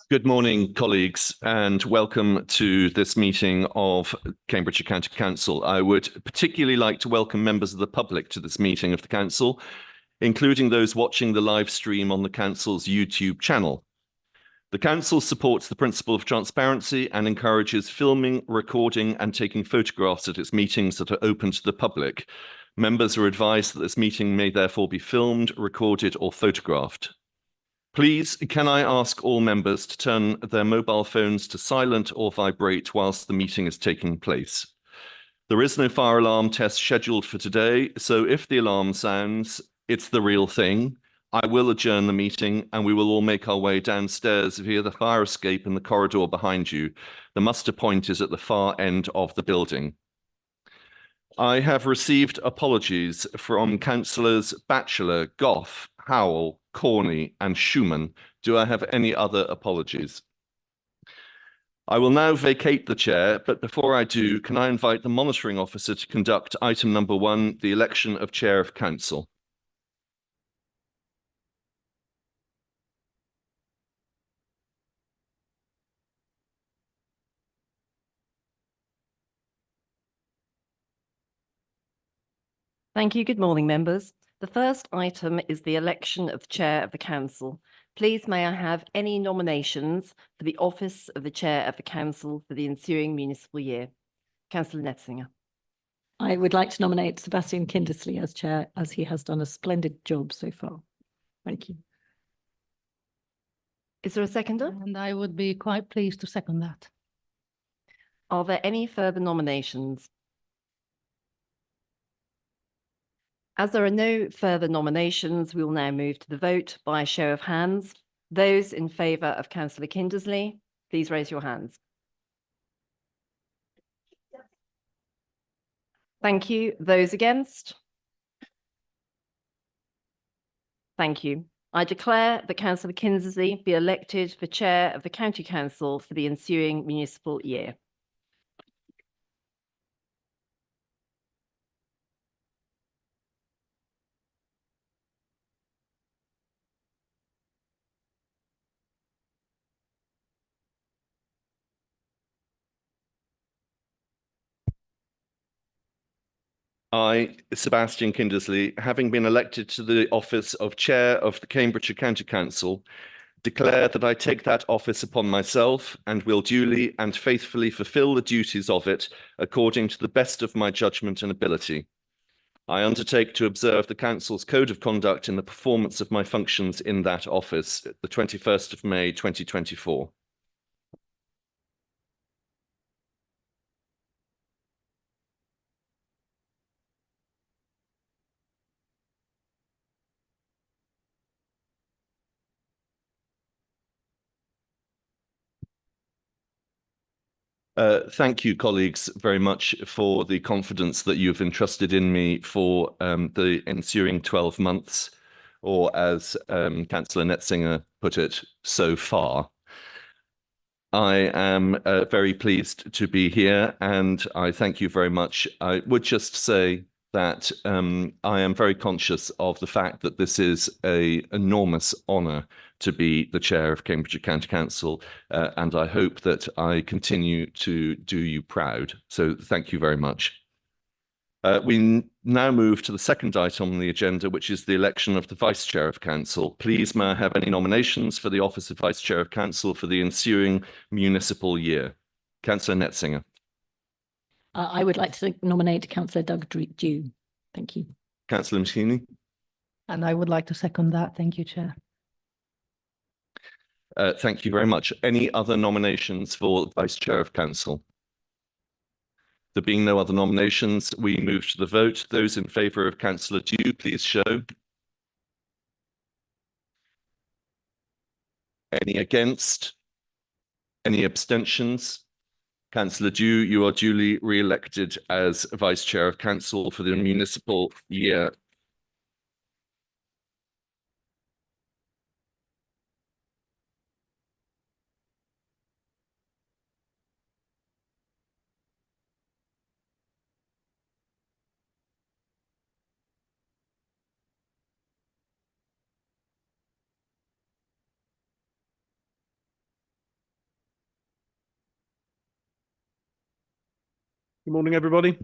Good morning, colleagues, and welcome to this meeting of Cambridgeshire County Council. I would particularly like to welcome members of the public to this meeting of the Council, including those watching the live stream on the Council's YouTube channel. The Council supports the principle of transparency and encourages filming, recording, and taking photographs at its meetings that are open to the public. Members are advised that this meeting may therefore be filmed, recorded, or photographed. Please, can I ask all members to turn their mobile phones to silent or vibrate whilst the meeting is taking place? There is no fire alarm test scheduled for today, so if the alarm sounds, it's the real thing. I will adjourn the meeting and we will all make our way downstairs via the fire escape in the corridor behind you. The muster point is at the far end of the building. I have received apologies from Councillors Batchelor, Gough, Howell, Corney and Schumann. Do I have any other apologies? I will now vacate the chair, but before I do, can I invite the monitoring officer to conduct item number 1, the election of Chair of Council. Thank you. Good morning, members. The first item is the election of Chair of the Council. Please may I have any nominations for the office of the Chair of the Council for the ensuing municipal year? Councillor Netzinger. I would like to nominate Sebastian Kindersley as Chair, as he has done a splendid job so far. Thank you. Is there a seconder? And I would be quite pleased to second that. Are there any further nominations? As there are no further nominations, we will now move to the vote by a show of hands. Those in favour of Councillor Kindersley, please raise your hands. Thank you. Those against? Thank you. I declare that Councillor Kindersley be elected for Chair of the County Council for the ensuing municipal year. I, Sebastian Kindersley, having been elected to the office of Chair of the Cambridgeshire County Council, declare that I take that office upon myself and will duly and faithfully fulfil the duties of it according to the best of my judgment and ability. I undertake to observe the Council's Code of Conduct in the performance of my functions in that office, the 21st of May, 2024. Thank you, colleagues, very much for the confidence that you've entrusted in me for the ensuing 12 months, or as Councillor Netzinger put it, so far. I am very pleased to be here and I thank you very much. I would just say that I am very conscious of the fact that this is an enormous honour to be the chair of Cambridgeshire County Council, and I hope that I continue to do you proud. So thank you very much. We now move to the second item on the agenda, which is the election of the Vice Chair of Council. Please, may I have any nominations for the office of Vice Chair of Council for the ensuing municipal year? Councillor Netzinger. I would like to nominate Councillor Doug Dew. Thank you. Councillor Maschini. And I would like to second that. Thank you, Chair. Thank you very much. Any other nominations for Vice Chair of Council? There being no other nominations, we move to the vote. Those in favour of Councillor Dew, please show. Any against? Any abstentions? Councillor Dew, you are duly re-elected as Vice Chair of Council for the municipal year. Good morning, everybody.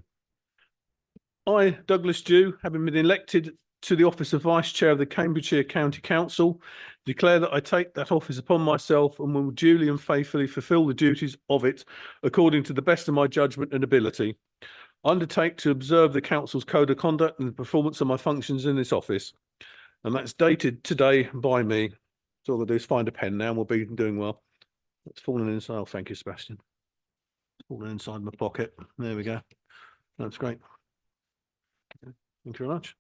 I, Douglas Dew, having been elected to the office of Vice Chair of the Cambridgeshire County Council, declare that I take that office upon myself and will duly and faithfully fulfil the duties of it according to the best of my judgment and ability. I undertake to observe the Council's code of conduct and the performance of my functions in this office. And that's dated today by me. So all I'll do is find a pen now and we'll be doing well. It's fallen inside. Oh, thank you, Sebastian. It's fallen inside my pocket. There we go. That's great. Thank you very much.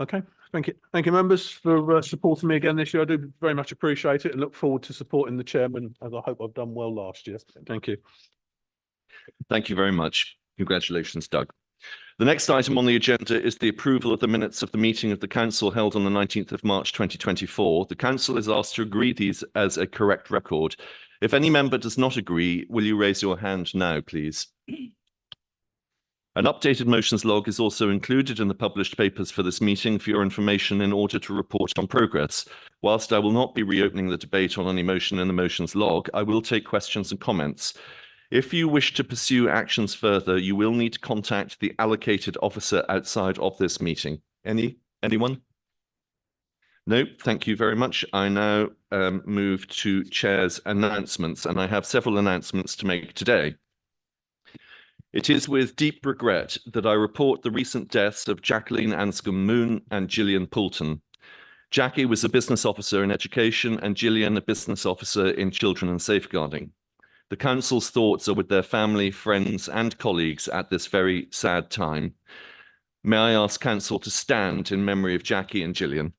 Okay, thank you. Thank you, members, for supporting me again this year. I do very much appreciate it and look forward to supporting the chairman, as I hope I've done well last year. Thank you. Thank you very much. Congratulations, Doug. The next item on the agenda is the approval of the minutes of the meeting of the council held on the 19th of March 2024. The council is asked to agree these as a correct record. If any member does not agree, will you raise your hand now, please? An updated motions log is also included in the published papers for this meeting for your information in order to report on progress. Whilst I will not be reopening the debate on any motion in the motions log, I will take questions and comments. If you wish to pursue actions further, you will need to contact the allocated officer outside of this meeting. Anyone? No, thank you very much. I now move to Chair's announcements, and I have several announcements to make today. It is with deep regret that I report the recent deaths of Jacqueline Anscombe Moon and Gillian Poulton. Jackie was a business officer in education and Gillian a business officer in children and safeguarding. The council's thoughts are with their family, friends and colleagues at this very sad time. May I ask council to stand in memory of Jackie and Gillian?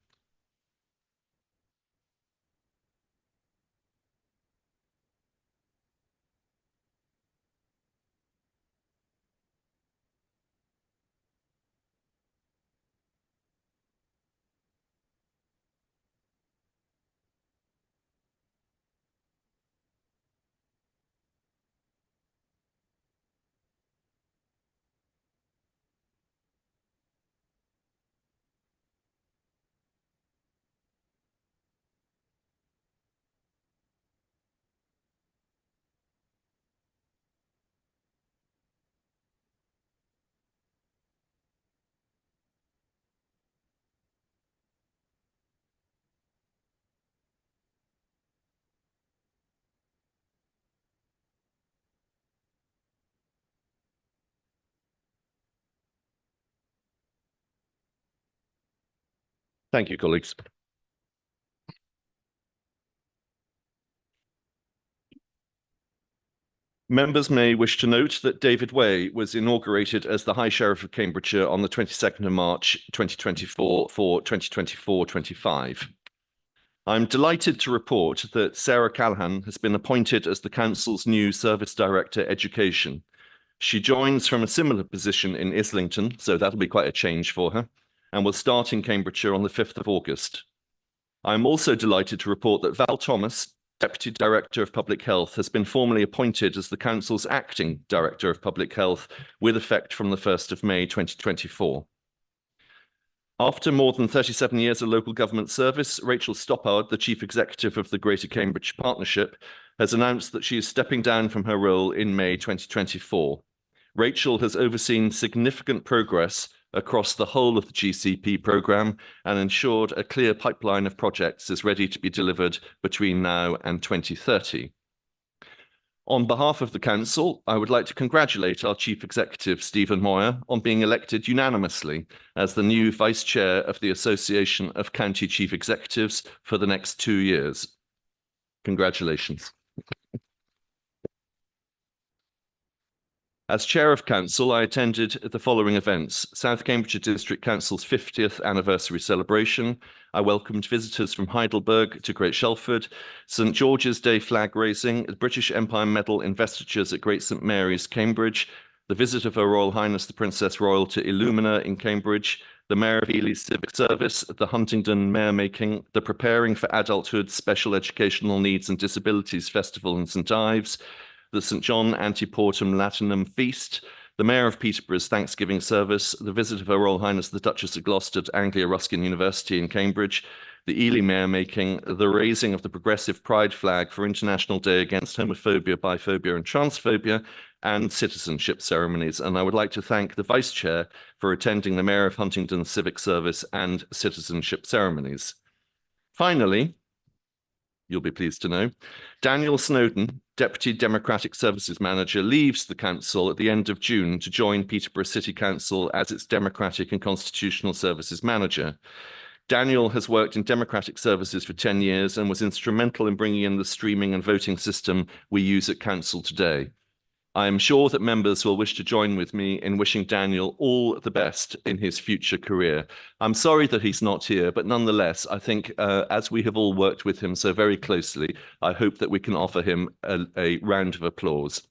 Thank you, colleagues. Members may wish to note that David Way was inaugurated as the High Sheriff of Cambridgeshire on the 22nd of March 2024 for 2024-25. I'm delighted to report that Sarah Callahan has been appointed as the Council's new Service Director Education. She joins from a similar position in Islington, so that'll be quite a change for her, and will start in Cambridgeshire on the 5th of August. I'm also delighted to report that Val Thomas, Deputy Director of Public Health, has been formally appointed as the Council's Acting Director of Public Health with effect from the 1st of May 2024. After more than 37 years of local government service, Rachel Stoppard, the Chief Executive of the Greater Cambridge Partnership, has announced that she is stepping down from her role in May 2024. Rachel has overseen significant progress across the whole of the GCP programme and ensured a clear pipeline of projects is ready to be delivered between now and 2030. On behalf of the Council, I would like to congratulate our Chief Executive, Stephen Moyer, on being elected unanimously as the new Vice Chair of the Association of County Chief Executives for the next 2 years. Congratulations. As Chair of Council, I attended the following events: South Cambridgeshire District Council's 50th anniversary celebration. I welcomed visitors from Heidelberg to Great Shelford, St George's Day flag raising, the British Empire Medal investitures at Great St Mary's, Cambridge, the visit of Her Royal Highness the Princess Royal to Illumina in Cambridge, the Mayor of Ely's Civic Service, the Huntingdon Mayor Making, the Preparing for Adulthood Special Educational Needs and Disabilities Festival in St Ives, the St John Anteportum Latinum Feast, the Mayor of Peterborough's Thanksgiving Service, the visit of Her Royal Highness the Duchess of Gloucester to Anglia Ruskin University in Cambridge, the Ely Mayor making the raising of the progressive pride flag for International Day Against Homophobia, Biphobia and Transphobia, and citizenship ceremonies. And I would like to thank the Vice Chair for attending the Mayor of Huntingdon's civic service and citizenship ceremonies. Finally, you'll be pleased to know, Daniel Snowden, Deputy Democratic Services Manager, leaves the Council at the end of June to join Peterborough City Council as its Democratic and Constitutional Services Manager. Daniel has worked in democratic services for 10 years and was instrumental in bringing in the streaming and voting system we use at Council today. I am sure that members will wish to join with me in wishing Daniel all the best in his future career. I'm sorry that he's not here, but nonetheless, I think as we have all worked with him so very closely, I hope that we can offer him a round of applause.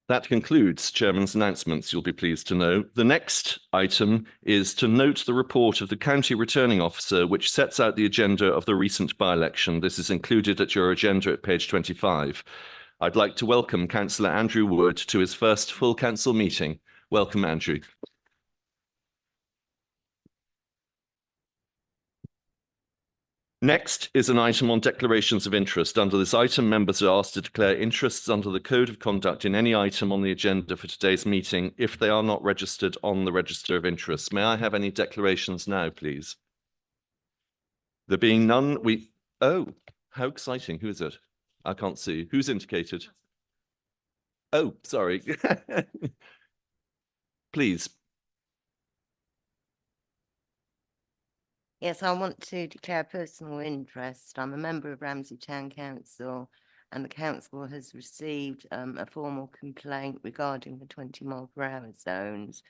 That concludes Chairman's announcements, you'll be pleased to know. The next item is to note the report of the County Returning Officer, which sets out the agenda of the recent by-election. This is included at your agenda at page 25. I'd like to welcome Councillor Andrew Wood to his first full council meeting. Welcome, Andrew. Next is an item on declarations of interest. Under this item, members are asked to declare interests under the Code of Conduct in any item on the agenda for today's meeting if they are not registered on the Register of Interests. May I have any declarations now, please? There being none, oh, how exciting. Who is it? I can't see. Who's indicated? Oh, sorry. Please. Yes, I want to declare personal interest. I'm a member of Ramsey Town Council, and the council has received a formal complaint regarding the 20-mile-per-hour zones.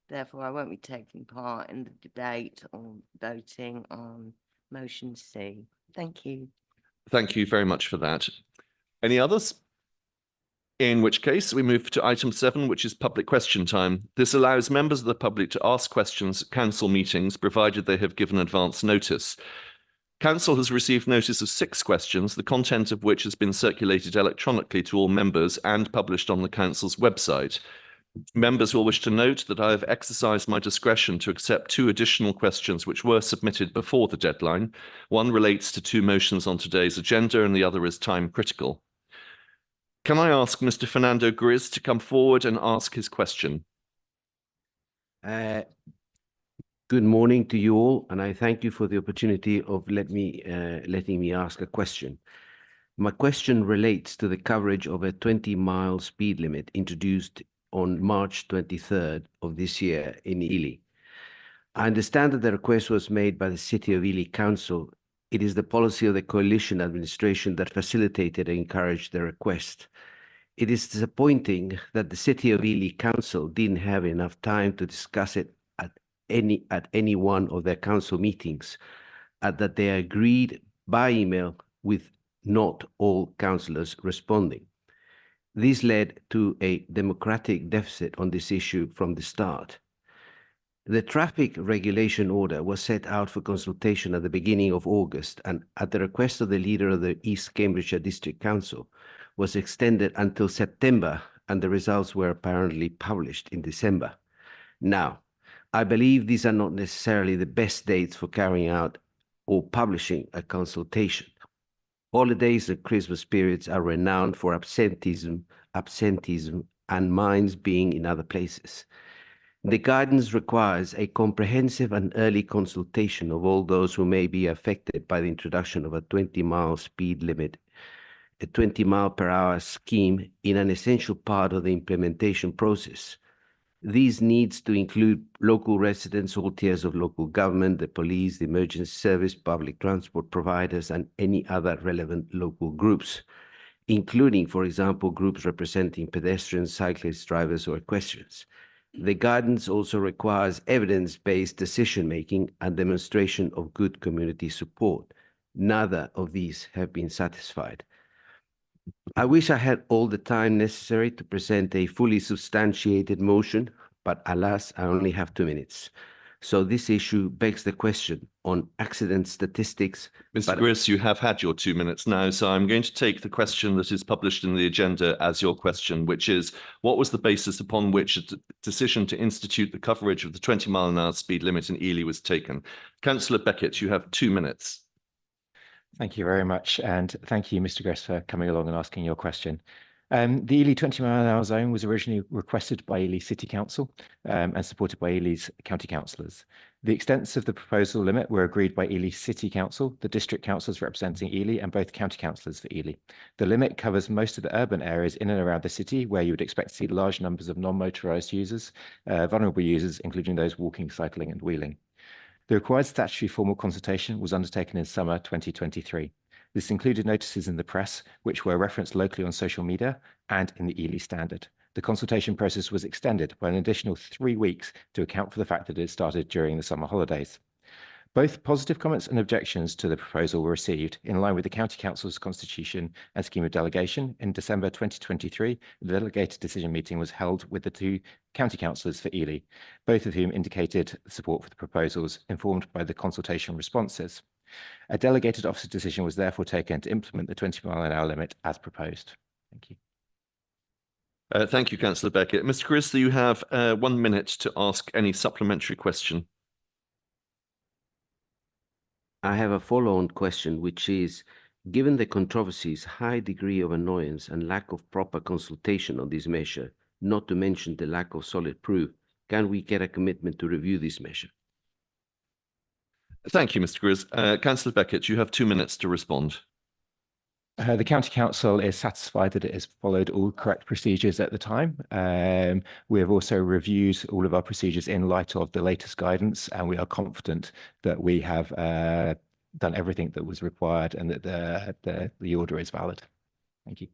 Therefore, I won't be taking part in the debate or voting on motion C. Thank you. Thank you very much for that. Any others? In which case, we move to item 7, which is public question time. This allows members of the public to ask questions at council meetings, provided they have given advance notice. Council has received notice of 6 questions, the content of which has been circulated electronically to all members and published on the council's website. Members will wish to note that I have exercised my discretion to accept 2 additional questions which were submitted before the deadline. One relates to 2 motions on today's agenda and the other is time critical. Can I ask Mr. Fernando Grizz to come forward and ask his question? Good morning to you all, and I thank you for the opportunity of letting me ask a question. My question relates to the coverage of a 20-mile speed limit introduced on March 23rd of this year in Ely. I understand that the request was made by the City of Ely Council. It is the policy of the coalition administration that facilitated and encouraged the request. It is disappointing that the City of Ely Council didn't have enough time to discuss it at any one of their council meetings, and that they agreed by email with not all councillors responding. This led to a democratic deficit on this issue from the start. The traffic regulation order was set out for consultation at the beginning of August, and at the request of the leader of the East Cambridgeshire District Council, was extended until September, and the results were apparently published in December. Now, I believe these are not necessarily the best dates for carrying out or publishing a consultation. Holidays and Christmas periods are renowned for absenteeism, and mines being in other places. The guidance requires a comprehensive and early consultation of all those who may be affected by the introduction of a 20-mile speed limit, a 20-mile-per-hour scheme in an essential part of the implementation process. These needs to include local residents, all tiers of local government, the police, the emergency service, public transport providers, and any other relevant local groups, including, for example, groups representing pedestrians, cyclists, drivers, or equestrians. The guidance also requires evidence-based decision-making and demonstration of good community support. Neither of these have been satisfied. I wish I had all the time necessary to present a fully substantiated motion, but alas, I only have 2 minutes. So this issue begs the question on accident statistics. Mr. But- Griss, you have had your 2 minutes now, so I'm going to take the question that is published in the agenda as your question, which is, what was the basis upon which a decision to institute the coverage of the 20-mile-an-hour speed limit in Ely was taken? Councillor Beckett, you have 2 minutes. Thank you very much. And thank you, Mr. Gress, for coming along and asking your question. The Ely 20-mile-an-hour zone was originally requested by Ely City Council and supported by Ely's county councillors. The extents of the proposal limit were agreed by Ely City Council, the district councillors representing Ely, and both county councillors for Ely. The limit covers most of the urban areas in and around the city where you would expect to see large numbers of non-motorised users, vulnerable users, including those walking, cycling and wheeling. The required statutory formal consultation was undertaken in summer 2023. This included notices in the press, which were referenced locally on social media and in the Ely Standard. The consultation process was extended by an additional 3 weeks to account for the fact that it started during the summer holidays. Both positive comments and objections to the proposal were received in line with the County Council's constitution and scheme of delegation. In December 2023, the delegated decision meeting was held with the 2 county councillors for Ely, both of whom indicated support for the proposals, informed by the consultation responses. A delegated officer decision was therefore taken to implement the 20-mile-an-hour limit as proposed. Thank you. Thank you, Councillor Beckett. Mr. Griss, you have 1 minute to ask any supplementary question. I have a follow-on question, which is, given the controversies, high degree of annoyance and lack of proper consultation on this measure, not to mention the lack of solid proof, can we get a commitment to review this measure? Thank you, Mr. Griss. Councillor Beckett, you have 2 minutes to respond. The County Council is satisfied that it has followed all correct procedures at the time. We have also reviewed all of our procedures in light of the latest guidance, and we are confident that we have done everything that was required and that the order is valid. Thank you.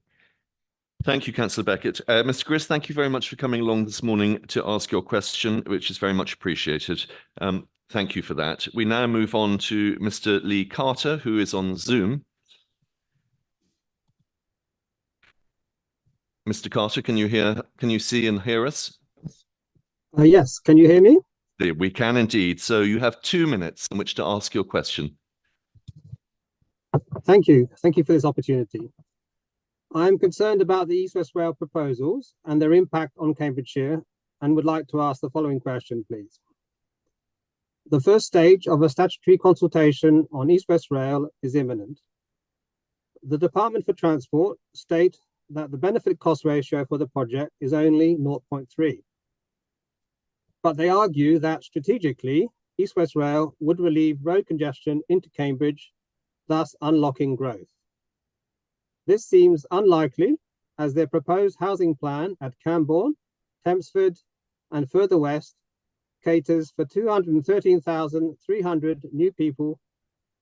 Thank you, Councillor Beckett. Mr. Griss, thank you very much for coming along this morning to ask your question, which is very much appreciated. Thank you for that. We now move on to Mr. Lee Carter, who is on Zoom. Mr. Carter, can you see and hear us? Yes, can you hear me? We can indeed. So you have 2 minutes in which to ask your question. Thank you. Thank you for this opportunity. I'm concerned about the East West Rail proposals and their impact on Cambridgeshire and would like to ask the following question, please. The first stage of a statutory consultation on East West Rail is imminent. The Department for Transport state that the benefit cost ratio for the project is only 0.3. But they argue that strategically, East West Rail would relieve road congestion into Cambridge, thus unlocking growth. This seems unlikely as their proposed housing plan at Cambourne, Tempsford, and further west caters for 213,300 new people,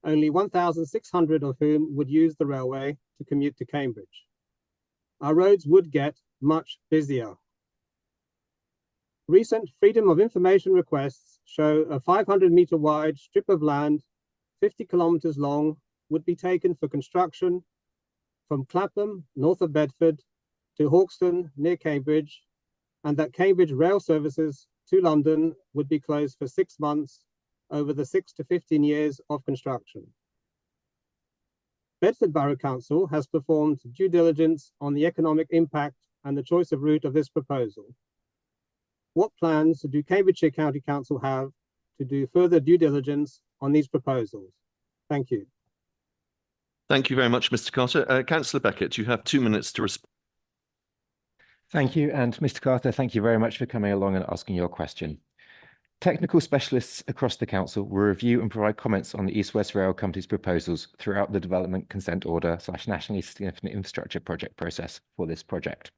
only 1,600 of whom would use the railway to commute to Cambridge. Our roads would get much busier. Recent Freedom of Information requests show a 500-metre wide strip of land, 50 kilometres long, would be taken for construction from Clapham, north of Bedford, to Hawkston, near Cambridge, and that Cambridge rail services to London would be closed for 6 months over the 6 to 15 years of construction. Bedford Borough Council has performed due diligence on the economic impact and the choice of route of this proposal. What plans do Cambridgeshire County Council have to do further due diligence on these proposals? Thank you. Thank you very much, Mr. Carter. Councillor Beckett, you have 2 minutes to respond. Thank you. And Mr. Carter, thank you very much for coming along and asking your question. Technical specialists across the council will review and provide comments on the East West Rail Company's proposals throughout the development consent order / nationally significant infrastructure project process for this project.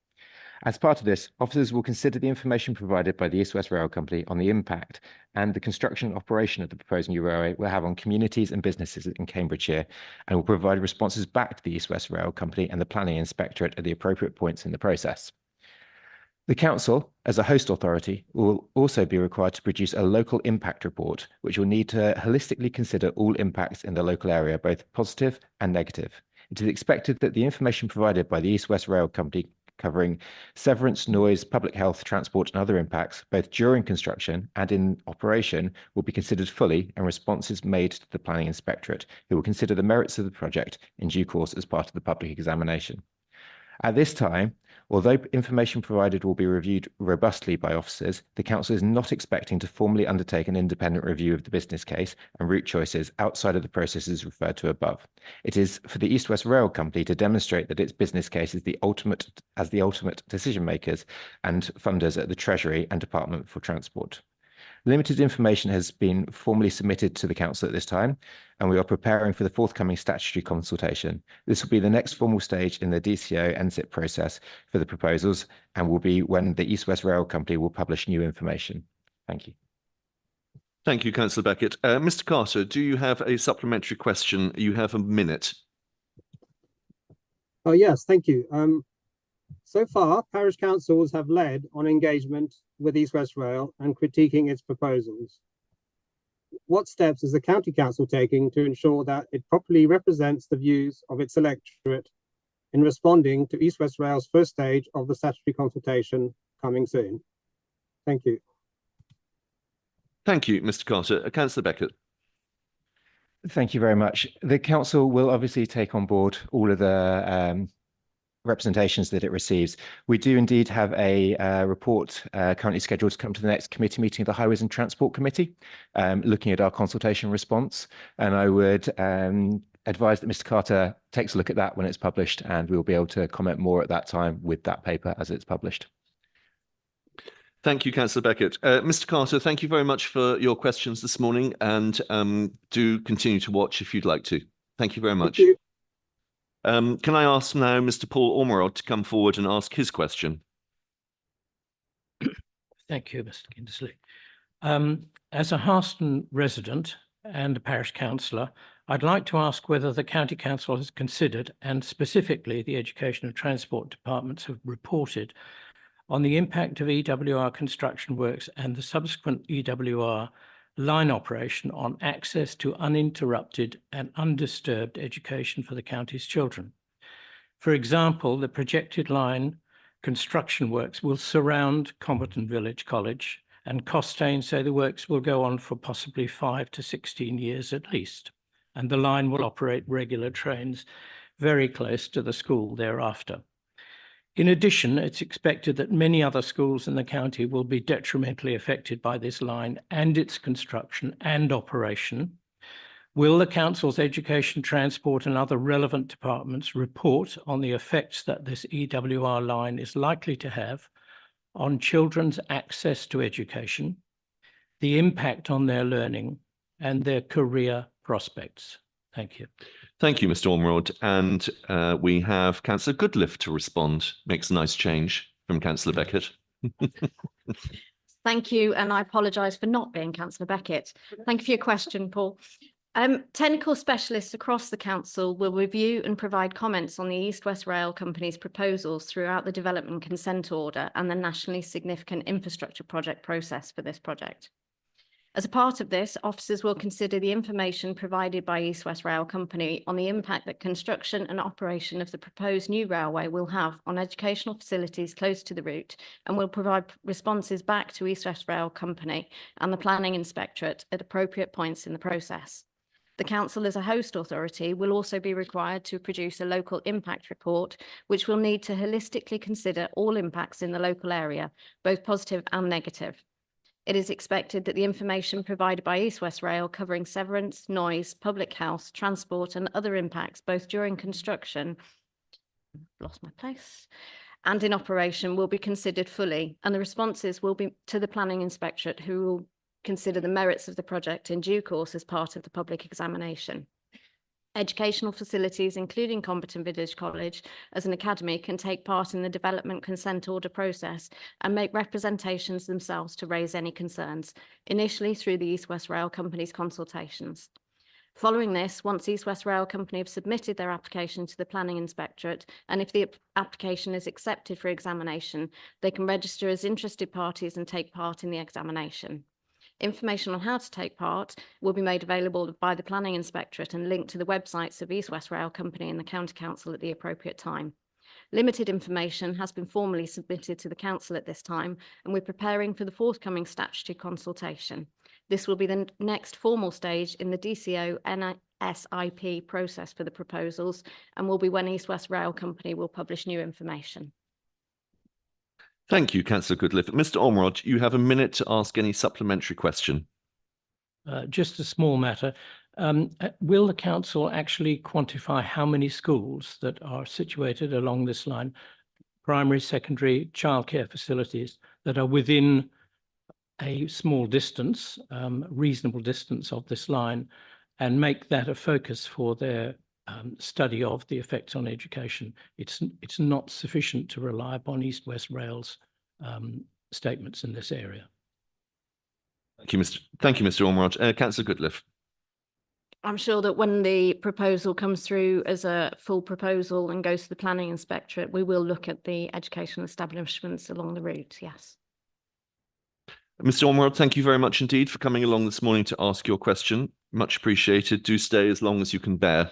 As part of this, officers will consider the information provided by the East West Rail Company on the impact and the construction and operation of the proposed new railway will have on communities and businesses in Cambridgeshire, and will provide responses back to the East West Rail Company and the Planning Inspectorate at the appropriate points in the process. The council, as a host authority, will also be required to produce a local impact report, which will need to holistically consider all impacts in the local area, both positive and negative. It is expected that the information provided by the East West Rail Company covering severance, noise, public health, transport, and other impacts, both during construction and in operation, will be considered fully, and responses made to the Planning Inspectorate, who will consider the merits of the project in due course as part of the public examination. At this time, although information provided will be reviewed robustly by officers, the Council is not expecting to formally undertake an independent review of the business case and route choices outside of the processes referred to above. It is for the East West Rail Company to demonstrate that its business case is the ultimate decision makers and funders at the Treasury and Department for Transport. Limited information has been formally submitted to the Council at this time, and we are preparing for the forthcoming statutory consultation. This will be the next formal stage in the DCO NSIP process for the proposals, and will be when the East West Rail Company will publish new information. Thank you. Thank you, Councillor Beckett. Mr. Carter, do you have a supplementary question? You have a minute. Oh, yes, thank you. So far, parish councils have led on engagement with East West Rail and critiquing its proposals. What steps is the County Council taking to ensure that it properly represents the views of its electorate in responding to East West Rail's first stage of the statutory consultation coming soon? Thank you. Thank you, Mr. Carter. Councillor Beckett. Thank you very much. The Council will obviously take on board all of the representations that it receives. We do indeed have a report currently scheduled to come to the next committee meeting of the Highways and Transport Committee, looking at our consultation response. And I would advise that Mr. Carter takes a look at that when it's published, and we'll be able to comment more at that time with that paper as it's published. Thank you, Councillor Beckett. Mr. Carter, thank you very much for your questions this morning, and do continue to watch if you'd like to. Thank you very much. Thank you. Can I ask now Mr. Paul Ormerod to come forward and ask his question? Thank you, Mr. Kindersley. As a Harston resident and a parish councillor, I'd like to ask whether the County Council has considered, and specifically the Education and Transport departments have reported, on the impact of EWR construction works and the subsequent EWR line operation on access to uninterrupted and undisturbed education for the county's children. For example, the projected line construction works will surround Comberton Village College, and Costain say the works will go on for possibly 5 to 16 years at least, and the line will operate regular trains very close to the school thereafter. In addition, it's expected that many other schools in the county will be detrimentally affected by this line and its construction and operation. Will the Council's Education, Transport and other relevant departments report on the effects that this EWR line is likely to have on children's access to education, the impact on their learning and their career prospects? Thank you. Thank you, Mr. Ormerod. And we have Councillor Goodliff to respond. Makes a nice change from Councillor Beckett. Thank you, and I apologise for not being Councillor Beckett. Thank you for your question, Paul. Technical specialists across the council will review and provide comments on the East West Rail Company's proposals throughout the development consent order and the nationally significant infrastructure project process for this project. As a part of this, officers will consider the information provided by East West Rail Company on the impact that construction and operation of the proposed new railway will have on educational facilities close to the route, and will provide responses back to East West Rail Company and the Planning Inspectorate at appropriate points in the process. The Council, as a host authority, will also be required to produce a local impact report, which will need to holistically consider all impacts in the local area, both positive and negative. It is expected that the information provided by East West Rail covering severance, noise, public health, transport and other impacts both during construction, and in operation will be considered fully, and the responses will be to the Planning Inspectorate, who will consider the merits of the project in due course as part of the public examination. Educational facilities, including Comberton Village College as an academy, can take part in the development consent order process and make representations themselves to raise any concerns, initially through the East West Rail Company's consultations. Following this, once East West Rail Company have submitted their application to the Planning Inspectorate, and if the application is accepted for examination, they can register as interested parties and take part in the examination. Information on how to take part will be made available by the Planning Inspectorate and linked to the websites of East West Rail Company and the County Council at the appropriate time. Limited information has been formally submitted to the council at this time, and we're preparing for the forthcoming statutory consultation. This will be the next formal stage in the DCO NSIP process for the proposals, and will be when East West Rail Company will publish new information. Thank you, Councillor Goodliffe. Mr. Ormerod, you have a minute to ask any supplementary question. Just a small matter. Will the council actually quantify how many schools that are situated along this line, primary, secondary, childcare facilities that are within a small distance, reasonable distance of this line, and make that a focus for their study of the effects on education? It's not sufficient to rely upon East West Rail's statements in this area. Thank you, Mr. Ormerod. Councillor Goodliffe. I'm sure that when the proposal comes through as a full proposal and goes to the planning inspectorate, we will look at the educational establishments along the route, yes. Mr. Ormerod, thank you very much indeed for coming along this morning to ask your question. Much appreciated. Do stay as long as you can bear.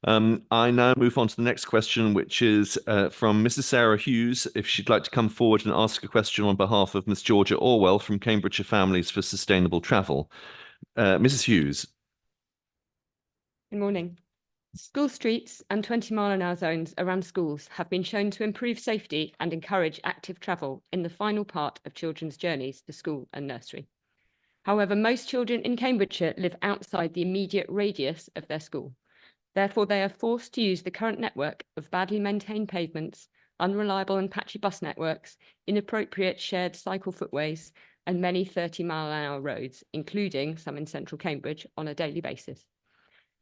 I now move on to the next question, which is from Mrs. Sarah Hughes, if she'd like to come forward and ask a question on behalf of Miss Georgia Orwell from Cambridgeshire Families for Sustainable Travel. Mrs. Hughes. Good morning. School streets and 20-mile-an-hour zones around schools have been shown to improve safety and encourage active travel in the final part of children's journeys to school and nursery. However, most children in Cambridgeshire live outside the immediate radius of their school. Therefore, they are forced to use the current network of badly maintained pavements, unreliable and patchy bus networks, inappropriate shared cycle footways, and many 30-mile-an-hour roads, including some in central Cambridge, on a daily basis.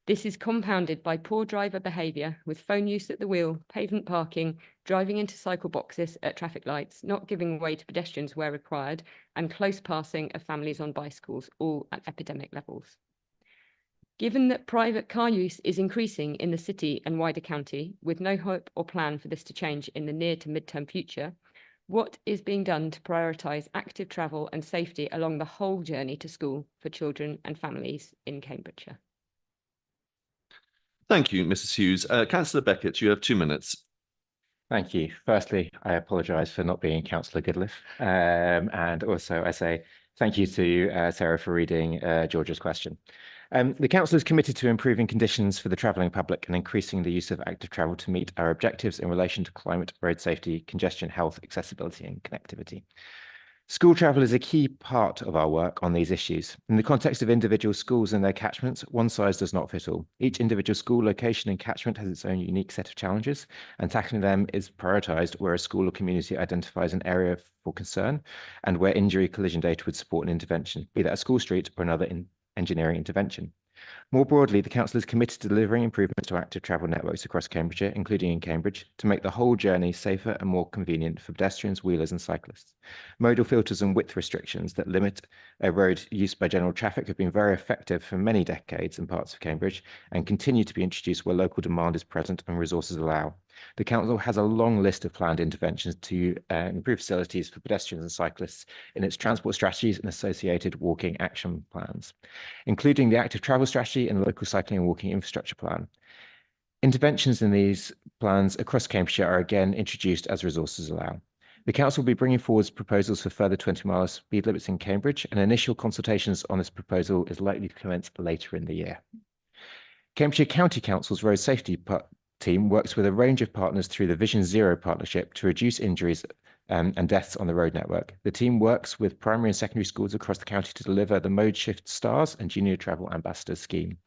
This is compounded by poor driver behaviour, with phone use at the wheel, pavement parking, driving into cycle boxes at traffic lights, not giving way to pedestrians where required, and close passing of families on bicycles, all at epidemic levels. Given that private car use is increasing in the city and wider county, with no hope or plan for this to change in the near to mid-term future, what is being done to prioritise active travel and safety along the whole journey to school for children and families in Cambridgeshire? Thank you, Mrs. Hughes. Councillor Beckett, you have 2 minutes. Thank you. Firstly, I apologise for not being Councillor Goodliffe. And also I say thank you to Sarah for reading Georgia's question. The Council is committed to improving conditions for the travelling public and increasing the use of active travel to meet our objectives in relation to climate, road safety, congestion, health, accessibility and connectivity. School travel is a key part of our work on these issues. In the context of individual schools and their catchments, one size does not fit all. Each individual school location and catchment has its own unique set of challenges, and tackling them is prioritised where a school or community identifies an area for concern and where injury collision data would support an intervention, be that a school street or another engineering intervention. More broadly, the Council is committed to delivering improvements to active travel networks across Cambridgeshire, including in Cambridge, to make the whole journey safer and more convenient for pedestrians, wheelers and cyclists. Modal filters and width restrictions that limit road use by general traffic have been very effective for many decades in parts of Cambridge and continue to be introduced where local demand is present and resources allow. The Council has a long list of planned interventions to improve facilities for pedestrians and cyclists in its transport strategies and associated walking action plans, including the active travel strategy and the local cycling and walking infrastructure plan. Interventions in these plans across Cambridgeshire are again introduced as resources allow. The Council will be bringing forward proposals for further 20-mile speed limits in Cambridge, and initial consultations on this proposal is likely to commence later in the year. Cambridgeshire County Council's road safety team works with a range of partners through the Vision Zero partnership to reduce injuries and deaths on the road network. The team works with primary and secondary schools across the county to deliver the Mode Shift Stars and Junior Travel Ambassadors scheme.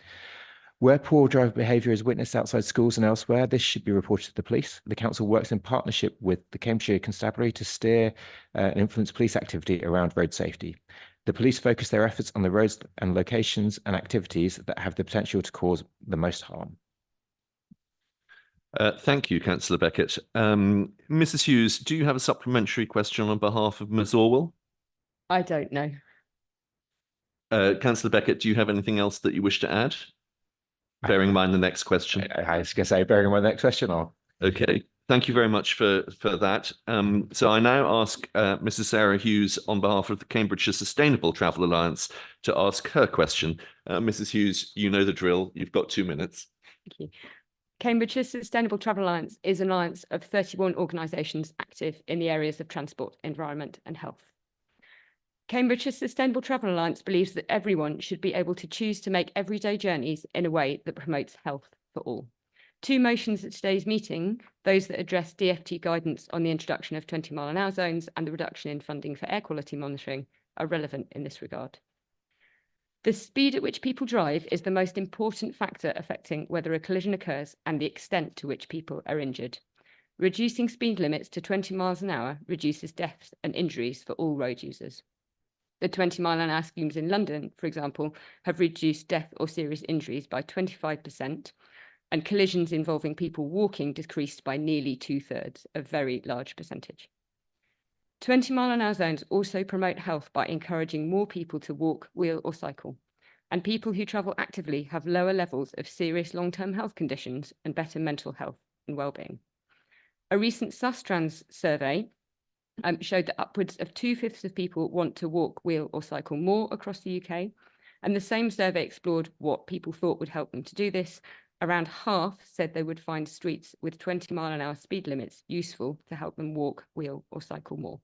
Where poor driver behaviour is witnessed outside schools and elsewhere, this should be reported to the police. The Council works in partnership with the Cambridgeshire Constabulary to steer and influence police activity around road safety. The police focus their efforts on the roads and locations and activities that have the potential to cause the most harm. Thank you, Councillor Beckett. Mrs. Hughes, do you have a supplementary question on behalf of Ms. Orwell? I don't know. Councillor Beckett, do you have anything else that you wish to add? Bearing in mind the next question. I was going to say, bearing in mind the next question. Okay, thank you very much for that. So I now ask Mrs. Sarah Hughes on behalf of the Cambridgeshire Sustainable Travel Alliance to ask her question. Mrs. Hughes, you know the drill. You've got 2 minutes. Thank you. Cambridgeshire Sustainable Travel Alliance is an alliance of 31 organisations active in the areas of transport, environment and health. Cambridgeshire Sustainable Travel Alliance believes that everyone should be able to choose to make everyday journeys in a way that promotes health for all. Two motions at today's meeting, those that address DfT guidance on the introduction of 20-mile-an-hour zones and the reduction in funding for air quality monitoring, are relevant in this regard. The speed at which people drive is the most important factor affecting whether a collision occurs and the extent to which people are injured. Reducing speed limits to 20 miles an hour reduces deaths and injuries for all road users. The 20-mile-an-hour schemes in London, for example, have reduced death or serious injuries by 25%, and collisions involving people walking decreased by nearly 2/3, a very large percentage. 20-mile-an-hour zones also promote health by encouraging more people to walk, wheel or cycle, and people who travel actively have lower levels of serious long-term health conditions and better mental health and well-being. A recent Sustrans survey showed that upwards of 2/5 of people want to walk, wheel or cycle more across the UK, and the same survey explored what people thought would help them to do this. Around half said they would find streets with 20-mile-an-hour speed limits useful to help them walk, wheel or cycle more.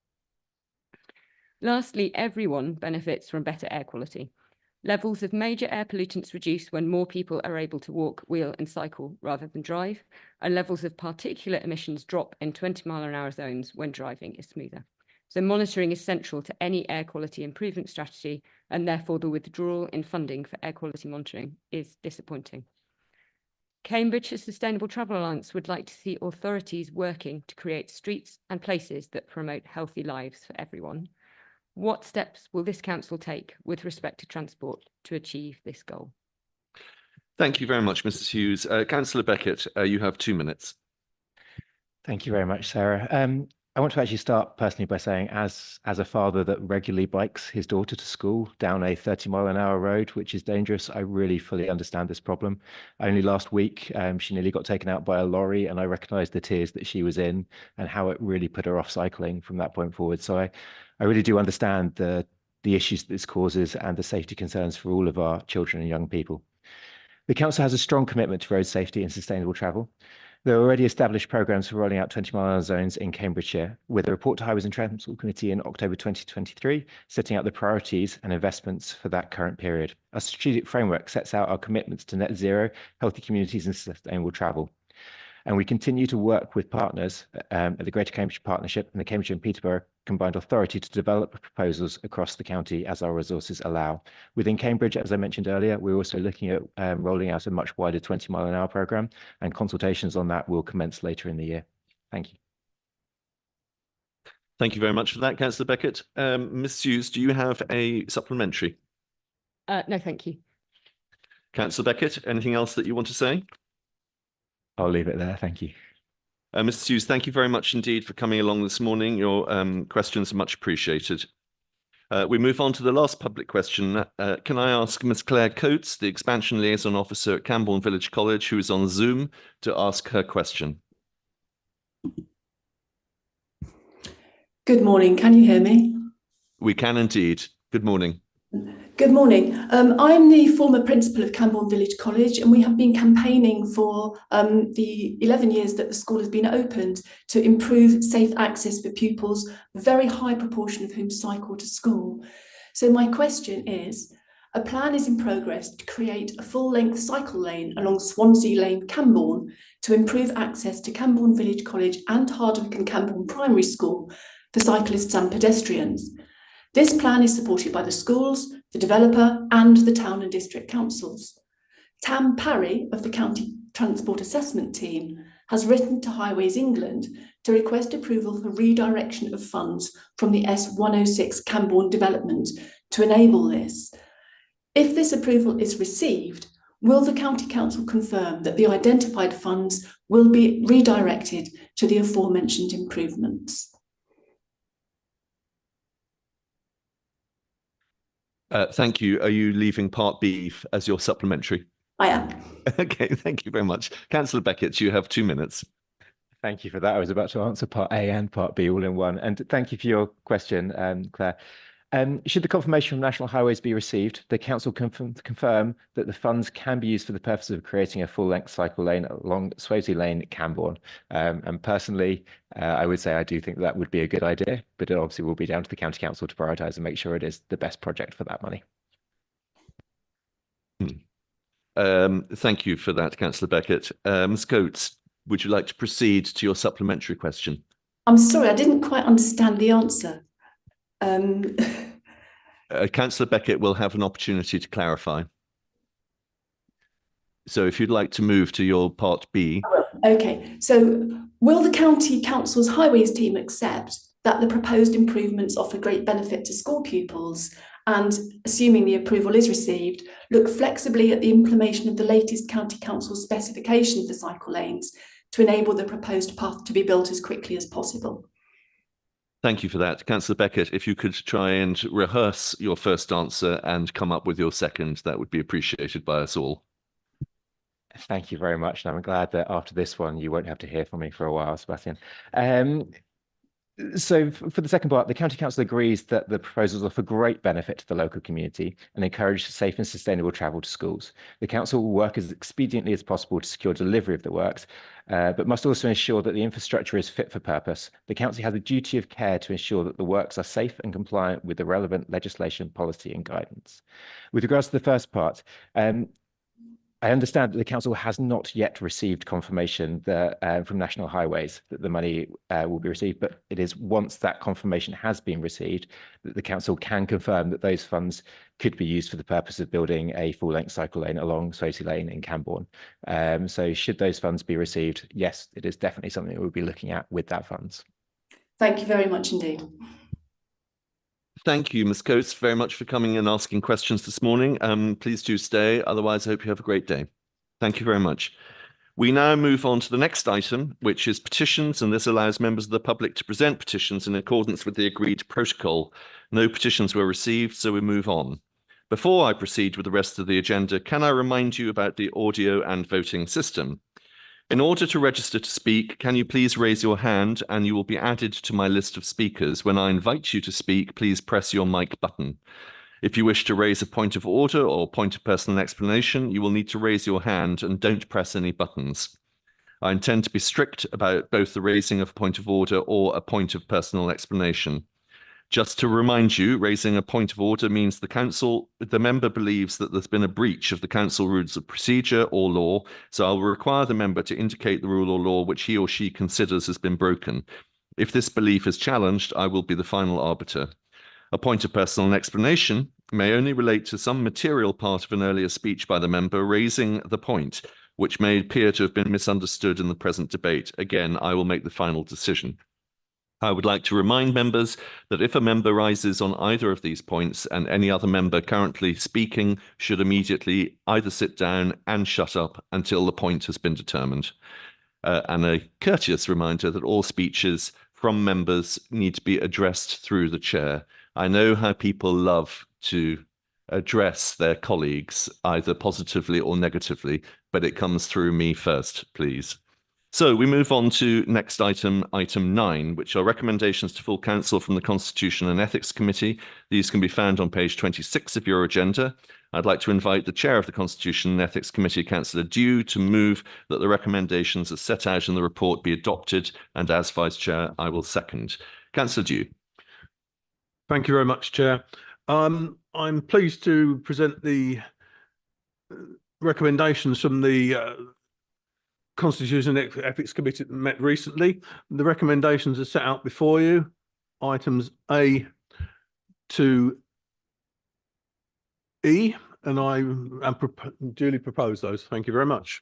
Lastly, everyone benefits from better air quality. Levels of major air pollutants reduce when more people are able to walk, wheel and cycle rather than drive, and levels of particulate emissions drop in 20-mile-an-hour zones when driving is smoother. So monitoring is central to any air quality improvement strategy, and therefore the withdrawal in funding for air quality monitoring is disappointing. Cambridgeshire Sustainable Travel Alliance would like to see authorities working to create streets and places that promote healthy lives for everyone. What steps will this council take with respect to transport to achieve this goal? Thank you very much, Mrs. Hughes. Councillor Beckett, you have 2 minutes. Thank you very much, Sarah. I want to actually start personally by saying, as a father that regularly bikes his daughter to school down a 30-mile-an-hour road, which is dangerous, I really fully understand this problem. Only last week, she nearly got taken out by a lorry, and I recognised the tears that she was in and how it really put her off cycling from that point forward. So I really do understand the issues that this causes and the safety concerns for all of our children and young people. The council has a strong commitment to road safety and sustainable travel. There are already established programmes for rolling out 20-mile-an-hour zones in Cambridgeshire, with a report to Highways and Transport Committee in October 2023, setting out the priorities and investments for that current period. Our strategic framework sets out our commitments to net zero, healthy communities and sustainable travel. And we continue to work with partners at the Greater Cambridge Partnership and the Cambridge and Peterborough Combined Authority to develop proposals across the county as our resources allow. Within Cambridge, as I mentioned earlier, we're also looking at rolling out a much wider 20-mile-an-hour programme, and consultations on that will commence later in the year. Thank you. Thank you very much for that, Councillor Beckett. Ms. Hughes, do you have a supplementary? No, thank you. Councillor Beckett, anything else that you want to say? I'll leave it there. Thank you. Mrs. Hughes, thank you very much indeed for coming along this morning. Your questions are much appreciated. We move on to the last public question. Can I ask Ms. Claire Coates, the Expansion Liaison Officer at Cambourne Village College, who is on Zoom, to ask her question? Good morning. Can you hear me? We can indeed. Good morning. Good morning. I'm the former principal of Cambourne Village College, and we have been campaigning for the 11 years that the school has been opened to improve safe access for pupils, a very high proportion of whom cycle to school. So my question is, a plan is in progress to create a full-length cycle lane along Swansea Lane, Cambourne, to improve access to Cambourne Village College and Hardwick and Cambourne Primary School for cyclists and pedestrians. This plan is supported by the schools, the developer and the town and district councils. Tam Parry of the County Transport Assessment Team has written to Highways England to request approval for redirection of funds from the S106 Cambourne development to enable this. If this approval is received, will the County Council confirm that the identified funds will be redirected to the aforementioned improvements? Thank you. Are you leaving part B as your supplementary? I am. Okay, thank you very much. Councillor Beckett, you have 2 minutes. Thank you for that. I was about to answer part A and part B all in one. And thank you for your question, Claire. Should the confirmation from National Highways be received, the council confirm that the funds can be used for the purpose of creating a full-length cycle lane along Swavesey Lane, Cambourne. And personally, I would say I do think that would be a good idea, but it obviously will be down to the county council to prioritise and make sure it is the best project for that money. Thank you for that, Councillor Beckett. Ms Coates, would you like to proceed to your supplementary question? I'm sorry, I didn't quite understand the answer. Councillor Beckett will have an opportunity to clarify. So if you'd like to move to your part B. Okay, so will the County Council's Highways team accept that the proposed improvements offer great benefit to school pupils and, assuming the approval is received, look flexibly at the implementation of the latest County Council specification for cycle lanes to enable the proposed path to be built as quickly as possible? Thank you for that. Councillor Beckett, if you could try and rehearse your first answer and come up with your second, that would be appreciated by us all. Thank you very much. And I'm glad that after this one, you won't have to hear from me for a while, Sebastian. So for the second part, the County Council agrees that the proposals offer great benefit to the local community and encourage safe and sustainable travel to schools. The Council will work as expediently as possible to secure delivery of the works, but must also ensure that the infrastructure is fit for purpose. The Council has a duty of care to ensure that the works are safe and compliant with the relevant legislation, policy and guidance. With regards to the first part, I understand that the council has not yet received confirmation that, from National Highways that the money will be received, but it is once that confirmation has been received that the council can confirm that those funds could be used for the purpose of building a full-length cycle lane along Swavesey Lane in Cambourne. So should those funds be received, yes, it is definitely something that we'll be looking at with that funds. Thank you very much indeed. Thank you, Ms Coates, very much for coming and asking questions this morning. Please do stay. Otherwise, I hope you have a great day. Thank you very much. We now move on to the next item, which is petitions, and this allows members of the public to present petitions in accordance with the agreed protocol. No petitions were received, so we move on. Before I proceed with the rest of the agenda, can I remind you about the audio and voting system? In order to register to speak, can you please raise your hand and you will be added to my list of speakers. When I invite you to speak, please press your mic button. If you wish to raise a point of order or point of personal explanation, you will need to raise your hand and don't press any buttons. I intend to be strict about both the raising of a point of order or a point of personal explanation. Just to remind you, raising a point of order means the member believes that there's been a breach of the council rules of procedure or law, so I will require the member to indicate the rule or law which he or she considers has been broken. If this belief is challenged, I will be the final arbiter. A point of personal explanation may only relate to some material part of an earlier speech by the member raising the point, which may appear to have been misunderstood in the present debate. Again, I will make the final decision. I would like to remind members that if a member rises on either of these points and any other member currently speaking should immediately either sit down and shut up until the point has been determined. And a courteous reminder that all speeches from members need to be addressed through the chair. I know how people love to address their colleagues either positively or negatively, but it comes through me first, please. So we move on to next item, item 9, which are recommendations to full council from the Constitution and Ethics Committee. These can be found on page 26 of your agenda. I'd like to invite the Chair of the Constitution and Ethics Committee, Councillor Dew, to move that the recommendations as set out in the report be adopted, and as Vice Chair, I will second. Councillor Dew. Thank you very much, Chair. I'm pleased to present the recommendations from the Constitution and Ethics Committee that met recently. The recommendations are set out before you, items A to E, and I duly propose those. Thank you very much.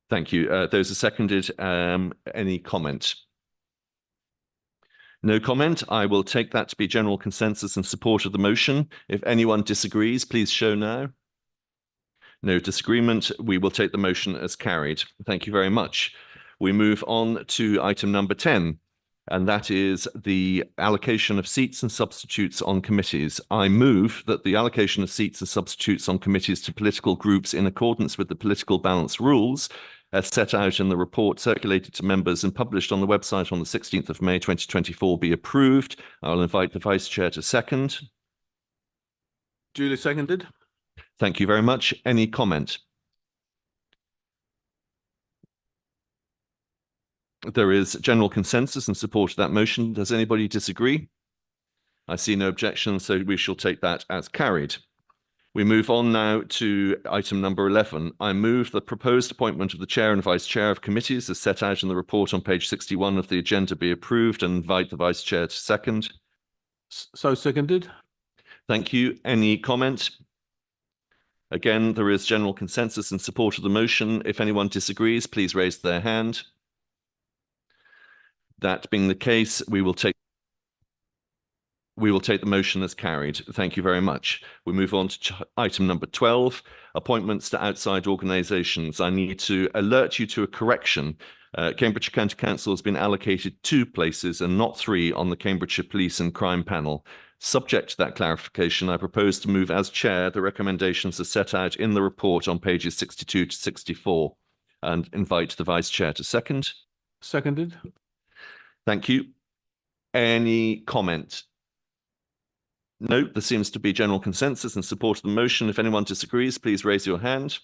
Thank you. Those are seconded. Any comment? No comment. I will take that to be general consensus and support of the motion. If anyone disagrees, please show now. No disagreement. We will take the motion as carried. Thank you very much. We move on to item number 10, and that is the allocation of seats and substitutes on committees. I move that the allocation of seats and substitutes on committees to political groups in accordance with the political balance rules as set out in the report circulated to members and published on the website on the 16th of May 2024 be approved. I'll invite the Vice Chair to second. Duly seconded. Thank you very much. Any comment? There is general consensus in support of that motion. Does anybody disagree? I see no objections, so we shall take that as carried. We move on now to item number 11. I move the proposed appointment of the Chair and Vice Chair of committees as set out in the report on page 61 of the agenda be approved and invite the Vice Chair to second. So seconded. Thank you. Any comment? Again, there is general consensus in support of the motion. If anyone disagrees, please raise their hand. That being the case, we will take the motion as carried. Thank you very much. We move on to item number 12, appointments to outside organisations. I need to alert you to a correction. Cambridgeshire County Council has been allocated 2 places and not 3 on the Cambridgeshire Police and Crime Panel. Subject to that clarification, I propose to move as chair the recommendations as set out in the report on pages 62 to 64 and invite the Vice Chair to second. Seconded. Thank you. Any comment? No, there seems to be general consensus in support of the motion. If anyone disagrees, please raise your hand.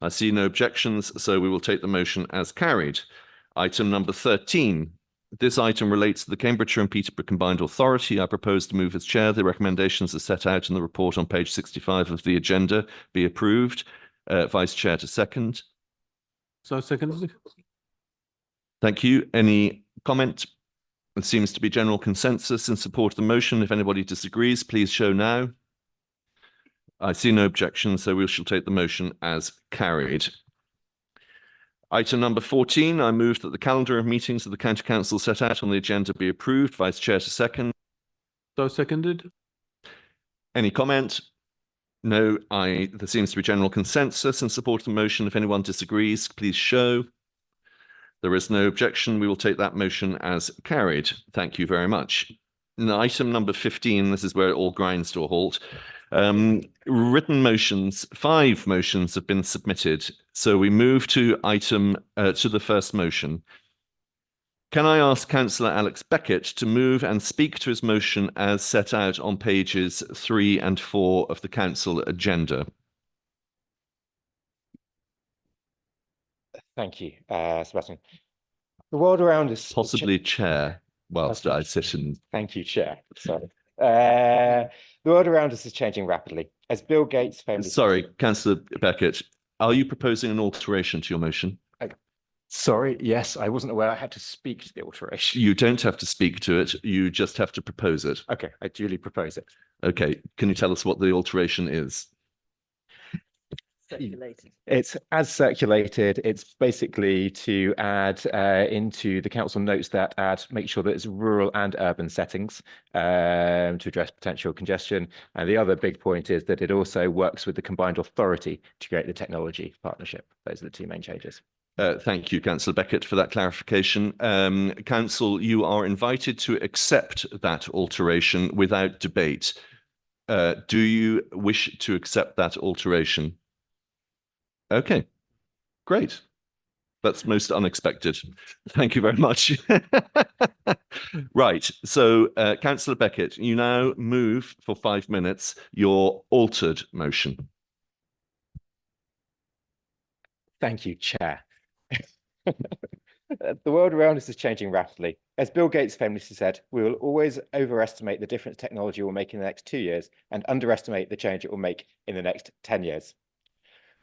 I see no objections, so we will take the motion as carried. Item number 13. This item relates to the Cambridgeshire and Peterborough Combined Authority. I propose to move as chair the recommendations as set out in the report on page 65 of the agenda be approved. Vice Chair to second. So seconded. Thank you. Any comment? There seems to be general consensus in support of the motion. If anybody disagrees, please show now. I see no objection, so we shall take the motion as carried. Item number 14, I move that the calendar of meetings of the County Council set out on the agenda be approved. Vice Chair to second. So seconded. Any comment? No, there seems to be general consensus in support of the motion. If anyone disagrees, please show. There is no objection. We will take that motion as carried. Thank you very much. Now, item number 15, this is where it all grinds to a halt. Written motions, 5 motions have been submitted. So we move to the first motion. Can I ask Councillor Alex Beckett to move and speak to his motion as set out on pages 3 and 4 of the Council agenda? Thank you, Sebastian. The world around us... Possibly chair, whilst I sit and... Thank you, Chair. Sorry. The world around us is changing rapidly. As Bill Gates famously... Sorry, Councillor Beckett, are you proposing an alteration to your motion? Sorry, yes, I wasn't aware I had to speak to the alteration. You don't have to speak to it, you just have to propose it. Okay, I duly propose it. Okay, can you tell us what the alteration is? Circulated. It's as circulated. It's basically to add into the council notes that make sure that it's rural and urban settings to address potential congestion. And the other big point is that it also works with the combined authority to create the technology partnership. Those are the 2 main changes. Thank you, Councillor Beckett, for that clarification. Council, you are invited to accept that alteration without debate. Do you wish to accept that alteration? Okay, great. That's most unexpected. Thank you very much. Right, so Councillor Beckett, you now move for 5 minutes your altered motion. Thank you, Chair. The world around us is changing rapidly. As Bill Gates famously said, we will always overestimate the difference technology will make in the next 2 years and underestimate the change it will make in the next 10 years.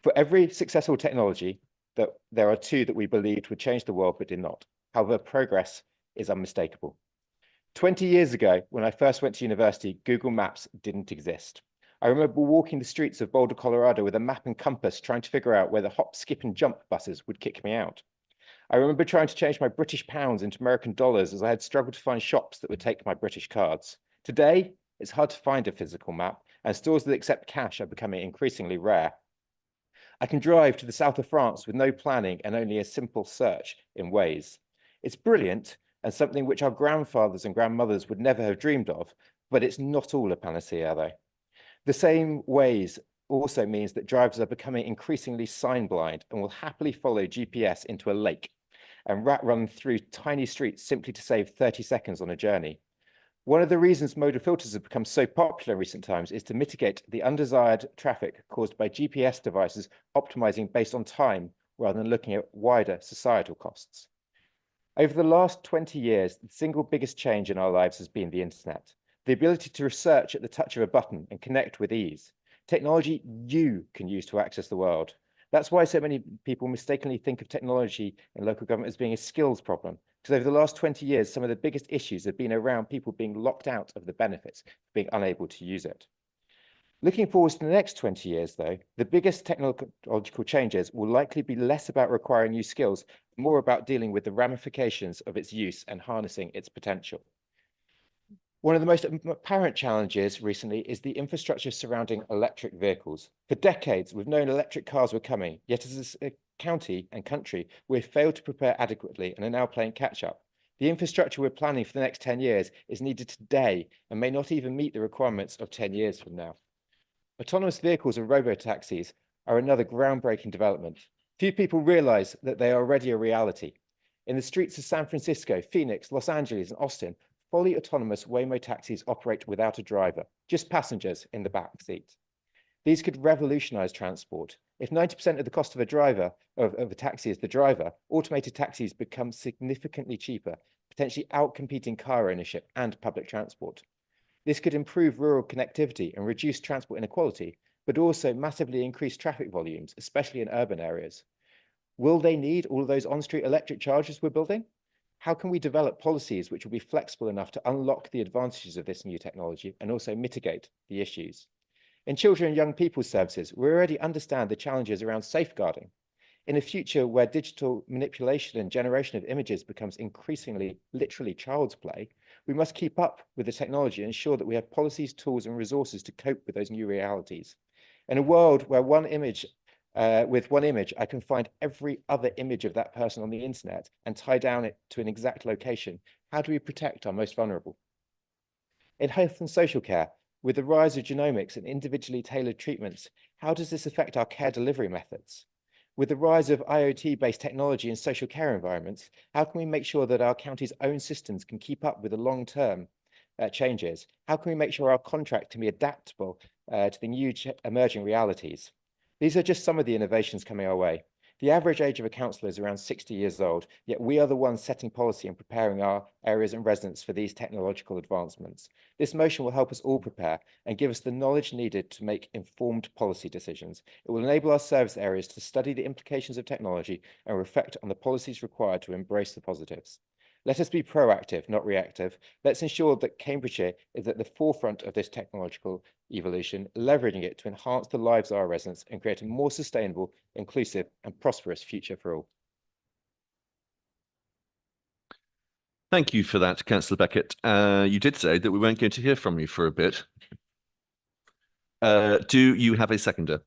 For every successful technology, there are 2 that we believed would change the world but did not. However, progress is unmistakable. 20 years ago, when I first went to university, Google Maps didn't exist. I remember walking the streets of Boulder, Colorado with a map and compass trying to figure out where the hop, skip and jump buses would kick me out. I remember trying to change my British pounds into American dollars as I had struggled to find shops that would take my British cards. Today, it's hard to find a physical map, and stores that accept cash are becoming increasingly rare. I can drive to the south of France with no planning and only a simple search in Waze. It's brilliant and something which our grandfathers and grandmothers would never have dreamed of, but it's not all a panacea though. The same Waze also means that drivers are becoming increasingly sign blind and will happily follow GPS into a lake and run through tiny streets simply to save 30 seconds on a journey. One of the reasons modal filters have become so popular in recent times is to mitigate the undesired traffic caused by GPS devices optimizing based on time rather than looking at wider societal costs. Over the last 20 years, the single biggest change in our lives has been the internet, the ability to research at the touch of a button and connect with ease, technology you can use to access the world. That's why so many people mistakenly think of technology in local government as being a skills problem, because over the last 20 years, some of the biggest issues have been around people being locked out of the benefits, being unable to use it. Looking forward to the next 20 years, though, the biggest technological changes will likely be less about requiring new skills, more about dealing with the ramifications of its use and harnessing its potential. One of the most apparent challenges recently is the infrastructure surrounding electric vehicles. For decades, we've known electric cars were coming, yet as a county and country, we've failed to prepare adequately and are now playing catch up. The infrastructure we're planning for the next 10 years is needed today and may not even meet the requirements of 10 years from now. Autonomous vehicles and robo-taxis are another groundbreaking development. Few people realize that they are already a reality. In the streets of San Francisco, Phoenix, Los Angeles, and Austin, fully autonomous Waymo taxis operate without a driver, just passengers in the back seat. These could revolutionize transport. If 90% of the cost of a taxi is the driver, automated taxis become significantly cheaper, potentially outcompeting car ownership and public transport. This could improve rural connectivity and reduce transport inequality, but also massively increase traffic volumes, especially in urban areas. Will they need all of those on-street electric chargers we're building? How can we develop policies which will be flexible enough to unlock the advantages of this new technology and also mitigate the issues? In children and young people's services, we already understand the challenges around safeguarding. In a future where digital manipulation and generation of images becomes increasingly literally child's play, we must keep up with the technology and ensure that we have policies, tools, and resources to cope with those new realities. In a world where with one image, I can find every other image of that person on the internet and tie down it to an exact location, how do we protect our most vulnerable? In health and social care, with the rise of genomics and individually tailored treatments, how does this affect our care delivery methods? With the rise of IoT-based technology in social care environments, how can we make sure that our county's own systems can keep up with the long-term changes? How can we make sure our contract can be adaptable to the new emerging realities? These are just some of the innovations coming our way. The average age of a councillor is around 60 years old, yet we are the ones setting policy and preparing our areas and residents for these technological advancements. This motion will help us all prepare and give us the knowledge needed to make informed policy decisions. It will enable our service areas to study the implications of technology and reflect on the policies required to embrace the positives. Let us be proactive, not reactive. Let's ensure that Cambridgeshire is at the forefront of this technological evolution, leveraging it to enhance the lives of our residents and create a more sustainable, inclusive, and prosperous future for all. Thank you for that, Councillor Beckett. You did say that we weren't going to hear from you for a bit. Do you have a seconder?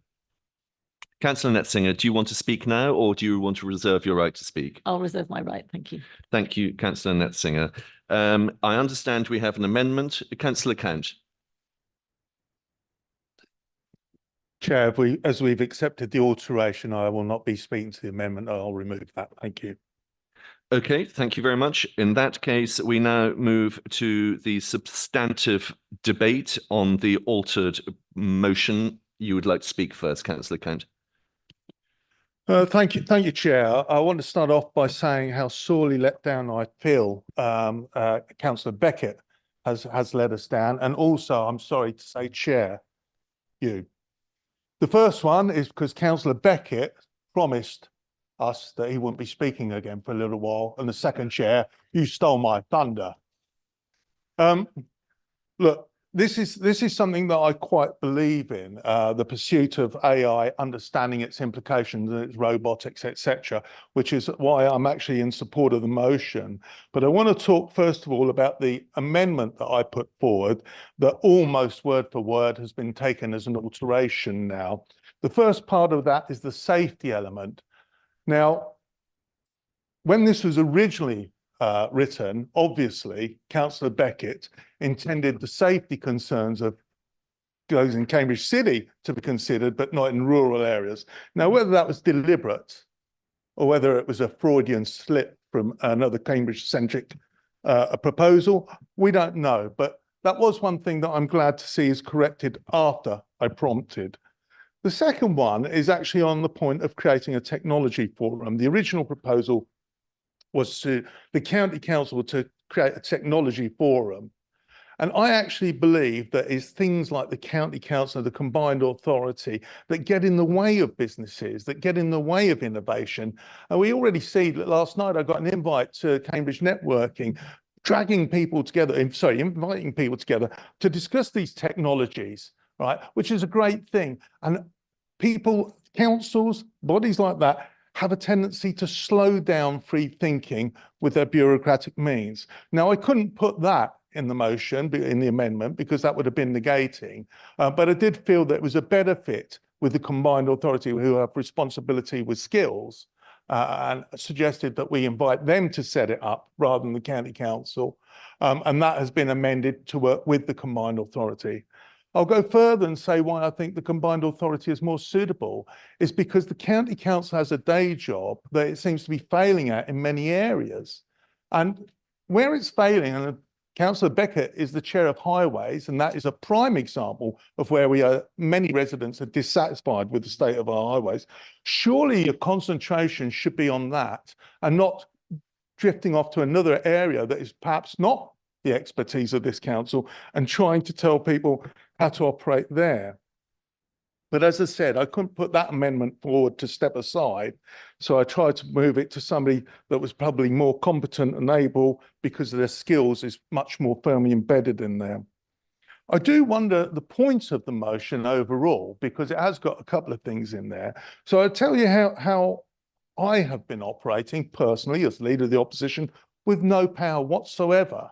Councillor Netzinger, do you want to speak now or do you want to reserve your right to speak? I'll reserve my right, thank you. Thank you, Councillor Netzinger. I understand we have an amendment. Councillor Count. Chair, as we've accepted the alteration, I will not be speaking to the amendment. I'll remove that. Thank you. Okay, thank you very much. In that case, we now move to the substantive debate on the altered motion. You would like to speak first, Councillor Count. Thank you, Chair. I want to start off by saying how sorely let down I feel Councillor Beckett has let us down, and also I'm sorry to say, Chair, you. The first one is because Councillor Beckett promised us that he wouldn't be speaking again for a little while, and the second, Chair, you stole my thunder. Look. This is something that I quite believe in, the pursuit of AI, understanding its implications, its robotics, etc., which is why I'm actually in support of the motion. But I want to talk first of all about the amendment that I put forward that almost word for word has been taken as an alteration now. The first part of that is the safety element. Now, when this was originally written, obviously, Councillor Beckett intended the safety concerns of those in Cambridge City to be considered, but not in rural areas. Now, whether that was deliberate or whether it was a Freudian slip from another Cambridge-centric proposal, we don't know. But that was one thing that I'm glad to see is corrected after I prompted. The second one is actually on the point of creating a technology forum. The original proposal was to the county council to create a technology forum. And I actually believe that it's things like the county council, the combined authority that get in the way of businesses, that get in the way of innovation. And we already see that last night I got an invite to Cambridge Networking, inviting people together to discuss these technologies, right? Which is a great thing. And people, councils, bodies like that have a tendency to slow down free thinking with their bureaucratic means. Now, I couldn't put that in the motion, in the amendment, because that would have been negating. But I did feel that it was a better fit with the combined authority who have responsibility with skills, and suggested that we invite them to set it up rather than the county council. And that has been amended to work with the combined authority. I'll go further and say why I think the combined authority is more suitable is because the county council has a day job that it seems to be failing at in many areas. And where it's failing, and Councillor Beckett is the chair of highways, and that is a prime example of where many residents are dissatisfied with the state of our highways. Surely your concentration should be on that and not drifting off to another area that is perhaps not the expertise of this council and trying to tell people how to operate there. But as I said, I couldn't put that amendment forward to step aside. So I tried to move it to somebody that was probably more competent and able because their skills is much more firmly embedded in there. I do wonder the point of the motion overall, because it has got a couple of things in there. So I'll tell you how I have been operating personally as leader of the opposition with no power whatsoever.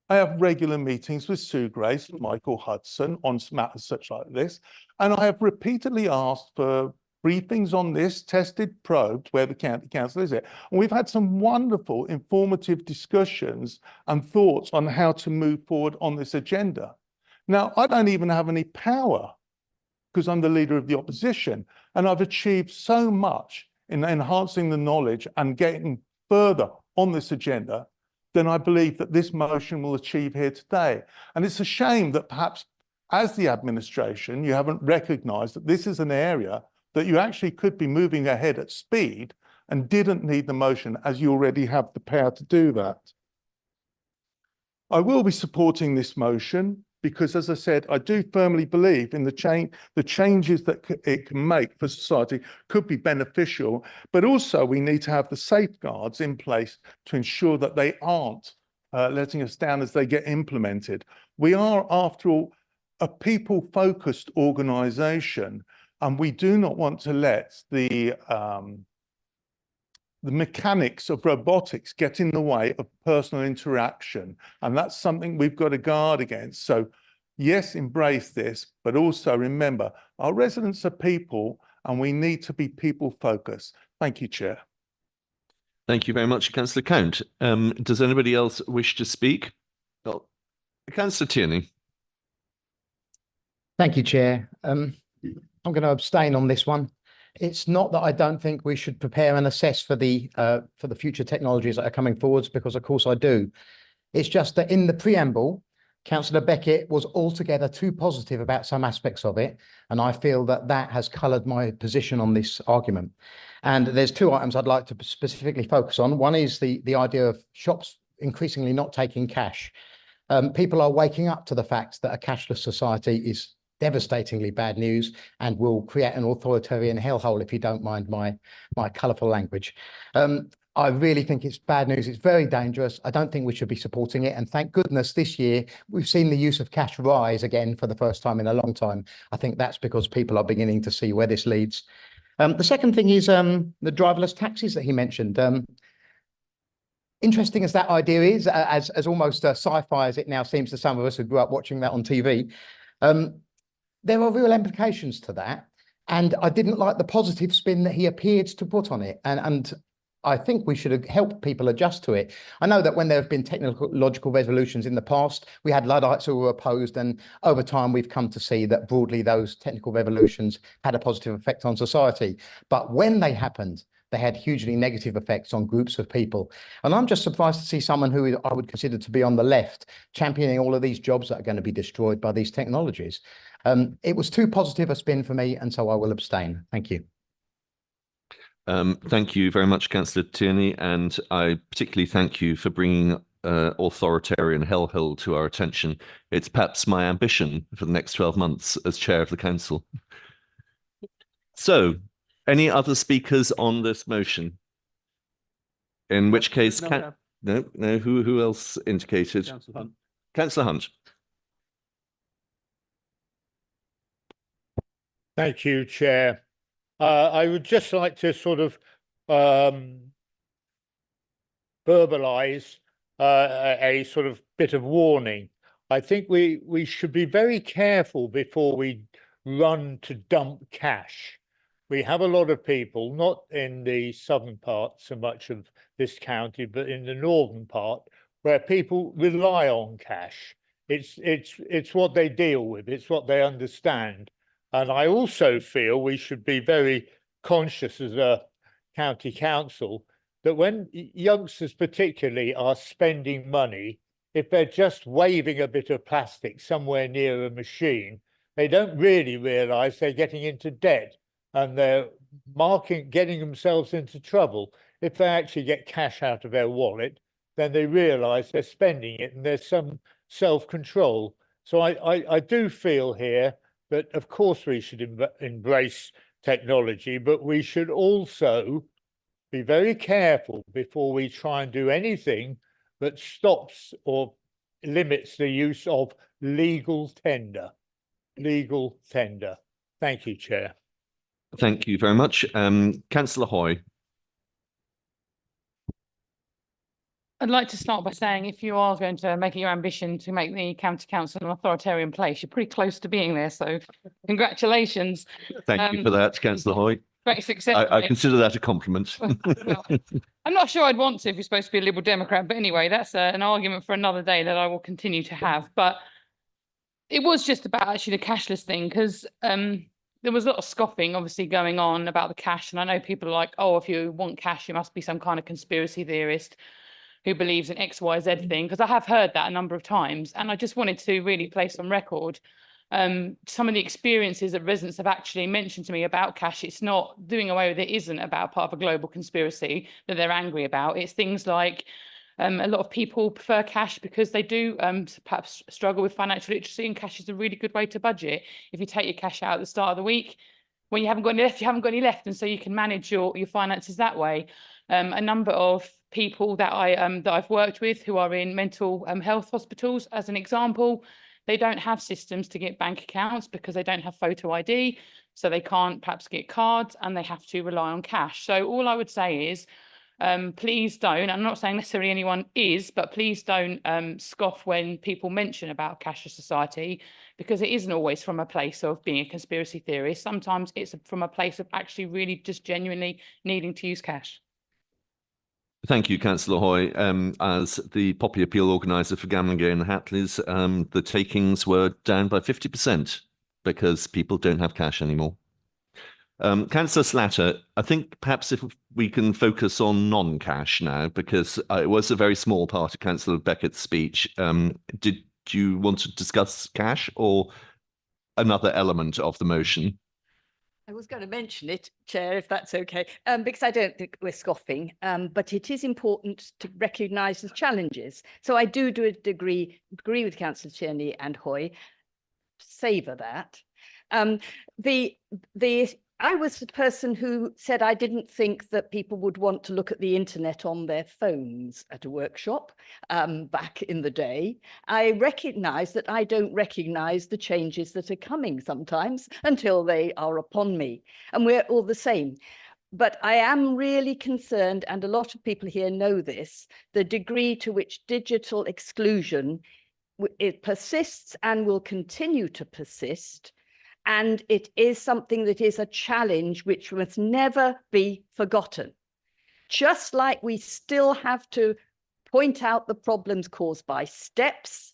I have regular meetings with Sue Grace and Michael Hudson on matters such like this, and I have repeatedly asked for briefings on this, tested, probed, where the county council is at. And we've had some wonderful, informative discussions and thoughts on how to move forward on this agenda. Now, I don't even have any power because I'm the leader of the opposition, and I've achieved so much in enhancing the knowledge and getting further on this agenda than I believe that this motion will achieve here today. And it's a shame that perhaps as the administration, you haven't recognised that this is an area that you actually could be moving ahead at speed and didn't need the motion as you already have the power to do that. I will be supporting this motion because, as I said, I do firmly believe in the changes that it can make for society could be beneficial, but also we need to have the safeguards in place to ensure that they aren't letting us down as they get implemented. We are, after all, a people-focused organisation, and we do not want to let the mechanics of robotics get in the way of personal interaction. And that's something we've got to guard against. So yes, embrace this, but also remember, our residents are people and we need to be people focused. Thank you, Chair. Thank you very much, Councillor Count. Does anybody else wish to speak? Well, Councillor Tierney. Thank you, Chair. I'm going to abstain on this one. It's not that I don't think we should prepare and assess for the future technologies that are coming forwards, because of course I do. It's just that in the preamble, Councillor Beckett was altogether too positive about some aspects of it, and I feel that that has coloured my position on this argument. And there's two items I'd like to specifically focus on. One is the idea of shops increasingly not taking cash. People are waking up to the fact that a cashless society is devastatingly bad news and will create an authoritarian hellhole, if you don't mind my colourful language. I really think it's bad news. It's very dangerous. I don't think we should be supporting it. And thank goodness this year we've seen the use of cash rise again for the first time in a long time. I think that's because people are beginning to see where this leads. The second thing is the driverless taxis that he mentioned. Interesting as that idea is, as almost sci-fi as it now seems to some of us who grew up watching that on TV, there are real implications to that. And I didn't like the positive spin that he appeared to put on it. And I think we should help people adjust to it. I know that when there have been technological resolutions in the past, we had Luddites who were opposed, and over time we've come to see that broadly those technical revolutions had a positive effect on society. But when they happened, they had hugely negative effects on groups of people. And I'm just surprised to see someone who I would consider to be on the left championing all of these jobs that are going to be destroyed by these technologies. It was too positive a spin for me, and so I will abstain. Thank you. Thank you very much, Councillor Tierney, and I particularly thank you for bringing authoritarian hellhole to our attention. It's perhaps my ambition for the next 12 months as chair of the council. So, any other speakers on this motion? In which case, no, who else indicated? Councillor Hunt. Councillor Hunt. Thank you, Chair. I would just like to sort of verbalise a sort of bit of warning. I think we should be very careful before we run to dump cash. We have a lot of people, not in the southern part so much of this county, but in the northern part, where people rely on cash. It's what they deal with, it's what they understand. And I also feel we should be very conscious as a county council that when youngsters particularly are spending money, if they're just waving a bit of plastic somewhere near a machine, they don't really realise they're getting into debt and they're getting themselves into trouble. If they actually get cash out of their wallet, then they realise they're spending it and there's some self-control. So I do feel here that of course we should embrace technology, but we should also be very careful before we try and do anything that stops or limits the use of legal tender. Legal tender. Thank you, Chair. Thank you very much. Councillor Hoy. I'd like to start by saying if you are going to make it your ambition to make the county council an authoritarian place, you're pretty close to being there. So congratulations. Thank you for that, Councillor Hoy. Great success. I consider that a compliment. Well, I'm not sure I'd want to if you're supposed to be a Liberal Democrat, but anyway, that's an argument for another day that I will continue to have. But it was just about actually the cashless thing, because there was a lot of scoffing obviously going on about the cash. And I know people are like, oh, if you want cash, you must be some kind of conspiracy theorist who believes in X, Y, Z thing, because I have heard that a number of times. And I just wanted to really place on record some of the experiences that residents have actually mentioned to me about cash. It's not doing away with it, isn't about part of a global conspiracy that they're angry about. It's things like a lot of people prefer cash because they do perhaps struggle with financial literacy, and cash is a really good way to budget. If you take your cash out at the start of the week, when you haven't got any left, you haven't got any left, and so you can manage your finances that way. A number of people that I've worked with who are in mental health hospitals, as an example, they don't have systems to get bank accounts because they don't have photo ID, so they can't perhaps get cards, and they have to rely on cash. So all I would say is, please don't, I'm not saying necessarily anyone is, but please don't scoff when people mention about cashless society, because it isn't always from a place of being a conspiracy theorist. Sometimes it's from a place of actually really just genuinely needing to use cash. Thank you, Councillor Hoy. As the Poppy Appeal organiser for Gamlingay and the Hatleys, the takings were down by 50% because people don't have cash anymore. Councillor Slatter, I think perhaps if we can focus on non-cash now, because it was a very small part of Councillor Beckett's speech. Did you want to discuss cash or another element of the motion? I was going to mention it, Chair, if that's okay, because I don't think we're scoffing, but it is important to recognise the challenges. So I do agree with Councillor Tierney and Hoy, savour that. I was the person who said I didn't think that people would want to look at the internet on their phones at a workshop back in the day. I recognise that I don't recognise the changes that are coming sometimes until they are upon me. And we're all the same. But I am really concerned, and a lot of people here know this, the degree to which digital exclusion it persists and will continue to persist. And it is something that is a challenge which must never be forgotten. just like we still have to point out the problems caused by steps,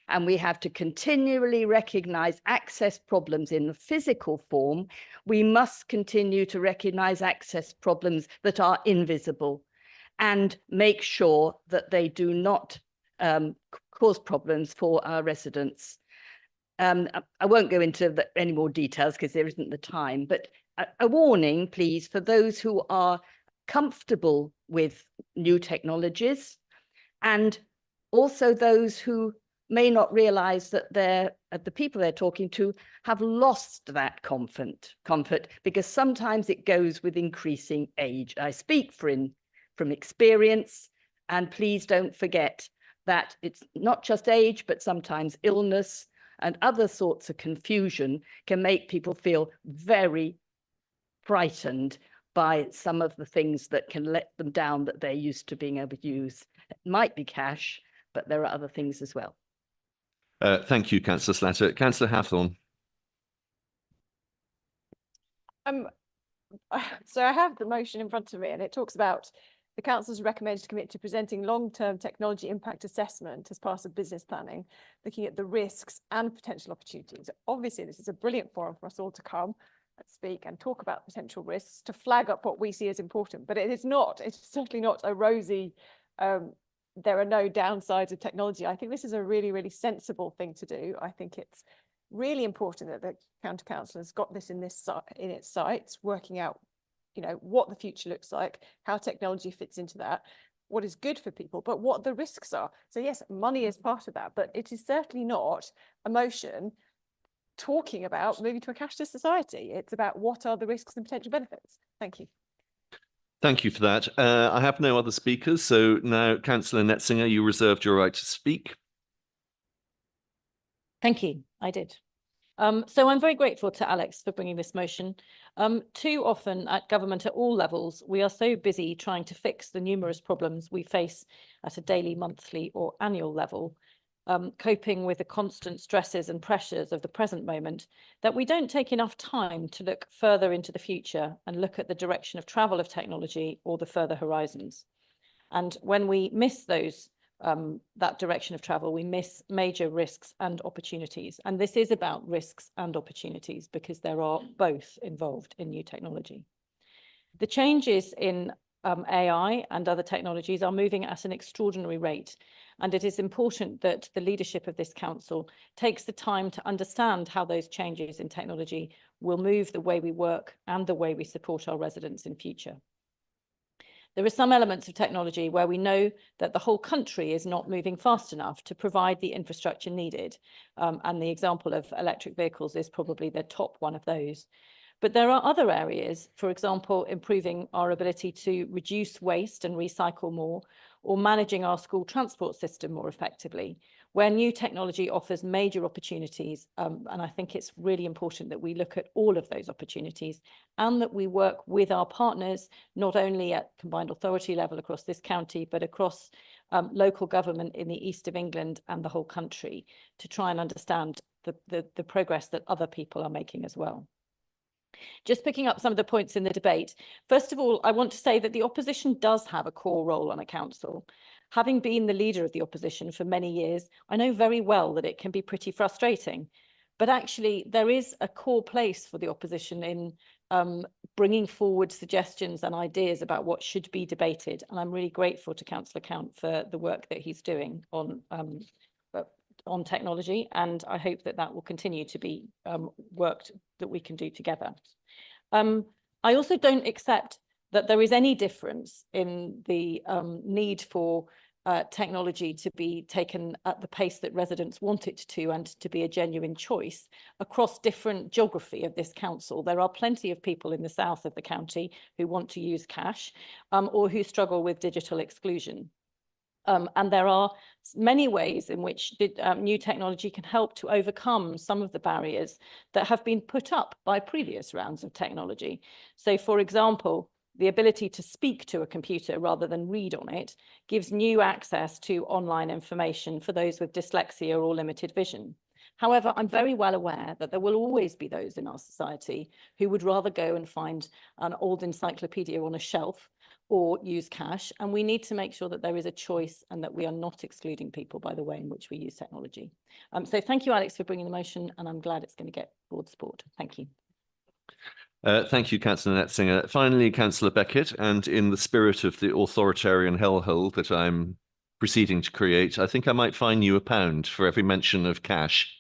and we have to continually recognize access problems in the physical form, we must continue to recognize access problems that are invisible and make sure that they do not cause problems for our residents. I won't go into any more details because there isn't the time, but a warning, please, for those who are comfortable with new technologies, and also those who may not realize that the people they're talking to have lost that comfort because sometimes it goes with increasing age. I speak from experience, and please don't forget that it's not just age, but sometimes illness and other sorts of confusion can make people feel very frightened by some of the things that can let them down that they're used to being able to use. It might be cash, but there are other things as well. Thank you, Councillor Slatter. Councillor Hathorn. So I have the motion in front of me, and it talks about the council is recommended to commit to presenting long-term technology impact assessment as part of business planning, looking at the risks and potential opportunities. Obviously, this is a brilliant forum for us all to come and speak and talk about potential risks, to flag up what we see as important. But it's certainly not a rosy, there are no downsides of technology. I think this is a really, really sensible thing to do. I think it's really important that the county council has got this in its sights, working out, what the future looks like, how technology fits into that, what is good for people, but what the risks are. So yes, money is part of that, but it is certainly not a motion talking about moving to a cashless society. It's about what are the risks and potential benefits. Thank you. Thank you for that. I have no other speakers. So now, Councillor Netzinger, you reserved your right to speak. Thank you. I did. So I'm very grateful to Alex for bringing this motion. Too often at government at all levels, we are so busy trying to fix the numerous problems we face at a daily, monthly or annual level, coping with the constant stresses and pressures of the present moment, that we don't take enough time to look further into the future and look at the direction of travel of technology or the further horizons. And when we miss that direction of travel, we miss major risks and opportunities. And this is about risks and opportunities because there are both involved in new technology. The changes in AI and other technologies are moving at an extraordinary rate. And it is important that the leadership of this council takes the time to understand how those changes in technology will move the way we work and the way we support our residents in future. There are some elements of technology where we know that the whole country is not moving fast enough to provide the infrastructure needed. And the example of electric vehicles is probably the top one of those. But there are other areas, for example, improving our ability to reduce waste and recycle more, or managing our school transport system more effectively, where new technology offers major opportunities. And I think it's really important that we look at all of those opportunities and that we work with our partners, not only at combined authority level across this county, but across local government in the east of England and the whole country, to try and understand the progress that other people are making as well. Just picking up some of the points in the debate. First of all, I want to say that the opposition does have a core role on a council. Having been the leader of the opposition for many years, I know very well that it can be pretty frustrating. But actually, there is a core place for the opposition in bringing forward suggestions and ideas about what should be debated. And I'm really grateful to Councillor Count for the work that he's doing on technology, and I hope that that will continue to be worked that we can do together. I also don't accept that there is any difference in the need for technology to be taken at the pace that residents want it to and to be a genuine choice across different geography of this council. There are plenty of people in the south of the county who want to use cash or who struggle with digital exclusion. And there are many ways in which new technology can help to overcome some of the barriers that have been put up by previous rounds of technology. So, for example, the ability to speak to a computer rather than read on it gives new access to online information for those with dyslexia or limited vision. However, I'm very well aware that there will always be those in our society who would rather go and find an old encyclopedia on a shelf or use cash. And we need to make sure that there is a choice and that we are not excluding people by the way in which we use technology. So thank you, Alex, for bringing the motion, and I'm glad it's going to get broad support. Thank you. Thank you, Councillor Netzinger. Finally, Councillor Beckett, and in the spirit of the authoritarian hellhole that I'm proceeding to create, I think I might fine you £1 for every mention of cash.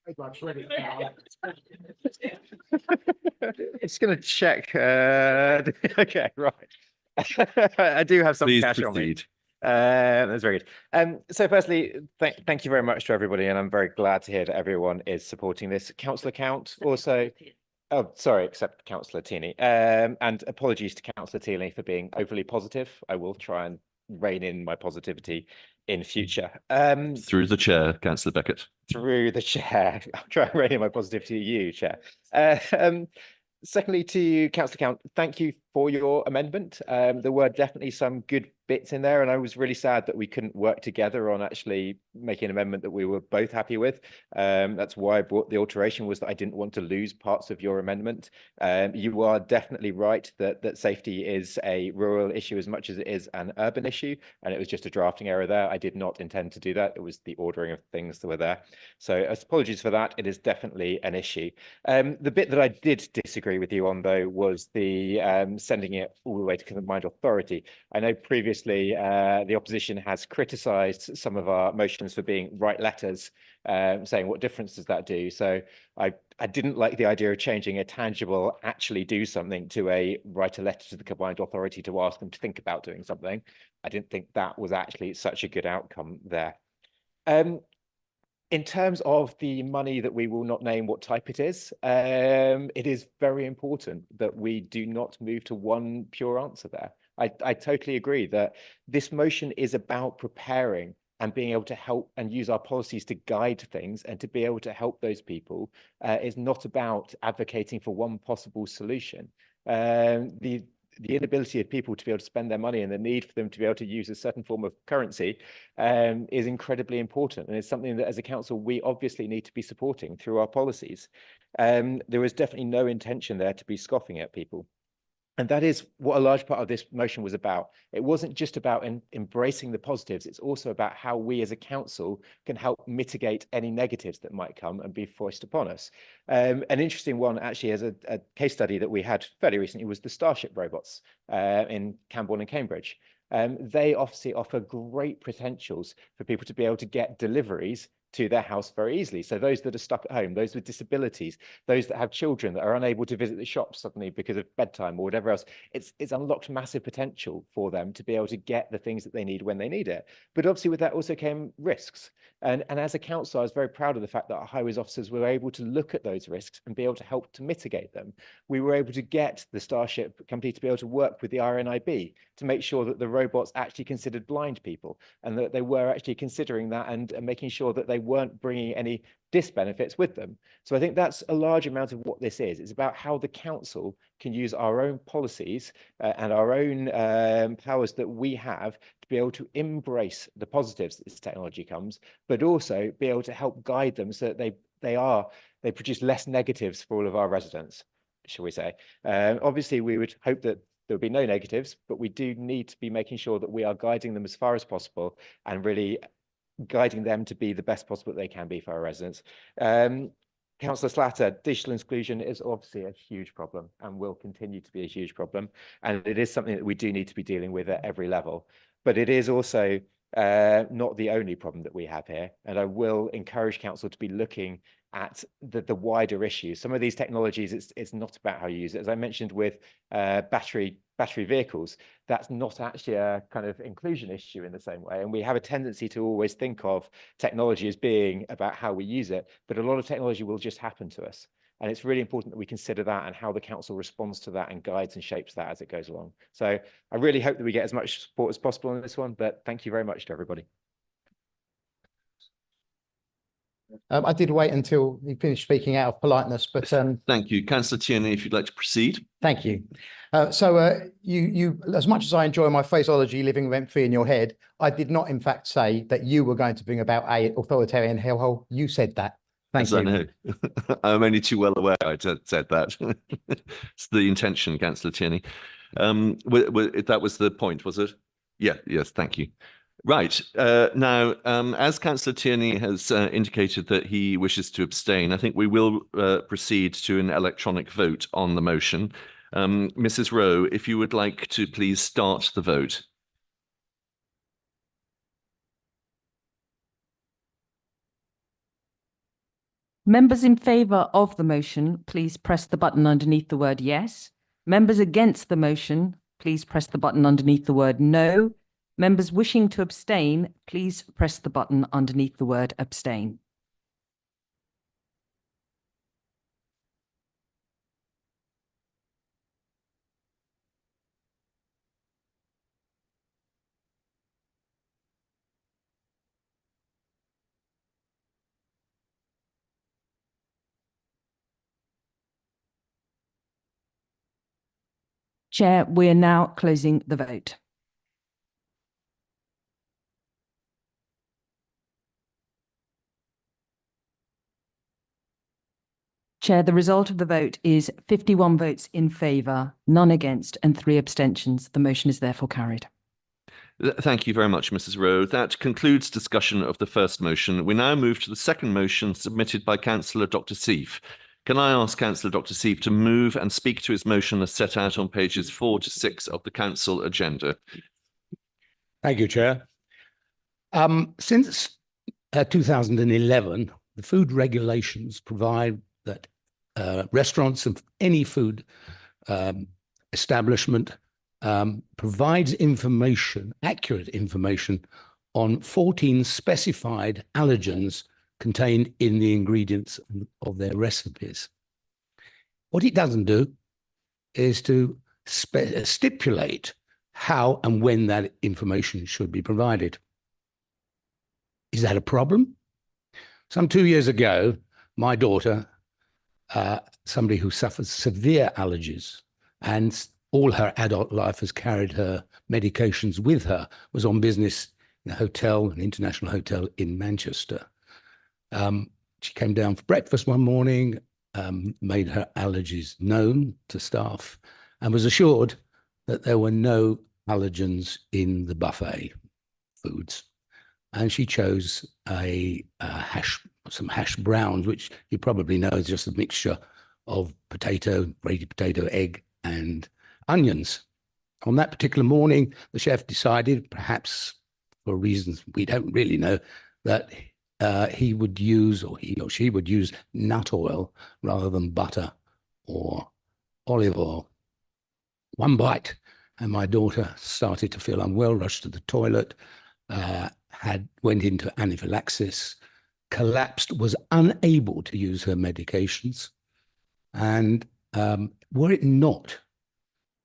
It's going to check. Okay, right. I do have some Please cash on me. proceed. That's very good. So firstly, thank you very much to everybody, and I'm very glad to hear that everyone is supporting this. Councillor Count also, oh, sorry, except Councillor Tini. And apologies to Councillor Tini for being overly positive. I will try and rein in my positivity in future. Through the chair, Councillor Beckett. Through the chair. I'll try and rein in my positivity, you, Chair. Secondly, to Councillor Count, thank you for your amendment. There were definitely some good bits in there, and I was really sad that we couldn't work together on actually making an amendment that we were both happy with. That's why I brought the alteration, was that I didn't want to lose parts of your amendment. You are definitely right that safety is a rural issue as much as it is an urban issue, and it was just a drafting error there. I did not intend to do that. It was the ordering of things that were there. So apologies for that. It is definitely an issue. The bit that I did disagree with you on, though, was the sending it all the way to combined authority. I know previously the opposition has criticised some of our motions for being right letters, saying what difference does that do? So I didn't like the idea of changing a tangible actually do something to a write a letter to the combined authority to ask them to think about doing something. I didn't think that was actually such a good outcome there. In terms of the money that we will not name what type it is very important that we do not move to one pure answer there. I totally agree that this motion is about preparing and being able to help and use our policies to guide things and to be able to help those people. Is not about advocating for one possible solution. The inability of people to be able to spend their money and the need for them to be able to use a certain form of currency is incredibly important. And it's something that as a council, we obviously need to be supporting through our policies. There is definitely no intention there to be scoffing at people. And that is what a large part of this motion was about. It wasn't just about embracing the positives, it's also about how we as a council can help mitigate any negatives that might come and be foisted upon us. An interesting one, actually, as a case study that we had fairly recently, was the Starship robots in Camborne and Cambridge. They obviously offer great potentials for people to be able to get deliveries to their house very easily. So those that are stuck at home, those with disabilities, those that have children that are unable to visit the shops suddenly because of bedtime or whatever else, it's unlocked massive potential for them to be able to get the things that they need when they need it. But obviously with that also came risks. And as a council, I was very proud of the fact that our highways officers were able to look at those risks and be able to help to mitigate them. We were able to get the Starship company to be able to work with the RNIB to make sure that the robots actually considered blind people and that they were actually considering that and making sure that they weren't bringing any disbenefits with them. So I think that's a large amount of what this is. It's about how the council can use our own policies and our own powers that we have to be able to embrace the positives that this technology comes, but also be able to help guide them so that they produce less negatives for all of our residents, shall we say. Obviously, we would hope that there would be no negatives, but we do need to be making sure that we are guiding them as far as possible and really guiding them to be the best possible that they can be for our residents. Councillor Slatter, digital exclusion is obviously a huge problem and will continue to be a huge problem. And it is something that we do need to be dealing with at every level. But it is also not the only problem that we have here. And I will encourage council to be looking at the wider issues. Some of these technologies, it's not about how you use it. As I mentioned with battery vehicles, that's not actually a kind of inclusion issue in the same way. And we have a tendency to always think of technology as being about how we use it, but a lot of technology will just happen to us. And it's really important that we consider that and how the council responds to that and guides and shapes that as it goes along. So I really hope that we get as much support as possible on this one, but thank you very much to everybody. I did wait until he finished speaking out of politeness, but thank you, Councillor Tierney. If you'd like to proceed. Thank you. You, as much as I enjoy my phraseology living rent-free in your head, I did not, in fact, say that you were going to bring about a authoritarian hellhole. You said that. Thank as I you. know. I'm only too well aware I said that. It's the intention, Councillor Tierney. That was the point, was it? Yeah, yes, thank you. Right. Now, as Councillor Tierney has indicated that he wishes to abstain, I think we will proceed to an electronic vote on the motion. Mrs. Rowe, if you would like to please start the vote. Members in favour of the motion, please press the button underneath the word yes. Members against the motion, please press the button underneath the word no. Members wishing to abstain, please press the button underneath the word abstain. Chair, we are now closing the vote. Chair, the result of the vote is 51 votes in favour, none against and 3 abstentions. The motion is therefore carried. Thank you very much, Mrs. Rowe. That concludes discussion of the first motion. We now move to the second motion submitted by Councillor Dr. Seif. Can I ask Councillor Dr. Seif to move and speak to his motion as set out on pages 4 to 6 of the Council agenda? Thank you, Chair. Since 2011, the food regulations provide that restaurants of any food establishment provides information, accurate information, on 14 specified allergens contained in the ingredients of their recipes. What it doesn't do is to stipulate how and when that information should be provided. Is that a problem? Some 2 years ago, my daughter, somebody who suffers severe allergies and all her adult life has carried her medications with her, was on business in a hotel, an international hotel in Manchester. She came down for breakfast one morning, made her allergies known to staff, and was assured that there were no allergens in the buffet foods. And she chose some hash browns, which you probably know is just a mixture of potato, grated potato, egg, and onions. On that particular morning, the chef decided, perhaps for reasons we don't really know, that he would use, or he or she would use, nut oil rather than butter or olive oil. One bite, and my daughter started to feel unwell, rushed to the toilet, went into anaphylaxis, collapsed, was unable to use her medications. And were it not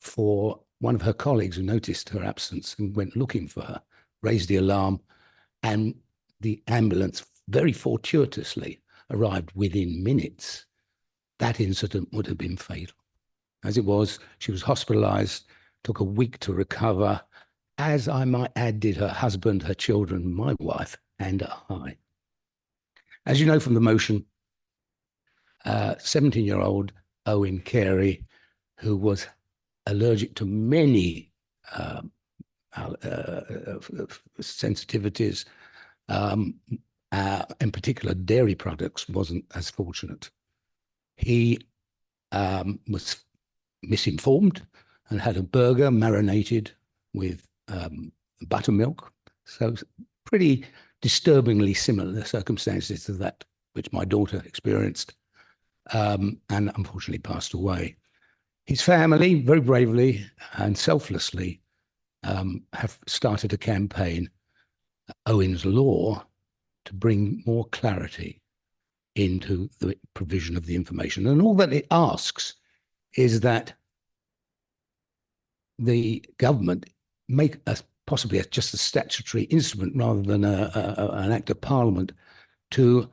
for one of her colleagues who noticed her absence and went looking for her, raised the alarm, and the ambulance very fortuitously arrived within minutes, that incident would have been fatal. As it was, she was hospitalized, took a week to recover, as I might add, did her husband, her children, my wife, and I. As you know from the motion, 17-year-old Owen Carey, who was allergic to many sensitivities, in particular dairy products, wasn't as fortunate. He was misinformed and had a burger marinated with buttermilk. So pretty disturbingly similar circumstances to that which my daughter experienced, and unfortunately passed away. His family, very bravely and selflessly, have started a campaign, Owen's Law, to bring more clarity into the provision of the information. And all that it asks is that the government make possibly just a statutory instrument rather than an act of parliament to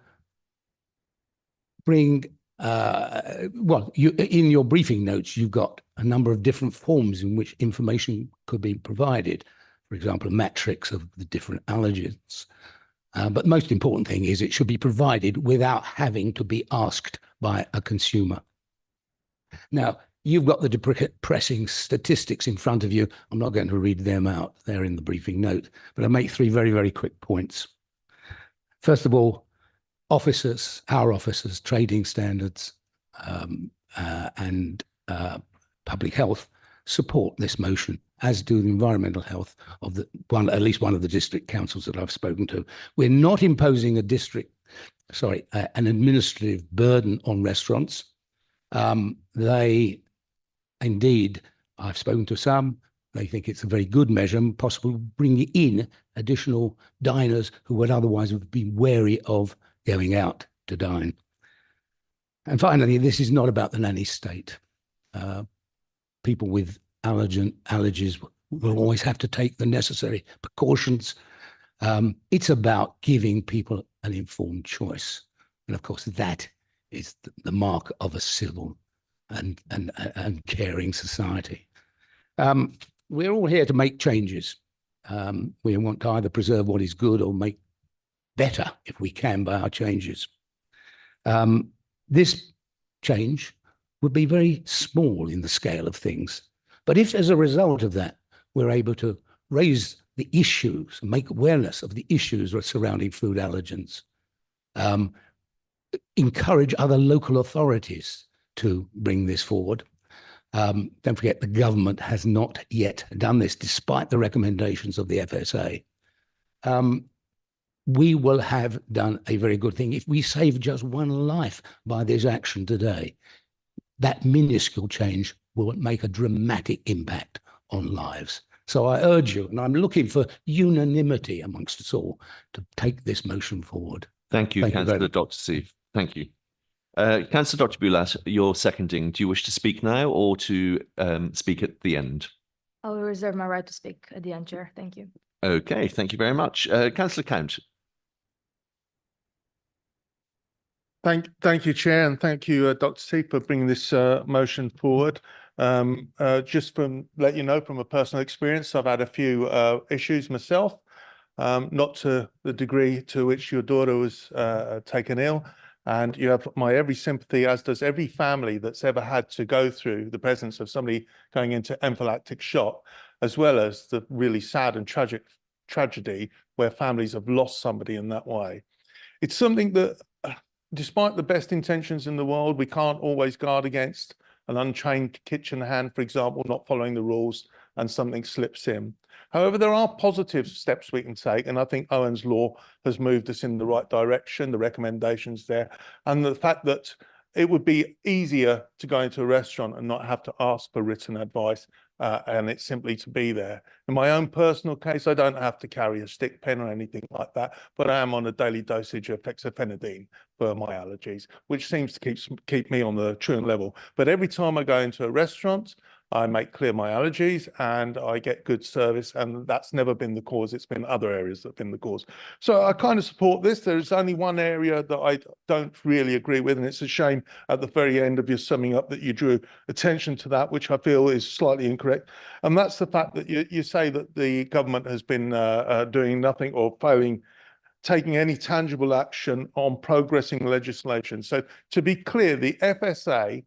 bring, in your briefing notes, you've got a number of different forms in which information could be provided. For example, a matrix of the different allergens. But the most important thing is it should be provided without having to be asked by a consumer. Now, you've got the depressing statistics in front of you. I'm not going to read them out. They're in the briefing note, but I'll make three very, very quick points. First of all, our officers, trading standards and public health support this motion, as do the environmental health of at least one of the district councils that I've spoken to. We're not imposing an administrative burden on restaurants. Indeed, I've spoken to some, they think it's a very good measure and possible bringing in additional diners who would otherwise have been wary of going out to dine. And finally, this is not about the nanny state. People with allergies will always have to take the necessary precautions. It's about giving people an informed choice. And of course, that is the mark of a civil and caring society. We're all here to make changes. We want to either preserve what is good or make better, if we can, by our changes. This change would be very small in the scale of things. But if, as a result of that, we're able to raise the issues, make awareness of the issues surrounding food allergens, encourage other local authorities to bring this forward. Don't forget, the government has not yet done this, despite the recommendations of the FSA. We will have done a very good thing. If we save just one life by this action today, that minuscule change will make a dramatic impact on lives. So I urge you, and I'm looking for unanimity amongst us all, to take this motion forward. Thank you, Councillor Dr. Steve. Thank you. Councillor Dr. Bulat, you're seconding. Do you wish to speak now or to speak at the end? I will reserve my right to speak at the end, Chair. Thank you. Okay, thank you very much. Councillor Count. Thank you, Chair, and thank you, Dr. Steve, for bringing this motion forward. Just let you know from a personal experience, I've had a few issues myself, not to the degree to which your daughter was taken ill. And you have my every sympathy, as does every family that's ever had to go through the presence of somebody going into anaphylactic shock, as well as the really sad and tragic tragedy where families have lost somebody in that way. It's something that, despite the best intentions in the world, we can't always guard against. An untrained kitchen hand, for example, not following the rules and something slips in. However, there are positive steps we can take, and I think Owen's Law has moved us in the right direction, the recommendations there, and the fact that it would be easier to go into a restaurant and not have to ask for written advice, and it's simply to be there. In my own personal case, I don't have to carry a stick pen or anything like that, but I am on a daily dosage of hexafenadine for my allergies, which seems to keep me on the truant level. But every time I go into a restaurant, I make clear my allergies and I get good service, and that's never been the cause. It's been other areas that have been the cause. So I kind of support this. There's only one area that I don't really agree with, and it's a shame at the very end of your summing up that you drew attention to that, which I feel is slightly incorrect. And that's the fact that you say that the government has been doing nothing or taking any tangible action on progressing legislation. So to be clear, the FSA,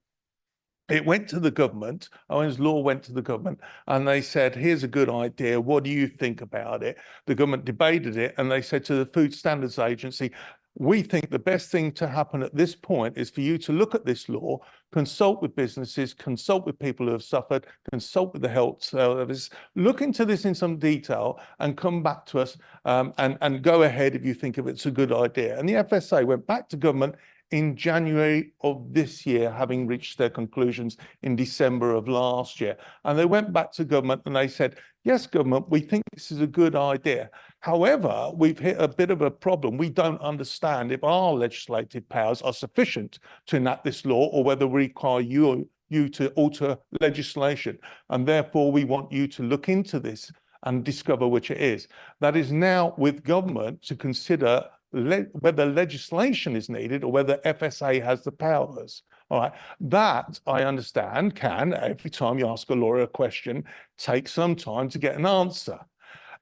it went to the government, Owen's Law went to the government, and they said, here's a good idea, what do you think about it? The government debated it, and they said to the Food Standards Agency, we think the best thing to happen at this point is for you to look at this law, consult with businesses, consult with people who have suffered, consult with the health service, look into this in some detail and come back to us and go ahead if you think of it's a good idea. And the FSA went back to government in January of this year, having reached their conclusions in December of last year. And they went back to government and they said, yes, government, we think this is a good idea. However, we've hit a bit of a problem. We don't understand if our legislative powers are sufficient to enact this law or whether we require you to alter legislation. And therefore, we want you to look into this and discover which it is. That is now with government to consider whether legislation is needed or whether FSA has the powers. All right, that I understand can, every time you ask a lawyer a question, take some time to get an answer.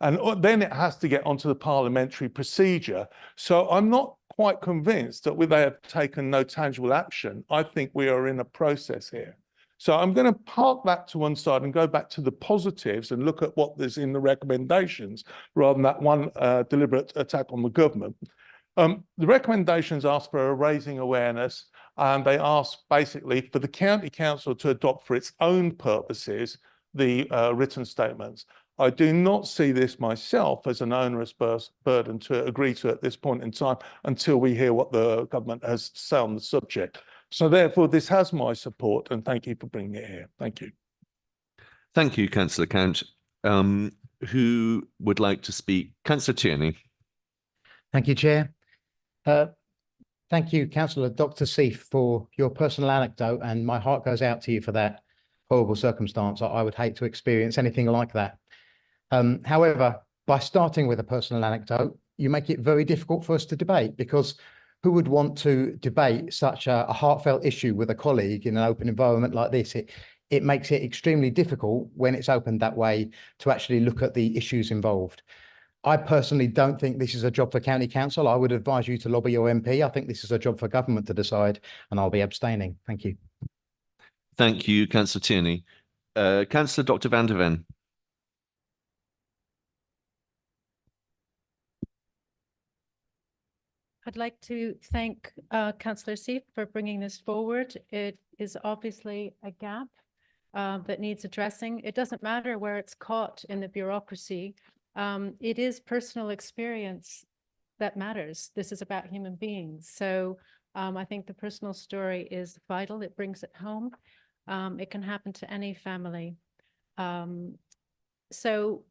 And then it has to get onto the parliamentary procedure. So I'm not quite convinced that they have taken no tangible action. I think we are in a process here. So I'm going to park that to one side and go back to the positives and look at what there's in the recommendations rather than that one deliberate attack on the government. The recommendations ask for a raising awareness, and they ask basically for the county council to adopt for its own purposes the written statements. I do not see this myself as an onerous burden to agree to at this point in time until we hear what the government has to say on the subject. So therefore, this has my support, and thank you for bringing it here. Thank you. Thank you, Councillor Count. Who would like to speak? Councillor Tierney. Thank you, Chair. Thank you, Councillor Dr. Seif, for your personal anecdote, and my heart goes out to you for that horrible circumstance. I would hate to experience anything like that. However, by starting with a personal anecdote, you make it very difficult for us to debate, because who would want to debate such a heartfelt issue with a colleague in an open environment like this? It makes it extremely difficult when it's opened that way to actually look at the issues involved. I personally don't think this is a job for County Council. I would advise you to lobby your MP. I think this is a job for government to decide, and I'll be abstaining. Thank you. Thank you, Councillor Tierney. Councillor Dr. van der Ven. I'd like to thank Councillor Seif for bringing this forward. It is obviously a gap that needs addressing. It doesn't matter where it's caught in the bureaucracy. It is personal experience that matters. This is about human beings. So I think the personal story is vital. It brings it home. It can happen to any family. So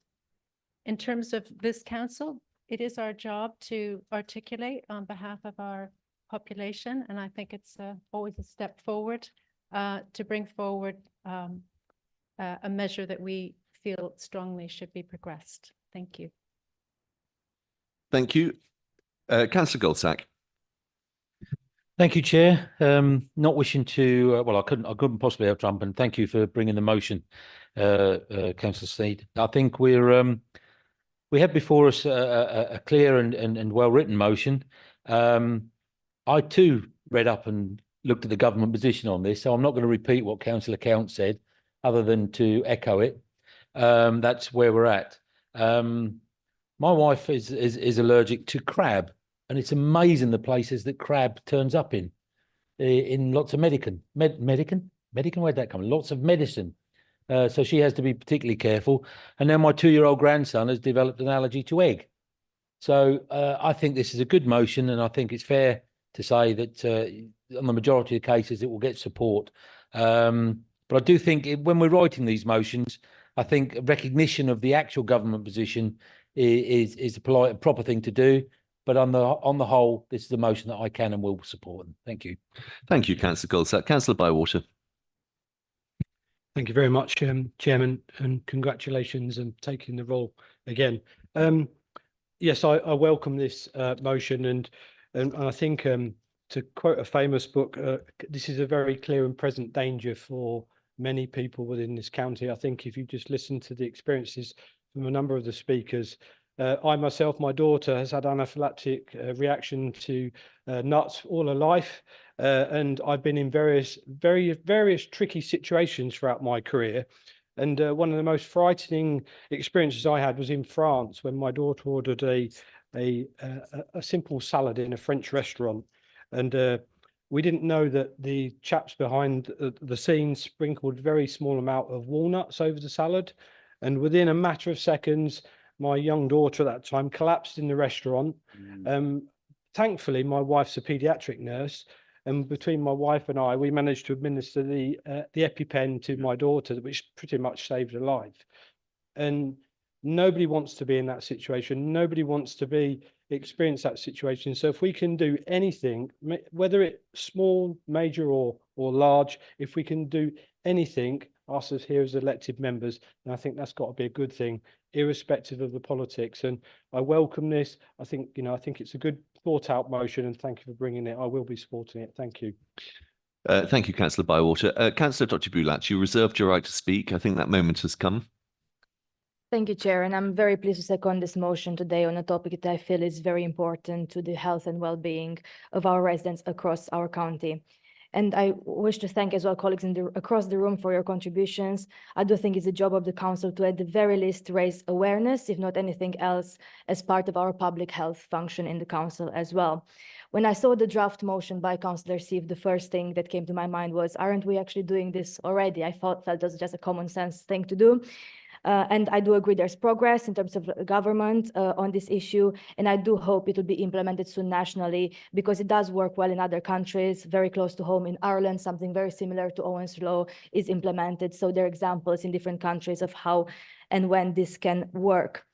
in terms of this council, it is our job to articulate on behalf of our population, and I think it's always a step forward to bring forward a measure that we feel strongly should be progressed. Thank you. Thank you. Councillor Goldsack. Thank you, Chair. Not wishing to, well, I couldn't possibly have Trump, and thank you for bringing the motion, Councillor Sneed. I think we have before us a clear and well-written motion. I too read up and looked at the government position on this, so I'm not going to repeat what Councillor Count said, other than to echo it. That's where we're at. My wife is allergic to crab, and it's amazing the places that crab turns up in lots of medicine. Where'd that come? Lots of medicine. So she has to be particularly careful. And now my 2-year-old grandson has developed an allergy to egg. So I think this is a good motion, and I think it's fair to say that on the majority of cases it will get support. But I do think when we're writing these motions, I think recognition of the actual government position is a polite, proper thing to do. But on the whole, this is a motion that I can and will support. Thank you. Thank you, Councillor Goldsack. Councillor Bywater. Thank you very much, Chairman, and congratulations on taking the role again. Yes, I welcome this motion, and I think to quote a famous book, this is a very clear and present danger for many people within this county. I think if you just listen to the experiences from a number of the speakers, I myself, my daughter has had anaphylactic reaction to nuts all her life. And I've been in various tricky situations throughout my career. And one of the most frightening experiences I had was in France, when my daughter ordered a simple salad in a French restaurant. And we didn't know that the chaps behind the scenes sprinkled a very small amount of walnuts over the salad. And within a matter of seconds, my young daughter at that time collapsed in the restaurant. Thankfully, my wife's a paediatric nurse, and between my wife and I, we managed to administer the EpiPen to my daughter, which pretty much saved her life. And nobody wants to be in that situation. Nobody wants to experience that situation. So if we can do anything, whether it's small, major, or large, if we can do anything, us as here as elected members, and I think that's got to be a good thing, irrespective of the politics. And I welcome this. I think it's a good thought out motion, and thank you for bringing it. I will be supporting it. Thank you. Thank you, Councillor Bywater. Councillor Dr. Bulat, you reserved your right to speak. I think that moment has come. Thank you, Chair, and I'm very pleased to second this motion today on a topic that I feel is very important to the health and well-being of our residents across our county. And I wish to thank as well colleagues across the room for your contributions. I do think it's the job of the council to at the very least raise awareness, if not anything else, as part of our public health function in the council as well. When I saw the draft motion by Councillor Sieff, the first thing that came to my mind was, aren't we actually doing this already? I felt it was just a common sense thing to do. And I do agree there's progress in terms of government on this issue, and I do hope it will be implemented soon nationally, because it does work well in other countries. Very close to home in Ireland, something very similar to Owen's Law is implemented. So there are examples in different countries of how and when this can work.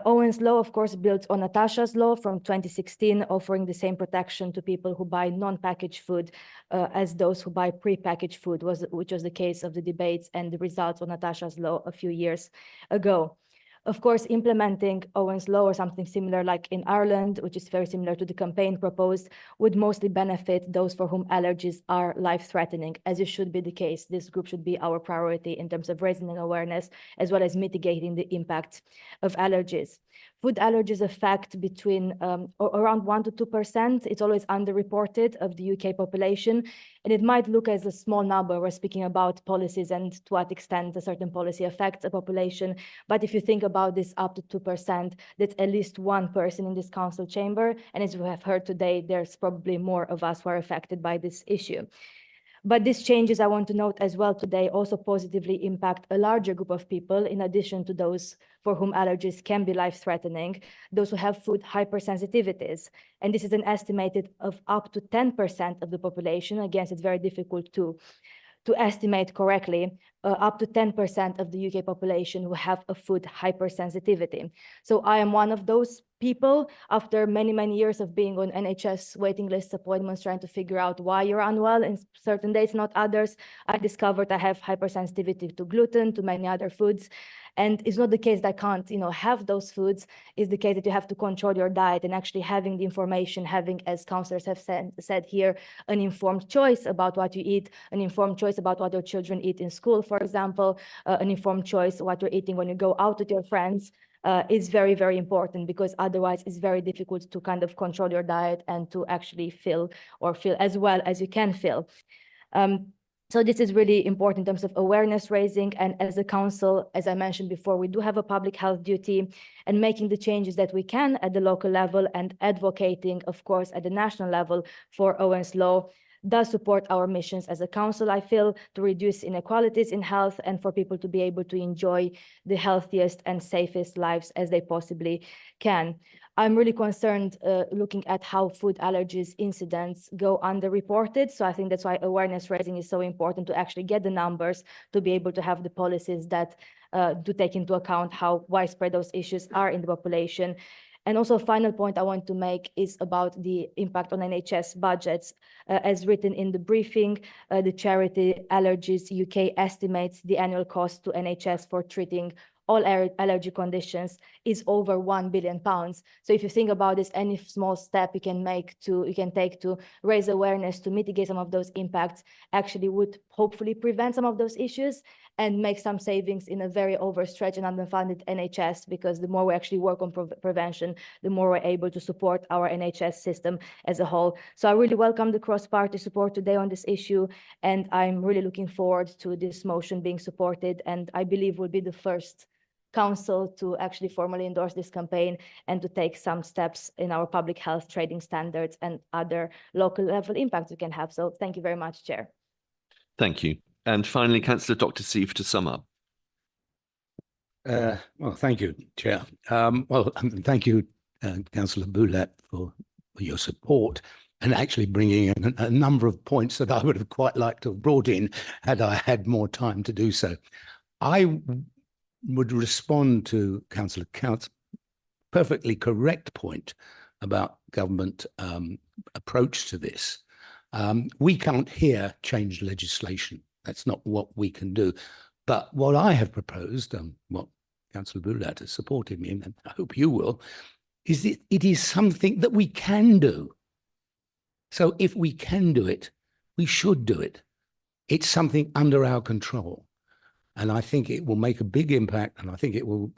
Owen's Law, of course, builds on Natasha's Law from 2016, offering the same protection to people who buy non-packaged food as those who buy pre-packaged food, which was the case of the debates and the results on Natasha's Law a few years ago. Of course, implementing Owen's Law or something similar like in Ireland, which is very similar to the campaign proposed, would mostly benefit those for whom allergies are life-threatening, as it should be the case. This group should be our priority in terms of raising awareness, as well as mitigating the impact of allergies. Food allergies affect between around 1% to 2%. It's always underreported of the UK population, and it might look as a small number. We're speaking about policies and to what extent a certain policy affects a population. But if you think about this up to 2%, that's at least one person in this council chamber. And as we have heard today, there's probably more of us who are affected by this issue. But these changes, I want to note as well today, also positively impact a larger group of people, in addition to those for whom allergies can be life-threatening, those who have food hypersensitivities. And this is an estimated of up to 10% of the population. Again, it's very difficult to estimate correctly, up to 10% of the UK population who have a food hypersensitivity. So I am one of those people. After many, many years of being on NHS waiting list appointments, trying to figure out why you're unwell in certain days, not others, I discovered I have hypersensitivity to gluten, to many other foods. And it's not the case that I can't, have those foods. It's the case that you have to control your diet, and actually having the information, having, as councillors have said here, an informed choice about what you eat, an informed choice about what your children eat in school, for example, an informed choice what you're eating when you go out with your friends, is very, very important, because otherwise it's very difficult to kind of control your diet and to actually feel as well as you can feel. So this is really important in terms of awareness raising. And as a council, as I mentioned before, we do have a public health duty, and making the changes that we can at the local level and advocating, of course, at the national level for Owen's Law does support our missions as a council, I feel, to reduce inequalities in health and for people to be able to enjoy the healthiest and safest lives as they possibly can. I'm really concerned looking at how food allergies incidents go underreported. So I think that's why awareness raising is so important, to actually get the numbers, to be able to have the policies that do take into account how widespread those issues are in the population. And also a final point I want to make is about the impact on NHS budgets. As written in the briefing, the charity Allergies UK estimates the annual cost to NHS for treating all allergy conditions is over £1 billion. So if you think about this, any small step you can take to raise awareness, to mitigate some of those impacts, actually would hopefully prevent some of those issues and make some savings in a very overstretched and underfunded NHS, because the more we actually work on prevention, the more we're able to support our NHS system as a whole. So I really welcome the cross-party support today on this issue, and I'm really looking forward to this motion being supported, and I believe will be the first council to actually formally endorse this campaign and to take some steps in our public health trading standards and other local level impacts we can have. So thank you very much, Chair. Thank you. And finally, Councillor Dr. Sieff to sum up. Well, thank you, Chair. Thank you, Councillor Boulat, for your support and actually bringing in a number of points that I would have quite liked to have brought in had I had more time to do so. I would respond to Councillor Count's perfectly correct point about government approach to this. We can't here change legislation. That's not what we can do. But what I have proposed, what Councillor Boulat has supported me in, and I hope you will, is that it is something that we can do. So if we can do it, we should do it. It's something under our control. And I think it will make a big impact. And I think it will,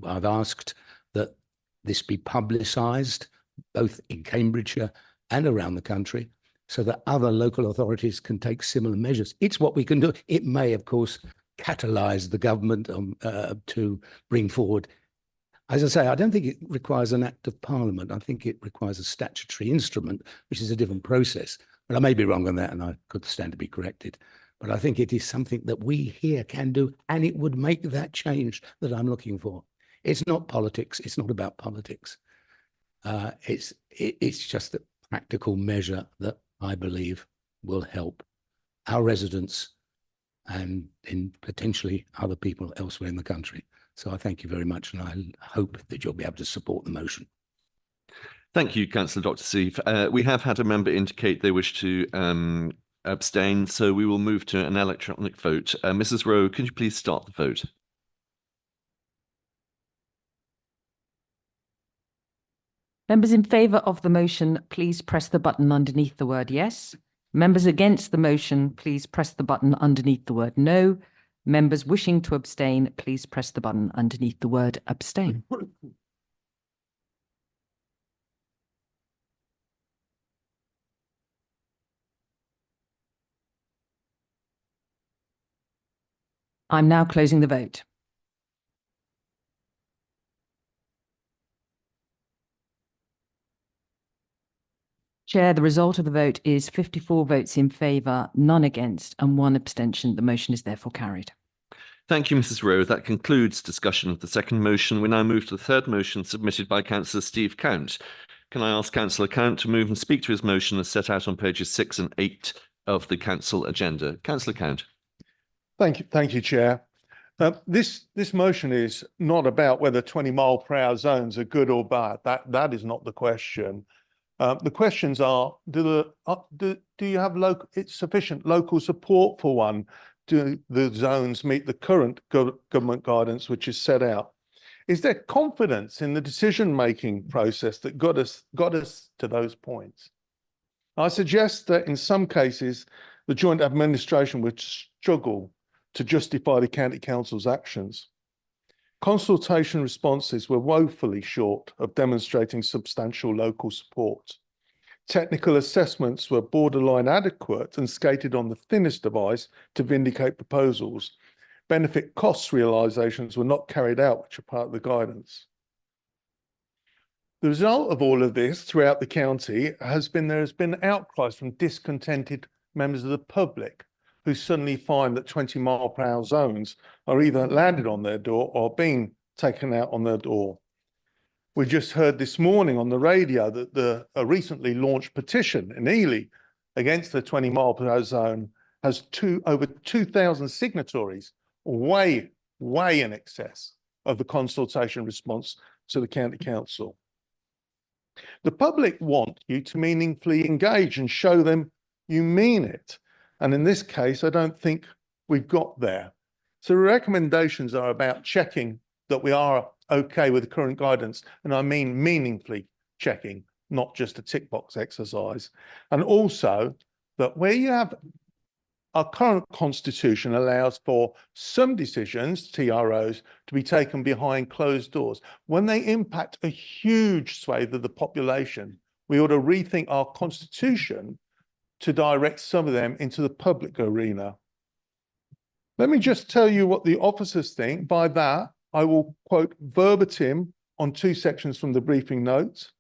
I've asked that this be publicised both in Cambridgeshire and around the country so that other local authorities can take similar measures. It's what we can do. It may, of course, catalyse the government to bring forward. As I say, I don't think it requires an act of parliament. I think it requires a statutory instrument, which is a different process. But I may be wrong on that, and I could stand to be corrected. But I think it is something that we here can do, and it would make that change that I'm looking for. It's not politics. It's not about politics. It's just a practical measure that I believe will help our residents and in potentially other people elsewhere in the country. So I thank you very much, and I hope that you'll be able to support the motion. Thank you, Councillor Dr. Seave. We have had a member indicate they wish to abstain, so we will move to an electronic vote. Mrs. Rowe, could you please start the vote? Members in favour of the motion, please press the button underneath the word yes. Members against the motion, please press the button underneath the word no. Members wishing to abstain, please press the button underneath the word abstain. I'm now closing the vote. Chair, the result of the vote is 54 votes in favour, none against, and 1 abstention. The motion is therefore carried. Thank you, Mrs. Rowe. That concludes discussion of the second motion. We now move to the third motion submitted by Councillor Steve Count. Can I ask Councillor Count to move and speak to his motion as set out on pages 6 and 8 of the Council agenda? Councillor Count. Thank you, Chair. This motion is not about whether 20-mile-per-hour zones are good or bad. That is not the question. The questions are: do you have sufficient local support for one? Do the zones meet the current government guidance which is set out? Is there confidence in the decision-making process that got us to those points? I suggest that in some cases the joint administration would struggle to justify the county council's actions. Consultation responses were woefully short of demonstrating substantial local support. Technical assessments were borderline adequate and skated on the thinnest of ice to vindicate proposals. Benefit cost realisations were not carried out, which are part of the guidance. The result of all of this throughout the county has been there has been outcries from discontented members of the public who suddenly find that 20-mile-per-hour zones are either landed on their door or being taken out on their door. We just heard this morning on the radio that a recently launched petition in Ely against the 20-mile-per-hour zone has over 2,000 signatories, way in excess of the consultation response to the county council. The public want you to meaningfully engage and show them you mean it. And in this case, I don't think we've got there. So the recommendations are about checking that we are okay with the current guidance. And I mean meaningfully checking, not just a tick box exercise. And also that where you have our current constitution allows for some decisions, TROs, to be taken behind closed doors. When they impact a huge swathe of the population, we ought to rethink our constitution to direct some of them into the public arena. Let me just tell you what the officers think. By that, I will quote verbatim on 2 sections from the briefing notes.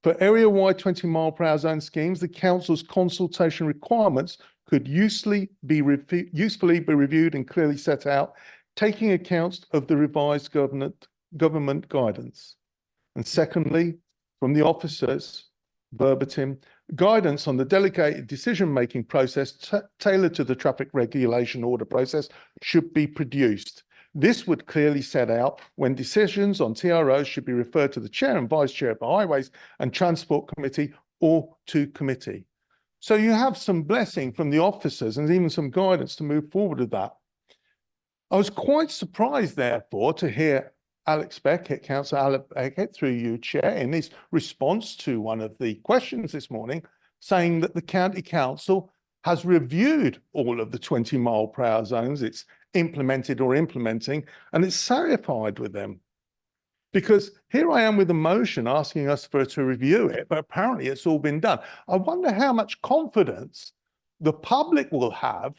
For area-wide 20-mile-per-hour zone schemes, the council's consultation requirements could usefully be reviewed and clearly set out, taking account of the revised government guidance. And secondly, from the officers, verbatim, guidance on the delegated decision-making process tailored to the traffic regulation order process should be produced. This would clearly set out when decisions on TROs should be referred to the chair and vice chair of the Highways and Transport Committee or to committee. So you have some blessing from the officers and even some guidance to move forward with that. I was quite surprised, therefore, to hear Alex Beckett, Councillor Alex Beckett, through you, Chair, in his response to one of the questions this morning, saying that the County Council has reviewed all of the 20-mile-per-hour zones, its implemented or implementing, and it's satisfied with them. Because here I am with a motion asking us to review it, but apparently it's all been done. I wonder how much confidence the public will have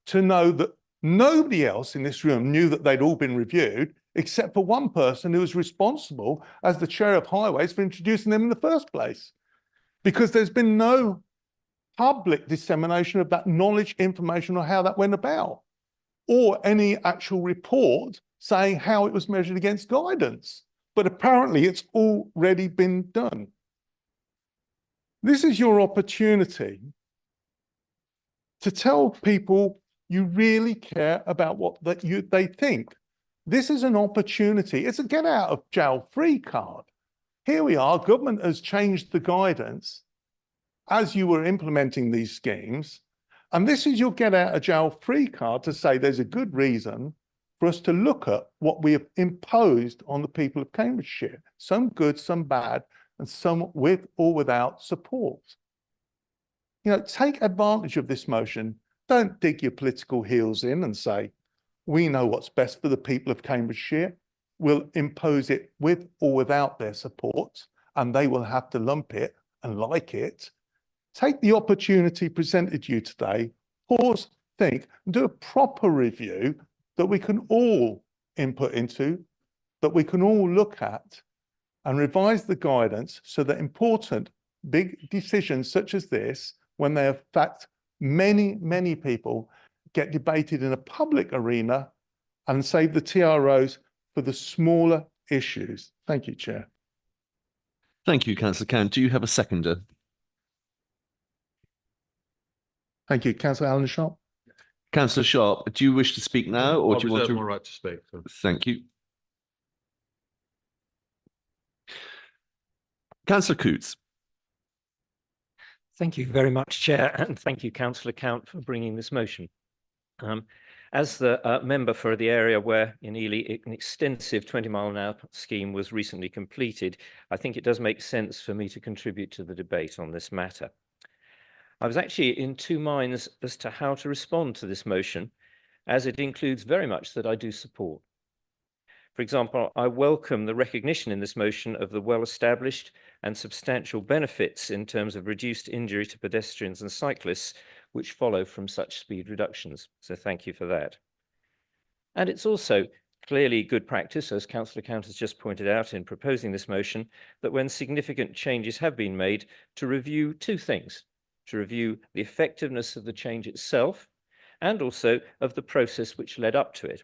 to know that nobody else in this room knew that they'd all been reviewed, except for one person who was responsible as the chair of highways for introducing them in the first place. Because there's been no public dissemination of that knowledge, information, or how that went about, or any actual report saying how it was measured against guidance. But apparently it's already been done. This is your opportunity to tell people you really care about what they think. This is an opportunity. It's a get out of jail free card. Here we are, government has changed the guidance as you were implementing these schemes. And this is your get out of jail free card to say there's a good reason for us to look at what we have imposed on the people of Cambridgeshire, some good, some bad, and some with or without support. You know, take advantage of this motion. Don't dig your political heels in and say, we know what's best for the people of Cambridgeshire. We'll impose it with or without their support, and they will have to lump it and like it. Take the opportunity presented to you today, pause, think, and do a proper review that we can all input into, that we can all look at and revise the guidance so that important big decisions such as this, when they affect many, many people, get debated in a public arena and save the TROs for the smaller issues. Thank you, Chair. Thank you, Councillor Cant. Do you have a seconder? Thank you. Councillor Alan Sharp. Councillor Sharp, do you wish to speak now, or do you want to? my right to speak. So. Thank you. Councillor Coutts. Thank you very much, Chair, and thank you, Councillor Count, for bringing this motion. As the member for the area where in Ely an extensive 20-mile-an-hour scheme was recently completed, I think it does make sense for me to contribute to the debate on this matter. I was actually in two minds as to how to respond to this motion, as it includes very much that I do support. For example, I welcome the recognition in this motion of the well-established and substantial benefits in terms of reduced injury to pedestrians and cyclists, which follow from such speed reductions. So thank you for that. And it's also clearly good practice, as Councillor Count has just pointed out in proposing this motion, that when significant changes have been made, to review two things: to review the effectiveness of the change itself and also of the process which led up to it.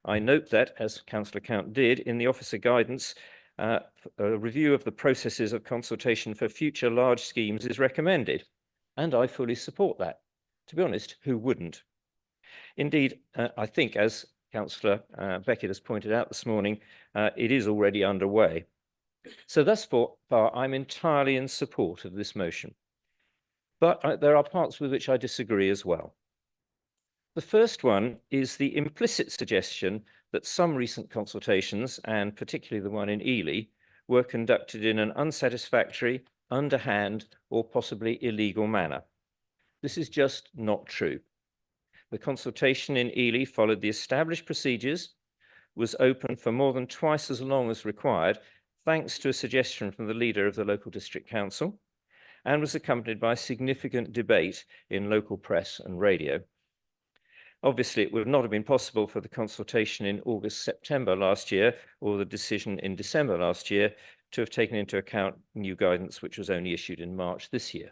I note that, as Councillor Count did, in the Officer Guidance, a review of the processes of consultation for future large schemes is recommended, and I fully support that. To be honest, who wouldn't? Indeed, I think, as Councillor Beckett has pointed out this morning, it is already underway. So thus far, I'm entirely in support of this motion. But there are parts with which I disagree as well. The first one is the implicit suggestion that some recent consultations, and particularly the one in Ely, were conducted in an unsatisfactory, underhand, or possibly illegal manner. This is just not true. The consultation in Ely followed the established procedures, was open for more than twice as long as required, thanks to a suggestion from the leader of the local district council, and was accompanied by significant debate in local press and radio. Obviously, it would not have been possible for the consultation in August-September last year, or the decision in December last year, to have taken into account new guidance which was only issued in March this year.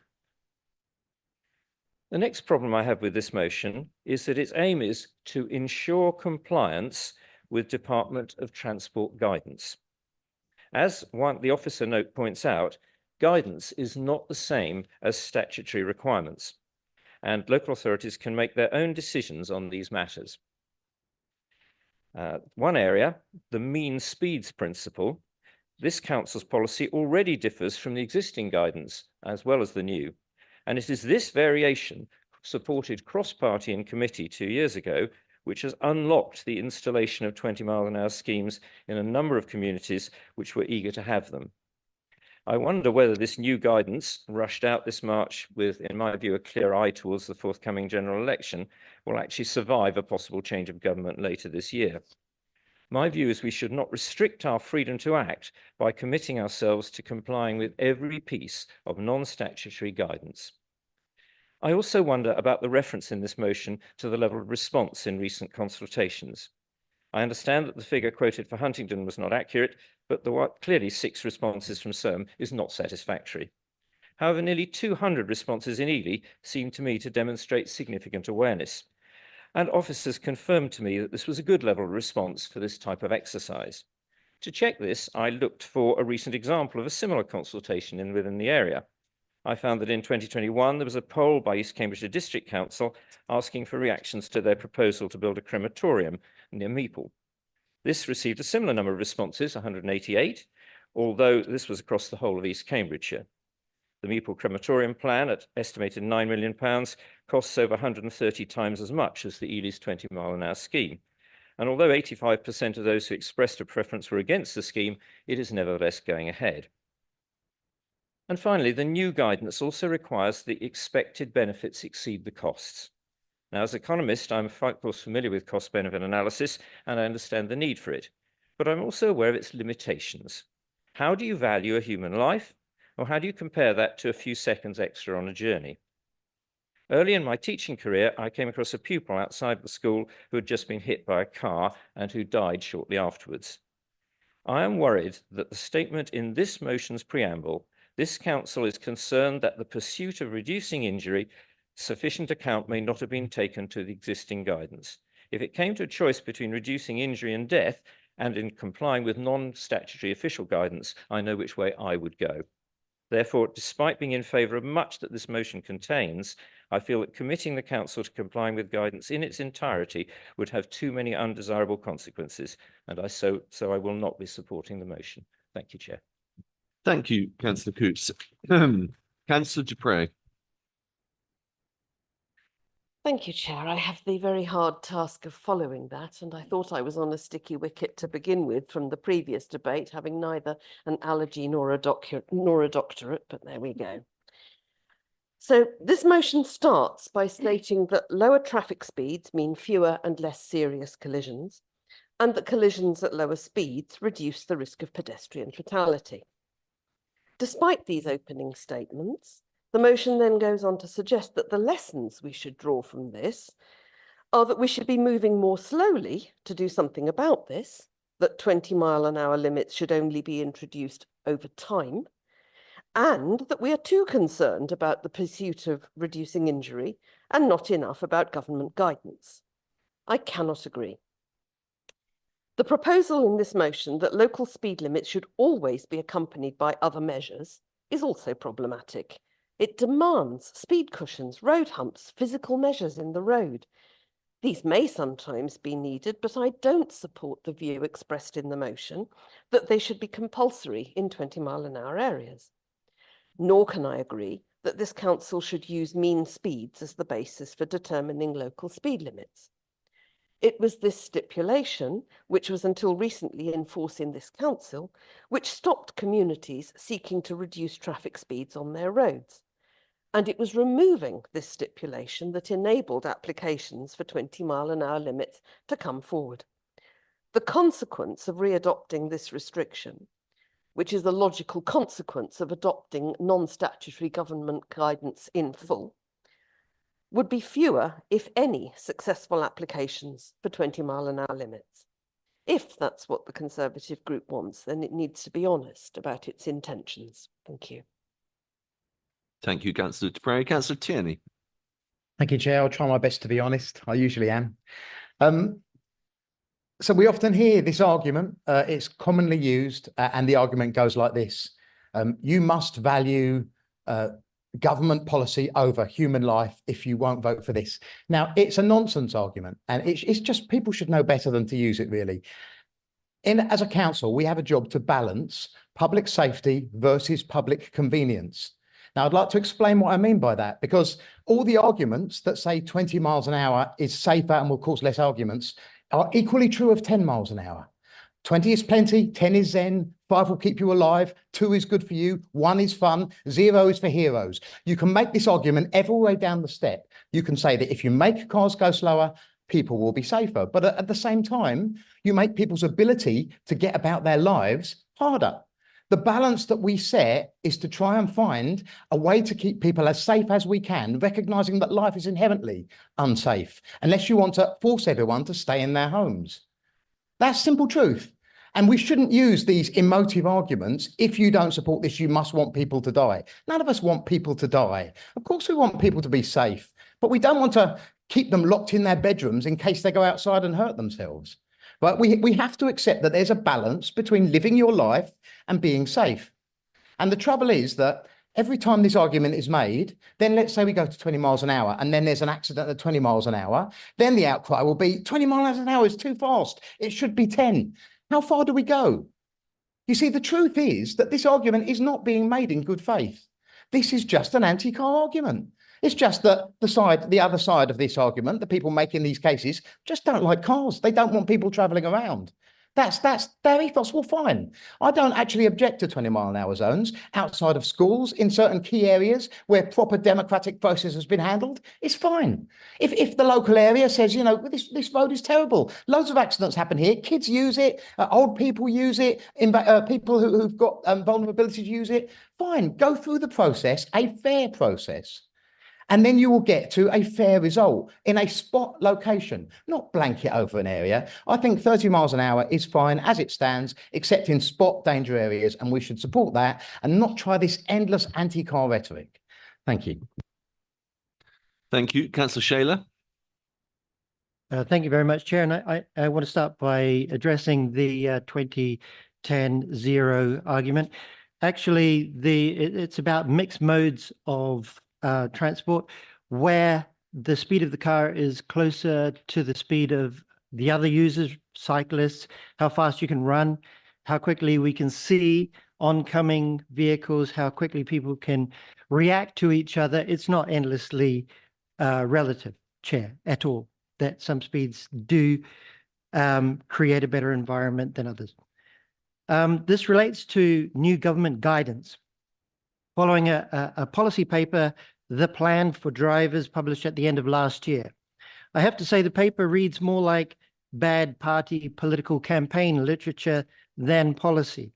The next problem I have with this motion is that its aim is to ensure compliance with Department of Transport guidance. As the officer note points out, guidance is not the same as statutory requirements, and local authorities can make their own decisions on these matters. One area, the mean speeds principle, this council's policy already differs from the existing guidance as well as the new, and it is this variation, supported cross-party in committee 2 years ago, which has unlocked the installation of 20-mile-an-hour schemes in a number of communities which were eager to have them. I wonder whether this new guidance, rushed out this March with, in my view, a clear eye towards the forthcoming general election, will actually survive a possible change of government later this year. My view is we should not restrict our freedom to act by committing ourselves to complying with every piece of non-statutory guidance. I also wonder about the reference in this motion to the level of response in recent consultations. I understand that the figure quoted for Huntingdon was not accurate, but the clearly 6 responses from CERM is not satisfactory. However, nearly 200 responses in Ely seem to me to demonstrate significant awareness, and officers confirmed to me that this was a good level of response for this type of exercise. To check this, I looked for a recent example of a similar consultation within the area. I found that in 2021, there was a poll by East Cambridgeshire District Council asking for reactions to their proposal to build a crematorium near Meeple. This received a similar number of responses, 188, although this was across the whole of East Cambridgeshire. The Meeple crematorium plan, at estimated £9 million, costs over 130 times as much as the Ely's 20-mile-an-hour scheme. And although 85% of those who expressed a preference were against the scheme, it is nevertheless going ahead. And finally, the new guidance also requires the expected benefits exceed the costs. Now, as an economist, I'm of course familiar with cost-benefit analysis, and I understand the need for it, but I'm also aware of its limitations. How do you value a human life, or how do you compare that to a few seconds extra on a journey? Early in my teaching career, I came across a pupil outside the school who had just been hit by a car and who died shortly afterwards. I am worried that the statement in this motion's preamble, this council is concerned that the pursuit of reducing injury, sufficient account may not have been taken to the existing guidance. If it came to a choice between reducing injury and death and in complying with non-statutory official guidance, I know which way I would go. Therefore, despite being in favour of much that this motion contains, I feel that committing the council to complying with guidance in its entirety would have too many undesirable consequences, and so I will not be supporting the motion. Thank you, Chair. Thank you, Councillor Coutts. Councillor Dupre. Thank you, Chair. I have the very hard task of following that, and I thought I was on a sticky wicket to begin with from the previous debate, having neither an allergy nor a doctorate, but there we go. So this motion starts by stating that lower traffic speeds mean fewer and less serious collisions, and that collisions at lower speeds reduce the risk of pedestrian fatality. Despite these opening statements, the motion then goes on to suggest that the lessons we should draw from this are that we should be moving more slowly to do something about this, that 20-mile-an-hour limits should only be introduced over time, and that we are too concerned about the pursuit of reducing injury and not enough about government guidance. I cannot agree. The proposal in this motion that local speed limits should always be accompanied by other measures is also problematic. It demands speed cushions, road humps, physical measures in the road. These may sometimes be needed, but I don't support the view expressed in the motion that they should be compulsory in 20-mile-an-hour areas. Nor can I agree that this council should use mean speeds as the basis for determining local speed limits. It was this stipulation, which was until recently in force in this council, which stopped communities seeking to reduce traffic speeds on their roads. And it was removing this stipulation that enabled applications for 20-mile-an-hour limits to come forward. The consequence of readopting this restriction, which is the logical consequence of adopting non-statutory government guidance in full, would be fewer, if any, successful applications for 20-mile-an-hour limits. If that's what the Conservative group wants, then it needs to be honest about its intentions. Thank you. Thank you, Councillor Dupre. Councillor Tierney. Thank you, Chair. I'll try my best to be honest. I usually am. So we often hear this argument. It's commonly used, and the argument goes like this. You must value government policy over human life if you won't vote for this. Now, it's a nonsense argument, and it's just people should know better than to use it, really. As a council, we have a job to balance public safety versus public convenience. Now, I'd like to explain what I mean by that, because all the arguments that say 20 miles an hour is safer and will cause less arguments are equally true of 10 miles an hour. 20 is plenty, 10 is zen, 5 will keep you alive, 2 is good for you, 1 is fun, 0 is for heroes. You can make this argument every way down the step. You can say that if you make cars go slower, people will be safer. But at the same time, you make people's ability to get about their lives harder. The balance that we set is to try and find a way to keep people as safe as we can, recognizing that life is inherently unsafe, unless you want to force everyone to stay in their homes. That's simple truth. And we shouldn't use these emotive arguments. If you don't support this, you must want people to die. None of us want people to die. Of course, we want people to be safe, but we don't want to keep them locked in their bedrooms in case they go outside and hurt themselves. But we have to accept that there's a balance between living your life and being safe. And the trouble is that every time this argument is made, then let's say we go to 20 miles an hour and then there's an accident at 20 miles an hour, then the outcry will be 20 miles an hour is too fast. It should be 10. How far do we go? You see, the truth is that this argument is not being made in good faith. This is just an anti-car argument. It's just that the other side of this argument, the people making these cases, just don't like cars. They don't want people travelling around. That's their ethos. Well, fine. I don't actually object to 20-mile-an-hour zones outside of schools in certain key areas where proper democratic process has been handled. It's fine. If the local area says, you know, this road is terrible, loads of accidents happen here, kids use it, old people use it, people who've got vulnerabilities use it, fine. Go through the process, a fair process. And then you will get to a fair result in a spot location, not blanket over an area. I think 30 miles an hour is fine as it stands, except in spot danger areas, and we should support that and not try this endless anti-car rhetoric. Thank you. Thank you. Councillor Shaler. Thank you very much, Chair. And I want to start by addressing the 2010 zero argument. Actually, it's about mixed modes of transport, where the speed of the car is closer to the speed of the other users, cyclists, how fast you can run, how quickly we can see oncoming vehicles, how quickly people can react to each other. It's not endlessly relative, Chair, at all, that some speeds do create a better environment than others. This relates to new government guidance. Following a policy paper, The Plan for Drivers, published at the end of last year. I have to say the paper reads more like bad party political campaign literature than policy,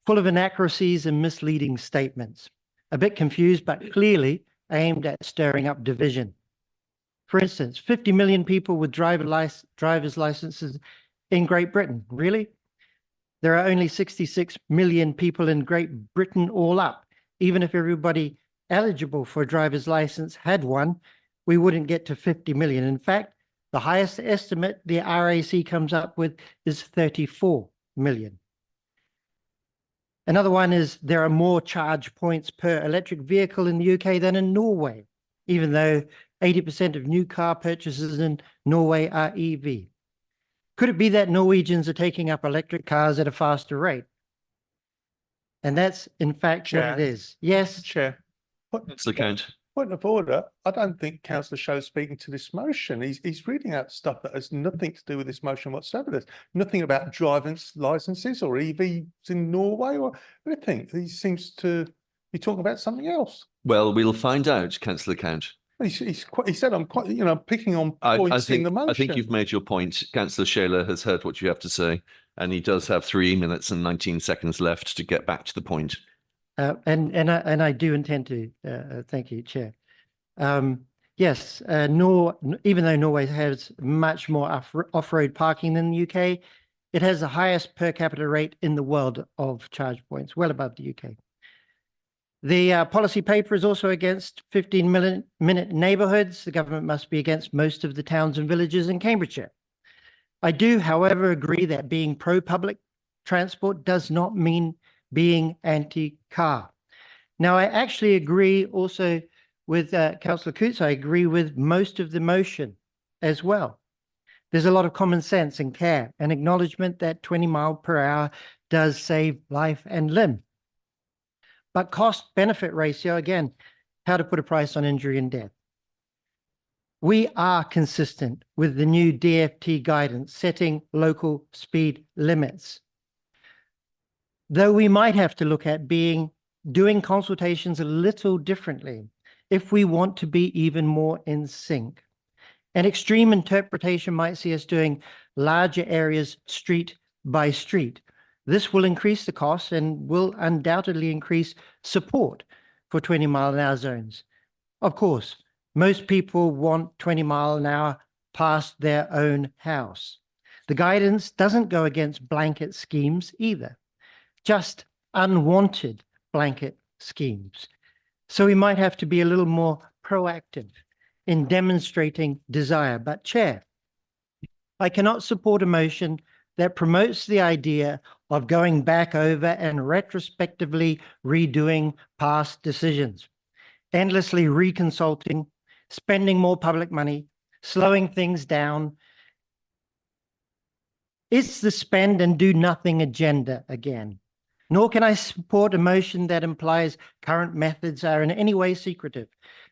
full of inaccuracies and misleading statements, a bit confused, but clearly aimed at stirring up division. For instance, 50 million people with driver's licenses in Great Britain. Really? There are only 66 million people in Great Britain all up. Even if everybody eligible for a driver's license had one, we wouldn't get to 50 million. In fact, the highest estimate the RAC comes up with is 34 million. Another one is there are more charge points per electric vehicle in the UK than in Norway, even though 80% of new car purchases in Norway are EV. Could it be that Norwegians are taking up electric cars at a faster rate? And that's, in fact, Chair. what it is. Yes. Chair. Councillor Count. Point of order. I don't think Councillor Shaw is speaking to this motion. He's reading out stuff that has nothing to do with this motion whatsoever. There's nothing about driving licenses or EVs in Norway or anything. He seems to be talking about something else. Well, we'll find out, Councillor Count. He said, I'm quite, you know, picking on points in the motion. I think you've made your point. Councillor Shaler has heard what you have to say, and he does have 3 minutes and 19 seconds left to get back to the point. And I do intend to. Thank you, Chair. Yes, even though Norway has much more off-road parking than the UK, it has the highest per capita rate in the world of charge points, well above the UK. The policy paper is also against 15-minute neighbourhoods. The government must be against most of the towns and villages in Cambridgeshire. I do, however, agree that being pro-public transport does not mean being anti-car. Now, I actually agree also with Councillor Coutts. I agree with most of the motion as well. There's a lot of common sense and care and acknowledgement that 20 miles per hour does save life and limb. But cost-benefit ratio, again, how to put a price on injury and death. We are consistent with the new DFT guidance setting local speed limits. Though we might have to look at doing consultations a little differently if we want to be even more in sync. An extreme interpretation might see us doing larger areas street by street. This will increase the cost and will undoubtedly increase support for 20-mile-an-hour zones. Of course, most people want 20 mile an hour past their own house. The guidance doesn't go against blanket schemes either, just unwanted blanket schemes. So we might have to be a little more proactive in demonstrating desire. But Chair, I cannot support a motion that promotes the idea of going back over and retrospectively redoing past decisions, endlessly reconsulting, spending more public money, slowing things down. It's the spend and do nothing agenda again. Nor can I support a motion that implies current methods are in any way secretive.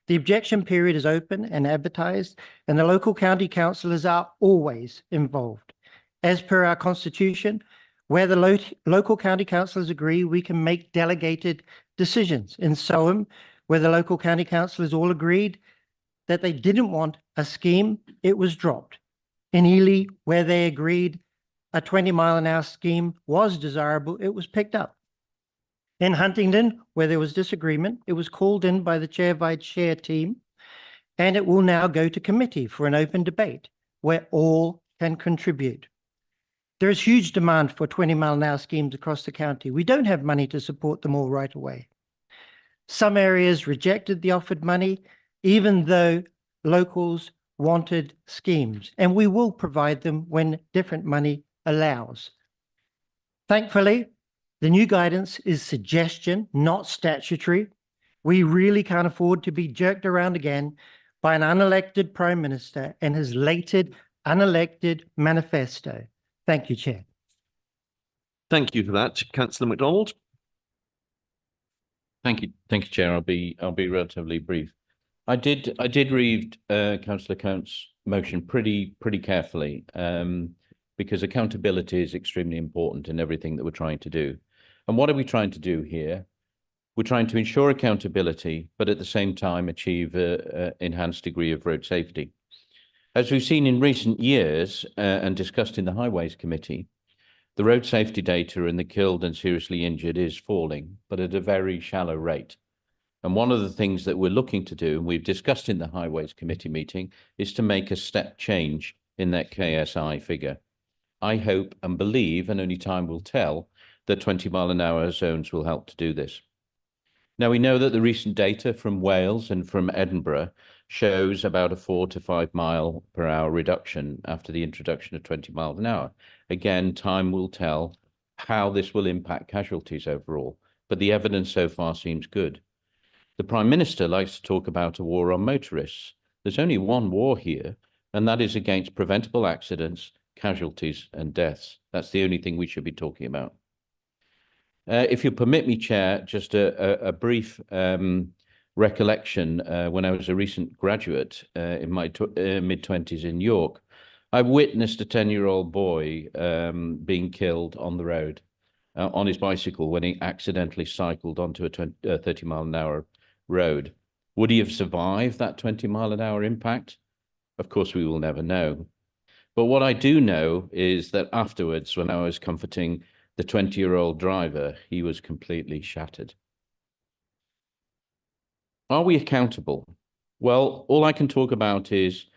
The objection period is open and advertised, and the local county councillors are always involved. As per our constitution, where the local county councillors agree, we can make delegated decisions. In Soham, where the local county councillors all agreed that they didn't want a scheme, it was dropped. In Ely, where they agreed a 20-mile-an-hour scheme was desirable, it was picked up. In Huntingdon, where there was disagreement, it was called in by the Chair Vice Chair team, and it will now go to committee for an open debate where all can contribute. There is huge demand for 20-mile-an-hour schemes across the county. We don't have money to support them all right away. Some areas rejected the offered money, even though locals wanted schemes, and we will provide them when different money allows. Thankfully, the new guidance is suggestion, not statutory. We really can't afford to be jerked around again by an unelected Prime Minister and his lated unelected manifesto. Thank you, Chair. Thank you for that, Councillor MacDonald. Thank you, Chair. I'll be relatively brief. I did read Councillor Count's motion pretty carefully because accountability is extremely important in everything that we're trying to do. And what are we trying to do here? We're trying to ensure accountability, but at the same time achieve an enhanced degree of road safety. As we've seen in recent years and discussed in the Highways Committee, the road safety data and the killed and seriously injured is falling, but at a very shallow rate. And one of the things that we're looking to do, and we've discussed in the Highways Committee meeting, is to make a step change in that KSI figure. I hope and believe, and only time will tell, that 20-mile-an-hour zones will help to do this. Now, we know that the recent data from Wales and from Edinburgh shows about a 4 to 5 mile per hour reduction after the introduction of 20 miles an hour. Again, time will tell how this will impact casualties overall, but the evidence so far seems good. The Prime Minister likes to talk about a war on motorists. There's only one war here, and that is against preventable accidents, casualties and deaths. That's the only thing we should be talking about. If you permit me, Chair, just a brief recollection. When I was a recent graduate in my mid-20s in York, I witnessed a 10-year-old boy being killed on the road on his bicycle when he accidentally cycled onto a 30-mile-an-hour road. Would he have survived that 20-mile-an-hour impact? Of course, we will never know. But what I do know is that afterwards, when I was comforting the 20-year-old driver, he was completely shattered. Are we accountable? Well, all I can talk about is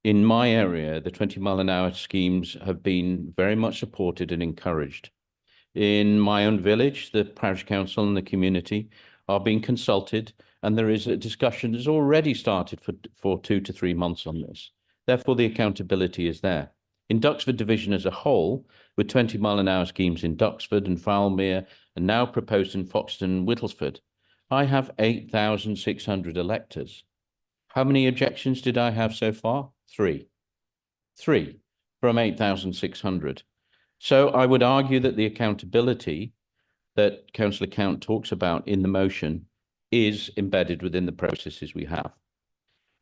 in my area, the 20-mile-an-hour schemes have been very much supported and encouraged. In my own village, the parish council and the community are being consulted, and there is a discussion that's already started for 2 to 3 months on this. Therefore, the accountability is there. In Duxford Division as a whole, with 20-mile-an-hour schemes in Duxford and Foulmere, and now proposed in Foxton and Whittlesford, I have 8,600 electors. How many objections did I have so far? 3. 3 from 8,600. So I would argue that the accountability that Councillor Count talks about in the motion is embedded within the processes we have.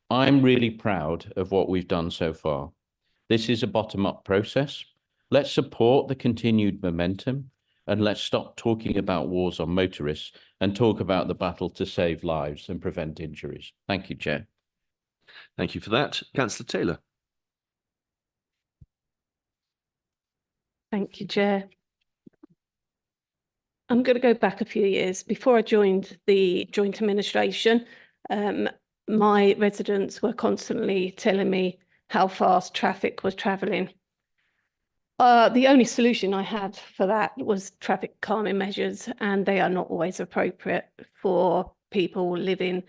I'm really proud of what we've done so far. This is a bottom-up process. Let's support the continued momentum and let's stop talking about wars on motorists and talk about the battle to save lives and prevent injuries. Thank you, Chair. Thank you for that. Councillor Taylor. Thank you, Chair. I'm going to go back a few years. Before I joined the joint administration, my residents were constantly telling me how fast traffic was travelling. The only solution I had for that was traffic calming measures, and they are not always appropriate for people living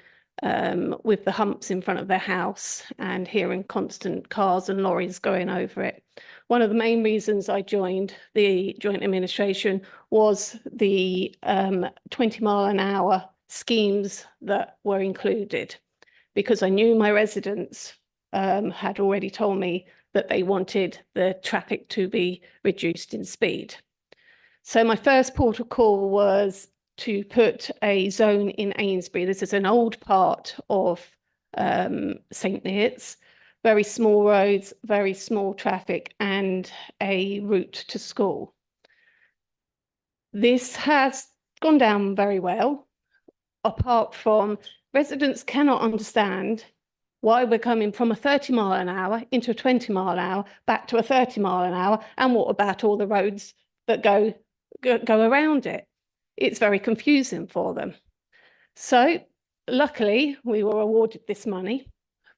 with the humps in front of their house and hearing constant cars and lorries going over it. One of the main reasons I joined the joint administration was the 20-mile-an-hour schemes that were included, because I knew my residents had already told me that they wanted the traffic to be reduced in speed. So my first port of call was to put a zone in Amesbury. This is an old part of St Neots, very small roads, very small traffic, and a route to school. This has gone down very well, apart from residents cannot understand why we're coming from a 30-mile-an-hour into a 20-mile-an-hour, back to a 30-mile-an-hour, and what about all the roads that go around it? It's very confusing for them. So luckily, we were awarded this money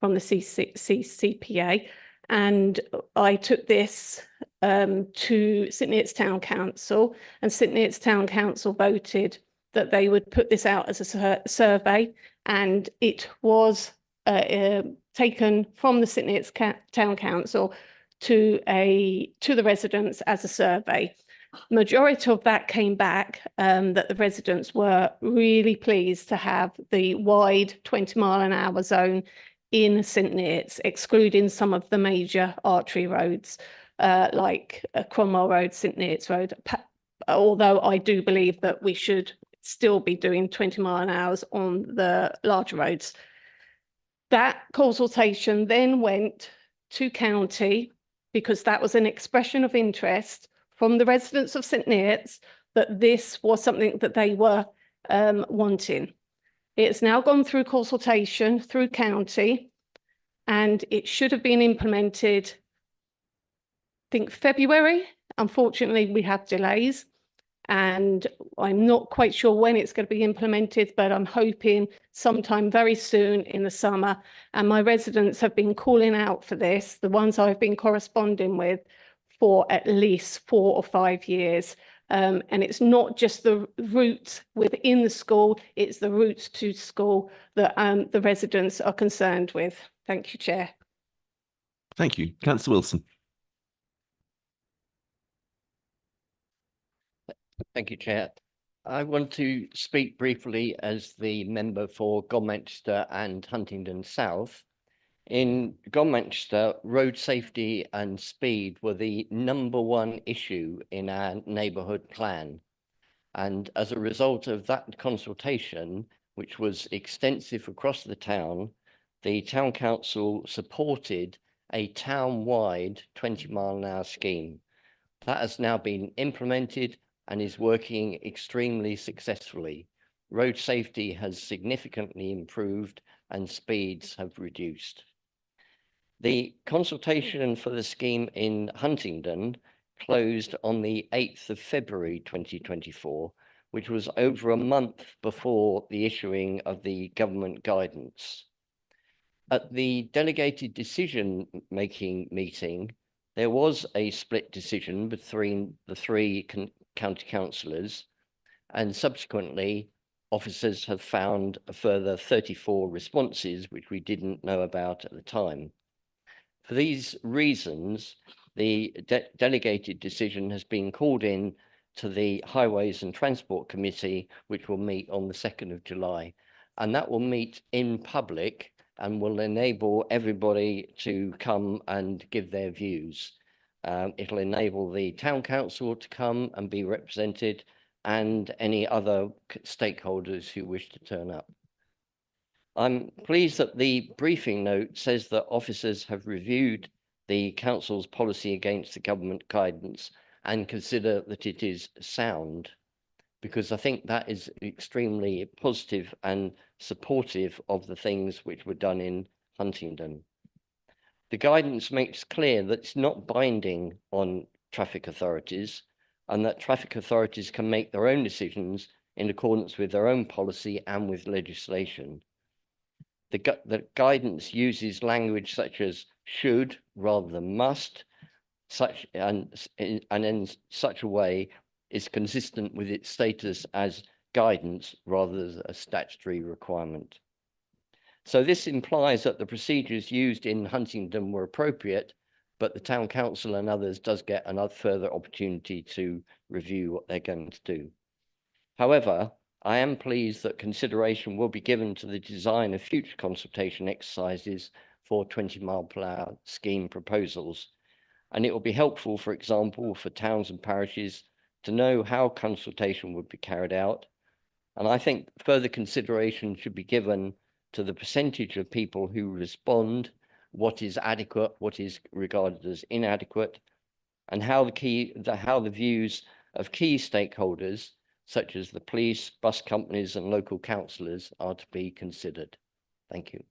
from the CCPA, and I took this to St Neots Town Council, and St Neots Town Council voted that they would put this out as a survey, and it was taken from the St Neots Town Council to the residents as a survey. Majority of that came back that the residents were really pleased to have the wide 20-mile-an-hour zone in St Neots, excluding some of the major artery roads like Cromwell Road, St Neots Road, although I do believe that we should still be doing 20-mile-an-hours on the larger roads. That consultation then went to county, because that was an expression of interest from the residents of St Neots that this was something that they were wanting. It's now gone through consultation through county, and it should have been implemented, I think, February. Unfortunately, we have delays, and I'm not quite sure when it's going to be implemented, but I'm hoping sometime very soon in the summer. And my residents have been calling out for this, the ones I've been corresponding with, for at least 4 or 5 years. And it's not just the route within the school, it's the routes to school that the residents are concerned with. Thank you, Chair. Thank you. Councillor Wilson. Thank you, Chair. I want to speak briefly as the member for Godmanchester and Huntingdon South. In Godmanchester, road safety and speed were the #1 issue in our neighbourhood plan. And as a result of that consultation, which was extensive across the town, the town council supported a town-wide 20-mile-an-hour scheme. That has now been implemented and is working extremely successfully. Road safety has significantly improved and speeds have reduced. The consultation for the scheme in Huntingdon closed on the 8th of February 2024, which was over a month before the issuing of the government guidance. At the delegated decision-making meeting, there was a split decision between the 3 county councillors, and subsequently officers have found a further 34 responses, which we didn't know about at the time. For these reasons, the delegated decision has been called in to the Highways and Transport Committee, which will meet on the 2nd of July. And that will meet in public and will enable everybody to come and give their views. It'll enable the town council to come and be represented, and any other stakeholders who wish to turn up. I'm pleased that the briefing note says that officers have reviewed the council's policy against the government guidance and consider that it is sound, because I think that is extremely positive and supportive of the things which were done in Huntingdon. The guidance makes clear that it's not binding on traffic authorities and that traffic authorities can make their own decisions in accordance with their own policy and with legislation. The guidance uses language such as should rather than must, and in such a way is consistent with its status as guidance rather than a statutory requirement. So this implies that the procedures used in Huntingdon were appropriate, but the town council and others does get another further opportunity to review what they're going to do. However, I am pleased that consideration will be given to the design of future consultation exercises for 20-mile-per-hour scheme proposals. And it will be helpful, for example, for towns and parishes to know how consultation would be carried out. And I think further consideration should be given to the percentage of people who respond, what is adequate, what is regarded as inadequate, and how the views of key stakeholders, such as the police, bus companies, and local councillors, are to be considered. Thank you.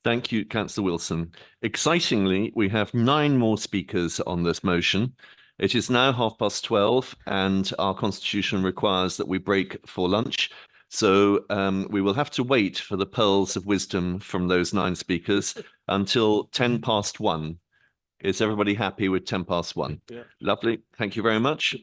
Thank you, Councillor Wilson. Excitingly, we have 9 more speakers on this motion. It is now 12:30 and our constitution requires that we break for lunch. So we will have to wait for the pearls of wisdom from those 9 speakers until 1:10. Is everybody happy with 1:10? Yeah. Lovely. Thank you very much.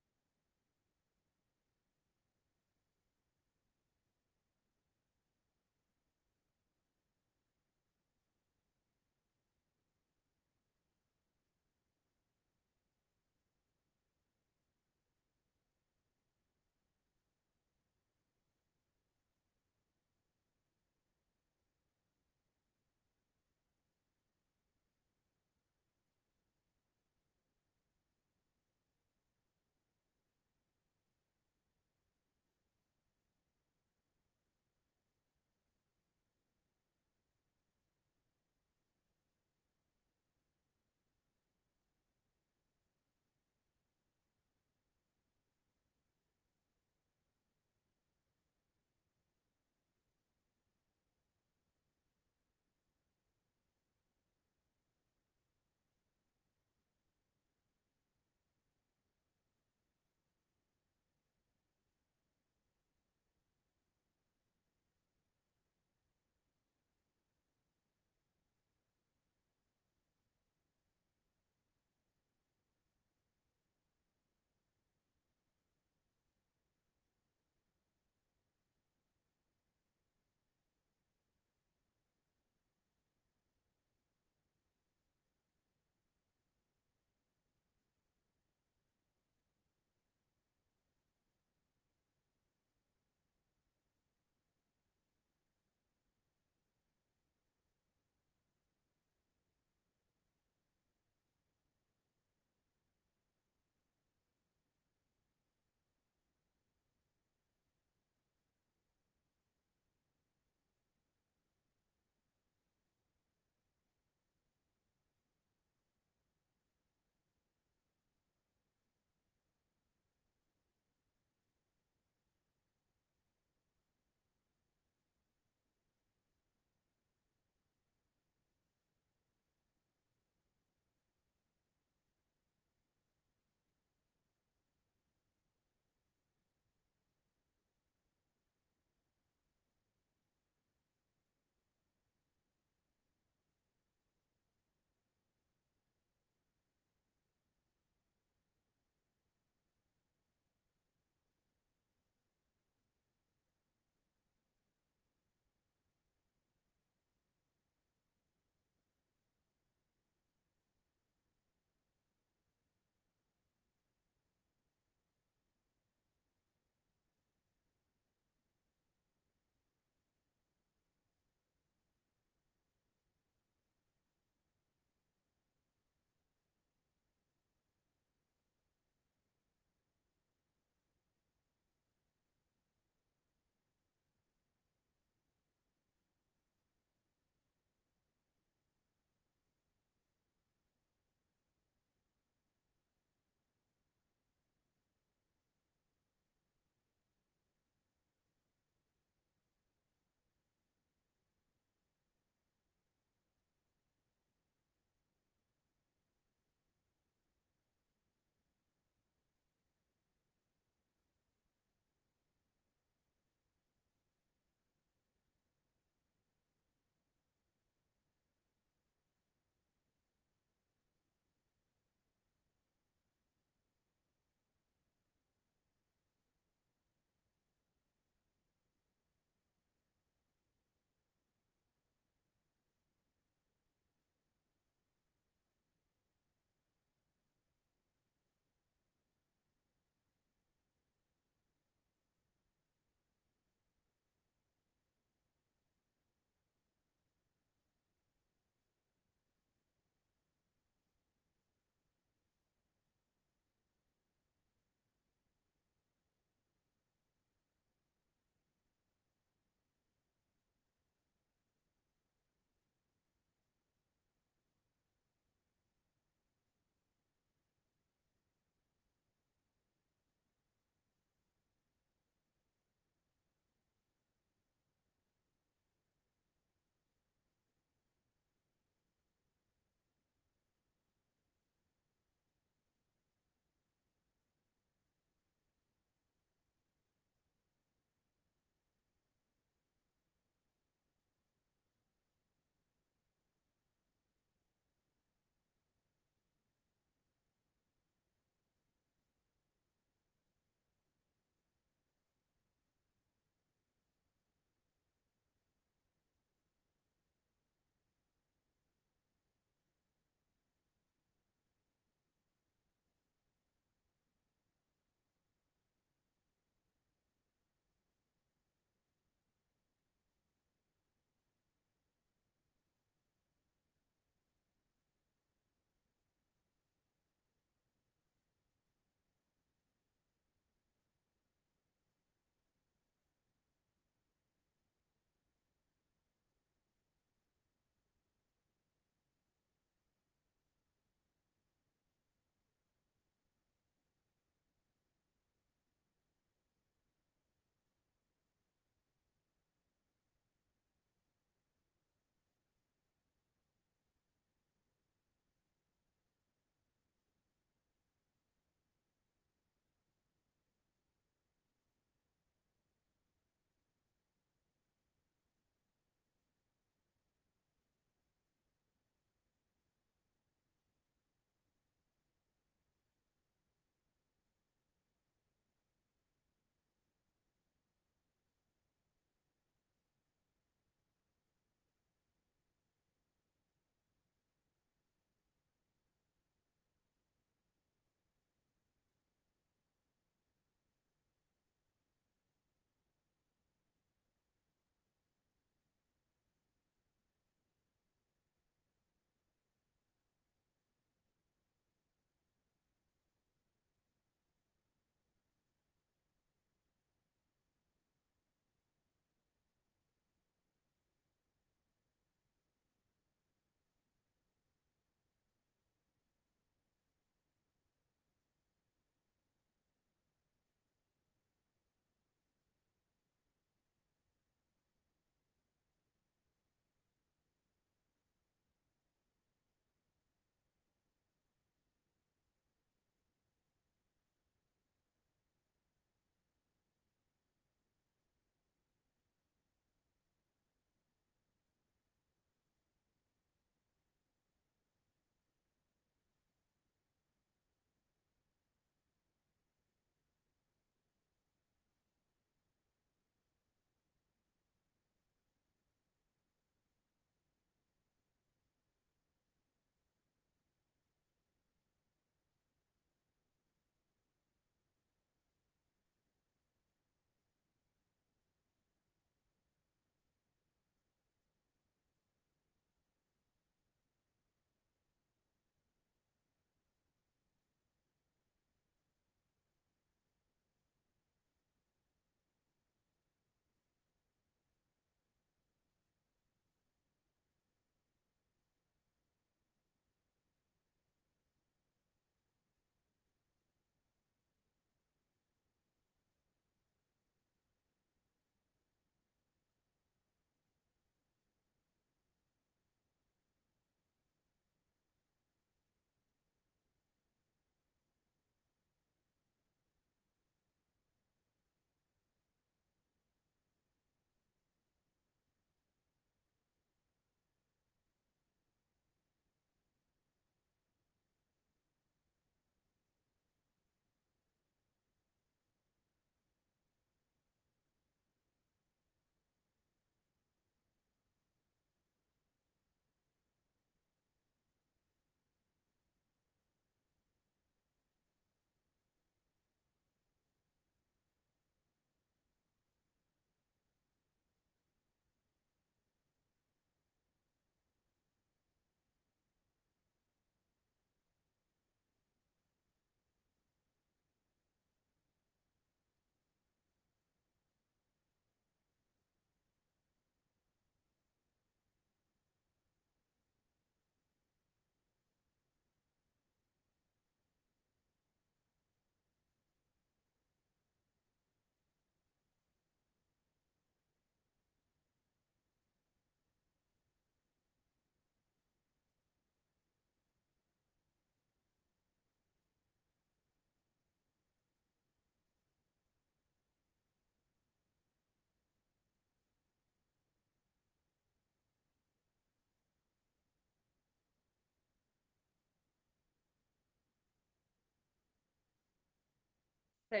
So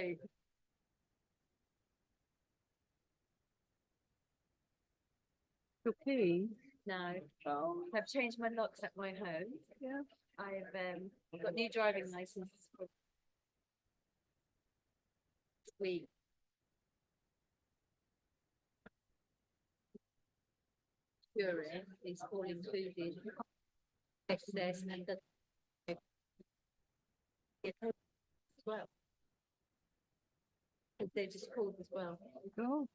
please now. I've changed my locks at my home. Yeah. I've got new driving license for this week. Insurance is all included. Access and the as well. They just called as well. Oh.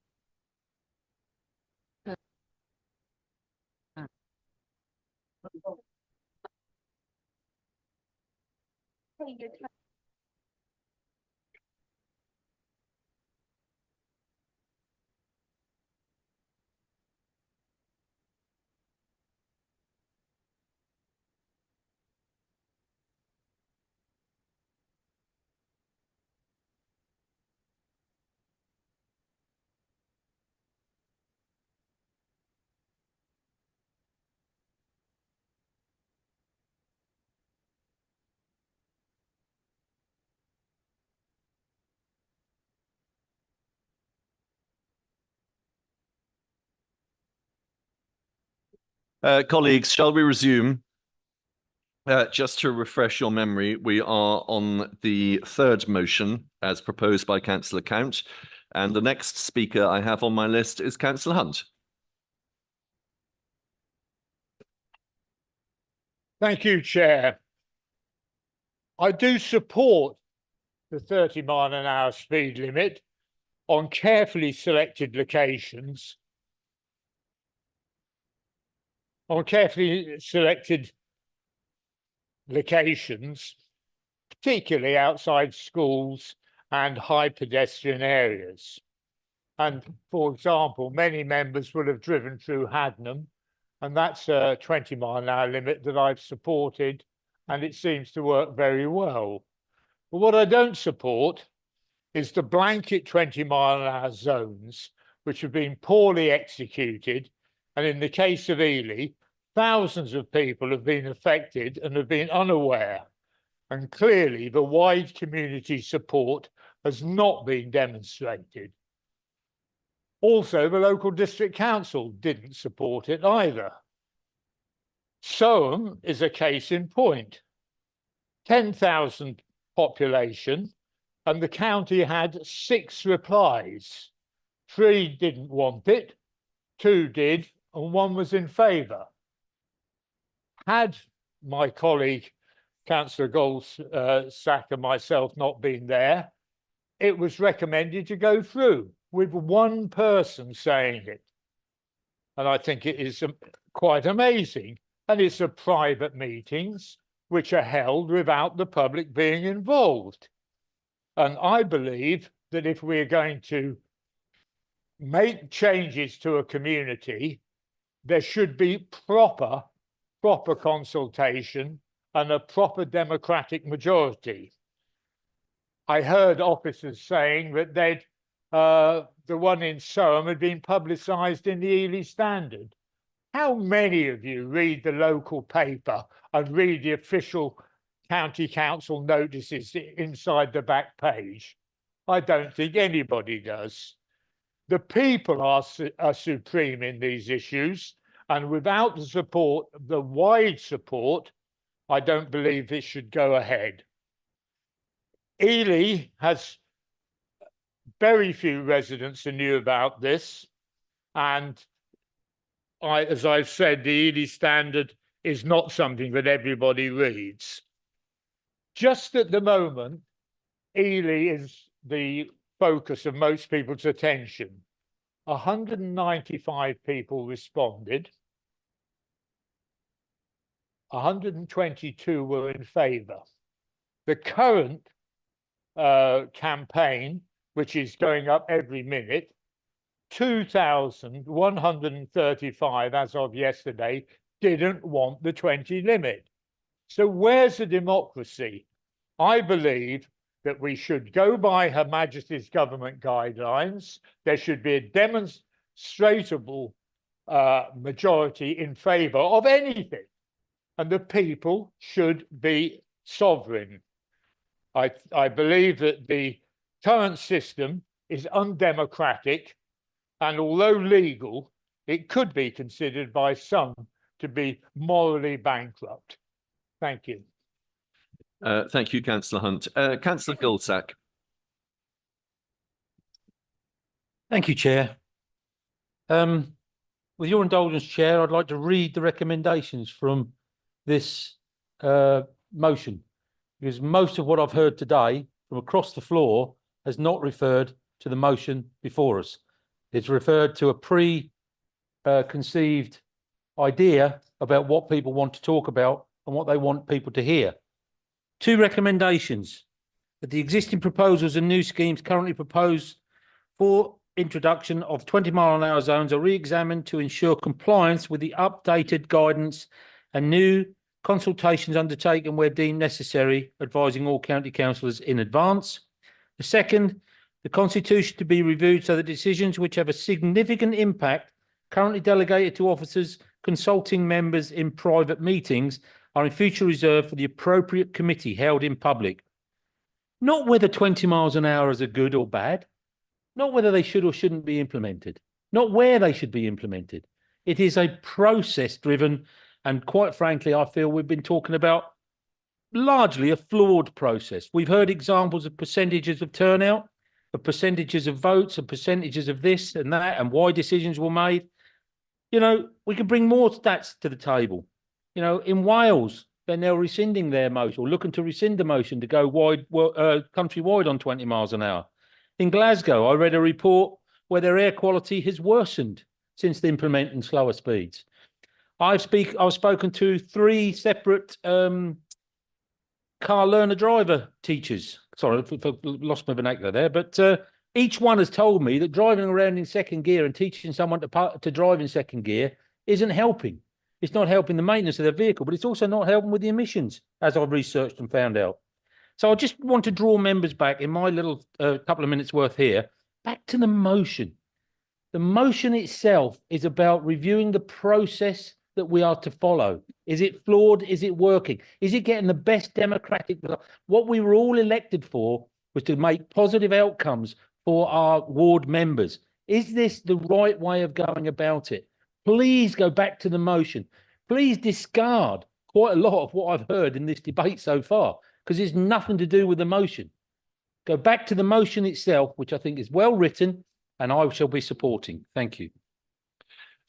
Colleagues, shall we resume? Just to refresh your memory, we are on the third motion as proposed by Councillor Count. And the next speaker I have on my list is Councillor Hunt. Thank you, Chair. I do support the 30-mile-an-hour speed limit on carefully selected locations. Particularly outside schools and high pedestrian areas. And for example, many members will have driven through Hadnam, and that's a 20-mile-an-hour limit that I've supported, and it seems to work very well. But what I don't support is the blanket 20-mile-an-hour zones, which have been poorly executed, and in the case of Ely, thousands of people have been affected and have been unaware. And clearly, the wide community support has not been demonstrated. Also, the local district council didn't support it either. Soham is a case in point. 10,000 population, and the county had 6 replies. 3 didn't want it, 2 did, and 1 was in favour. Had my colleague, Councillor Goldsack, and myself not been there, it was recommended to go through with 1 person saying it. And I think it is quite amazing. And it's the private meetings which are held without the public being involved. And I believe that if we're going to make changes to a community, there should be proper consultation and a proper democratic majority. I heard officers saying that the one in Soham had been publicised in the Ely Standard. How many of you read the local paper and read the official county council notices inside the back page? I don't think anybody does. The people are supreme in these issues, and without the support, the wide support, I don't believe this should go ahead. Ely has very few residents who knew about this, and as I've said, the Ely Standard is not something that everybody reads. Just at the moment, Ely is the focus of most people's attention. 195 people responded. 122 were in favour. The current campaign, which is going up every minute, 2,135 as of yesterday didn't want the 20 limit. So where's the democracy? I believe that we should go by Her Majesty's government guidelines. There should be a demonstrable majority in favour of anything, and the people should be sovereign. I believe that the current system is undemocratic, and although legal, it could be considered by some to be morally bankrupt. Thank you. Thank you, Councillor Hunt. Councillor Goldsack. Thank you, Chair. With your indulgence, Chair, I'd like to read the recommendations from this motion, because most of what I've heard today from across the floor has not referred to the motion before us. It's referred to a pre-conceived idea about what people want to talk about and what they want people to hear. Two recommendations: that the existing proposals and new schemes currently proposed for introduction of 20-mile-an-hour zones are re-examined to ensure compliance with the updated guidance, and new consultations undertaken where deemed necessary, advising all county councillors in advance. The second, the constitution to be reviewed so that decisions which have a significant impact currently delegated to officers consulting members in private meetings are in future reserved for the appropriate committee held in public. Not whether 20 miles an hour is a good or bad, not whether they should or shouldn't be implemented, not where they should be implemented. It is a process-driven, and quite frankly, I feel we've been talking about largely a flawed process. We've heard examples of percentages of turnout, of percentages of votes, of percentages of this and that, and why decisions were made. You know, we can bring more stats to the table. You know, in Wales, they're now rescinding their motion, or looking to rescind the motion to go wide, countrywide on 20 miles an hour. In Glasgow, I read a report where their air quality has worsened since implementing slower speeds. I've spoken to 3 separate car learner driver teachers. Sorry, I lost my vernacular there, but each one has told me that driving around in second gear and teaching someone to drive in second gear isn't helping. It's not helping the maintenance of their vehicle, but it's also not helping with the emissions, as I've researched and found out. So I just want to draw members back in my little couple of minutes worth here, back to the motion. The motion itself is about reviewing the process that we are to follow. Is it flawed? Is it working? Is it getting the best democratic? What we were all elected for was to make positive outcomes for our ward members. Is this the right way of going about it? Please go back to the motion. Please discard quite a lot of what I've heard in this debate so far, because it's nothing to do with the motion. Go back to the motion itself, which I think is well written, and I shall be supporting. Thank you.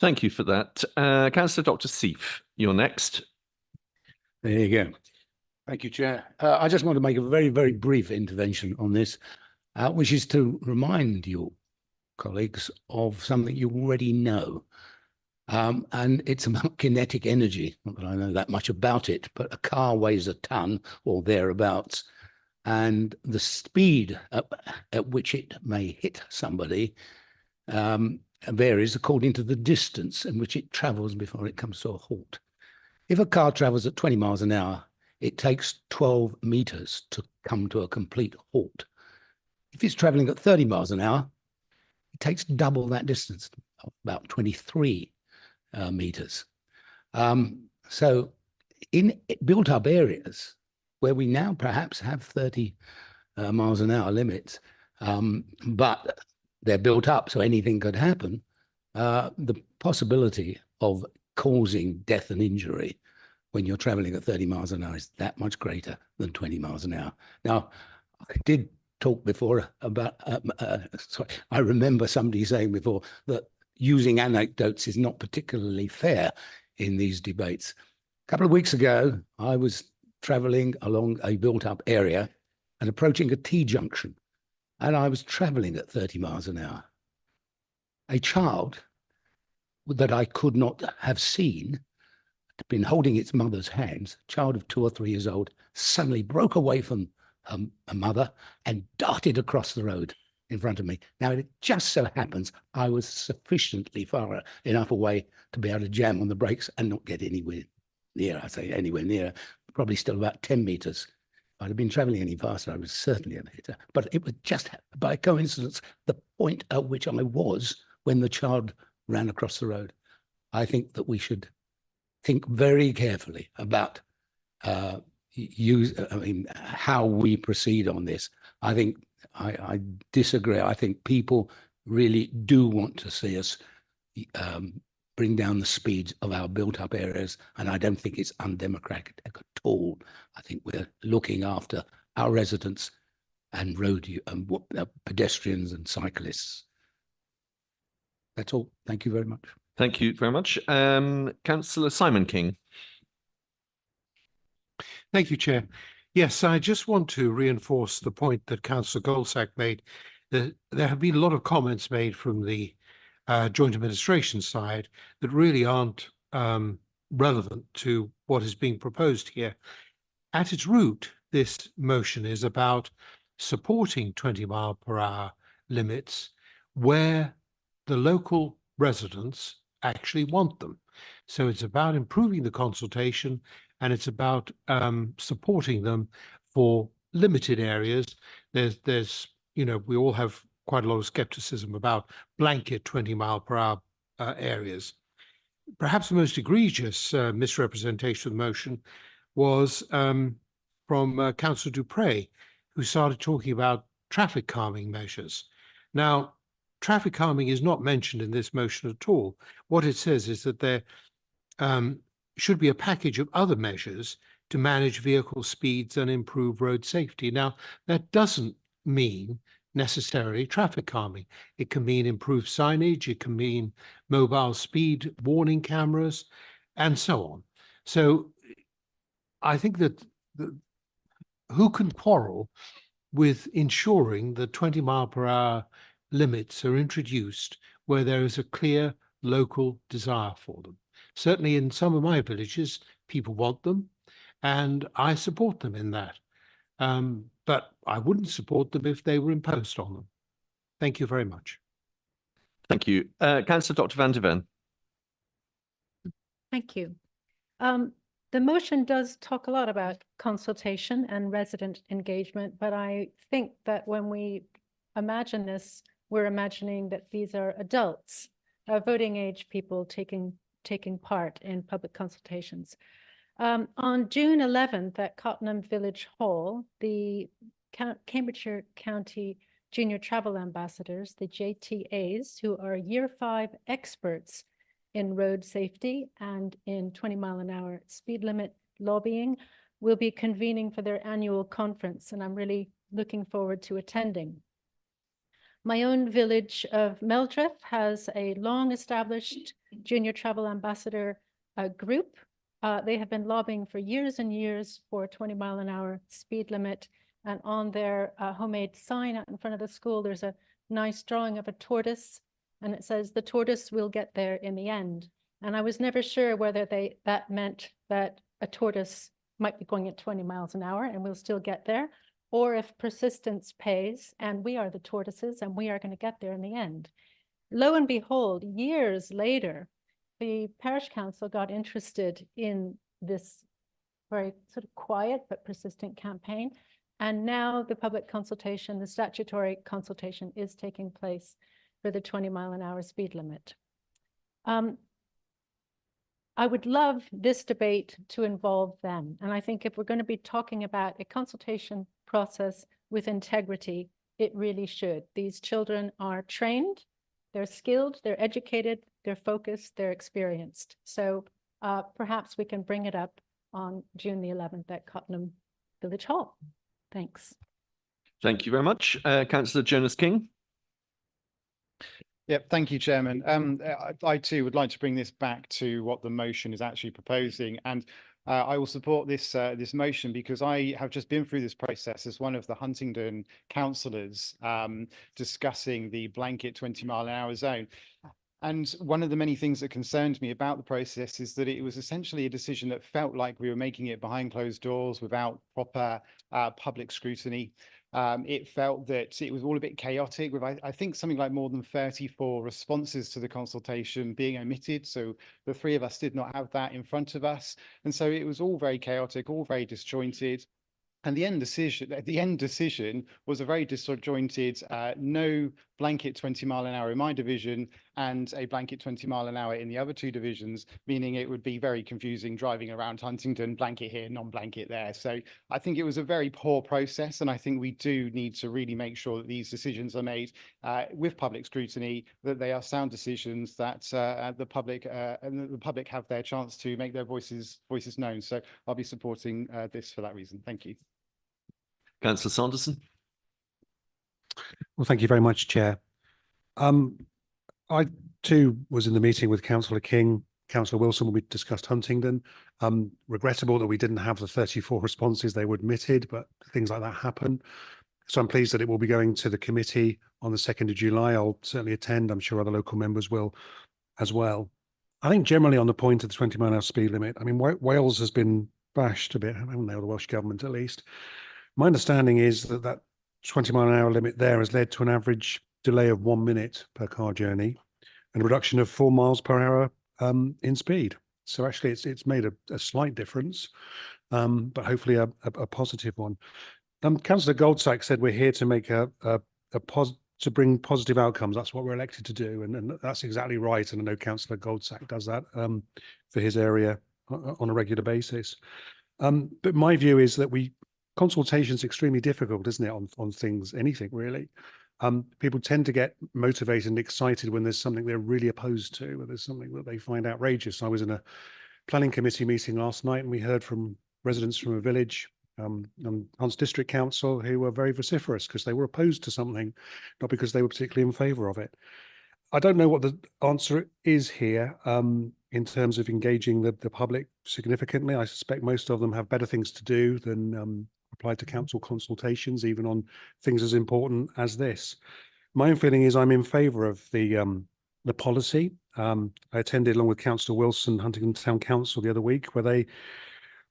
Thank you for that. Councillor Dr. Seif, you're next. There you go. Thank you, Chair. I just want to make a very, very brief intervention on this, which is to remind you, colleagues, of something you already know. And it's about kinetic energy. Not that I know that much about it, but a car weighs a ton or thereabouts. And the speed at which it may hit somebody varies according to the distance in which it travels before it comes to a halt. If a car travels at 20 miles an hour, it takes 12 meters to come to a complete halt. If it's traveling at 30 miles an hour, it takes double that distance, about 23 meters. So in built-up areas where we now perhaps have 30 miles an hour limits, but they're built up so anything could happen, the possibility of causing death and injury when you're traveling at 30 miles an hour is that much greater than 20 miles an hour. Now, I did talk before about, sorry, I remember somebody saying before that using anecdotes is not particularly fair in these debates. A couple of weeks ago, I was traveling along a built-up area and approaching a T-junction, and I was traveling at 30 miles an hour. A child that I could not have seen, had been holding its mother's hands, a child of 2 or 3 years old, suddenly broke away from her mother and darted across the road in front of me. Now, it just so happens I was sufficiently far enough away to be able to jam on the brakes and not get anywhere near. I say anywhere near, probably still about 10 meters. If I'd have been traveling any faster, I was certainly a hitter. But it was just by coincidence the point at which I was when the child ran across the road. I think that we should think very carefully about how we proceed on this. I think I disagree. I think people really do want to see us bring down the speed of our built-up areas, and I don't think it's undemocratic at all. I think we're looking after our residents and pedestrians and cyclists. That's all. Thank you very much. Thank you very much. Councillor Simon King. Thank you, Chair. Yes, I just want to reinforce the point that Councillor Goldsack made. There have been a lot of comments made from the joint administration side that really aren't relevant to what is being proposed here. At its root, this motion is about supporting 20-mile-per-hour limits where the local residents actually want them. So it's about improving the consultation, and it's about supporting them for limited areas. There's we all have quite a lot of skepticism about blanket 20-mile-per-hour areas. Perhaps the most egregious misrepresentation of the motion was from Councillor Dupre, who started talking about traffic calming measures. Now, traffic calming is not mentioned in this motion at all. What it says is that there should be a package of other measures to manage vehicle speeds and improve road safety. Now, that doesn't mean necessarily traffic calming. It can mean improved signage, it can mean mobile speed warning cameras, and so on. So I think that who can quarrel with ensuring that 20-mile-per-hour limits are introduced where there is a clear local desire for them? Certainly in some of my villages, people want them, and I support them in that. But I wouldn't support them if they were imposed on them. Thank you very much. Thank you. Councillor Dr. van der Ven. Thank you. The motion does talk a lot about consultation and resident engagement, but I think that when we imagine this, we're imagining that these are adults, voting age people taking part in public consultations. On June 11th at Cottenham Village Hall, the Cambridgeshire County Junior Travel Ambassadors, the JTAs, who are Year 5 experts in road safety and in 20-mile-an-hour speed limit lobbying, will be convening for their annual conference, and I'm really looking forward to attending. My own village of Meldreth has a long-established Junior Travel Ambassador group. They have been lobbying for years and years for 20-mile-an-hour speed limit, and on their homemade sign out in front of the school, there's a nice drawing of a tortoise, and it says, "The tortoise will get there in the end." And I was never sure whether that meant that a tortoise might be going at 20 miles an hour and we'll still get there, or if persistence pays and we are the tortoises and we are going to get there in the end. Lo and behold, years later, the parish council got interested in this very sort of quiet but persistent campaign. And now the public consultation, the statutory consultation, is taking place for the 20-mile-an-hour speed limit. I would love this debate to involve them. And I think if we're going to be talking about a consultation process with integrity, it really should. These children are trained, they're skilled, they're educated, they're focused, they're experienced. So perhaps we can bring it up on June the 11th at Cottenham Village Hall. Thanks. Thank you very much. Councillor Jonas King. Yep, thank you, Chairman. I too would like to bring this back to what the motion is actually proposing, and I will support this this motion because I have just been through this process as one of the Huntingdon councillors discussing the blanket 20-mile-an-hour zone. And one of the many things that concerned me about the process is that it was essentially a decision that felt like we were making it behind closed doors without proper public scrutiny. It felt that it was all a bit chaotic with, I think, something like more than 34 responses to the consultation being omitted. So the three of us did not have that in front of us. And so it was all very chaotic, all very disjointed. And the end decision was a very disjointed, no blanket 20-mile-an-hour in my division, and a blanket 20 mile an hour in the other two divisions, meaning it would be very confusing driving around Huntingdon, blanket here, non-blanket there. So I think it was a very poor process, and I think we do need to really make sure that these decisions are made with public scrutiny, that they are sound decisions, that the public have their chance to make their voices known. So I'll be supporting this for that reason. Thank you. Councillor Sanderson. Well, thank you very much, Chair. I too was in the meeting with Councillor King, Councillor Wilson, when we discussed Huntingdon. Regrettable that we didn't have the 34 responses they were admitted, but things like that happen. So I'm pleased that it will be going to the committee on the 2nd of July. I'll certainly attend. I'm sure other local members will as well. I think generally on the point of the 20 mile an hour speed limit, I mean, Wales has been bashed a bit, haven't they, or the Welsh Government at least. My understanding is that that 20 mile an hour limit there has led to an average delay of 1 minute per car journey and a reduction of 4 miles per hour in speed. So actually it's made a slight difference, but hopefully a positive one. Councillor Goldsack said we're here to make to bring positive outcomes. That's what we're elected to do, and that's exactly right. And I know Councillor Goldsack does that for his area on a regular basis. But my view is that consultation is extremely difficult, isn't it, on things, anything really. People tend to get motivated and excited when there's something they're really opposed to, or there's something that they find outrageous. I was in a planning committee meeting last night, and we heard from residents from a village, Hunts District Council, who were very vociferous because they were opposed to something, not because they were particularly in favour of it. I don't know what the answer is here in terms of engaging the public significantly. I suspect most of them have better things to do than reply to council consultations, even on things as important as this. My own feeling is I'm in favour of the policy. I attended, along with Councillor Wilson, Huntingdon Town Council the other week, where they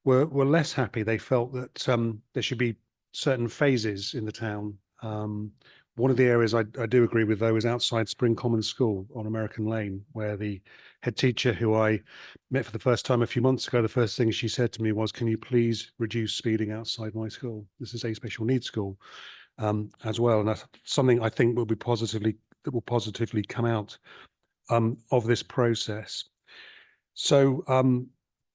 were less happy. They felt that there should be certain phases in the town. One of the areas I do agree with, though, is outside Spring Common School on American Lane, where the head teacher, who I met for the first time a few months ago, the first thing she said to me was, "Can you please reduce speeding outside my school?" This is a special needs school as well, and that's something I think will positively come out of this process. So I'm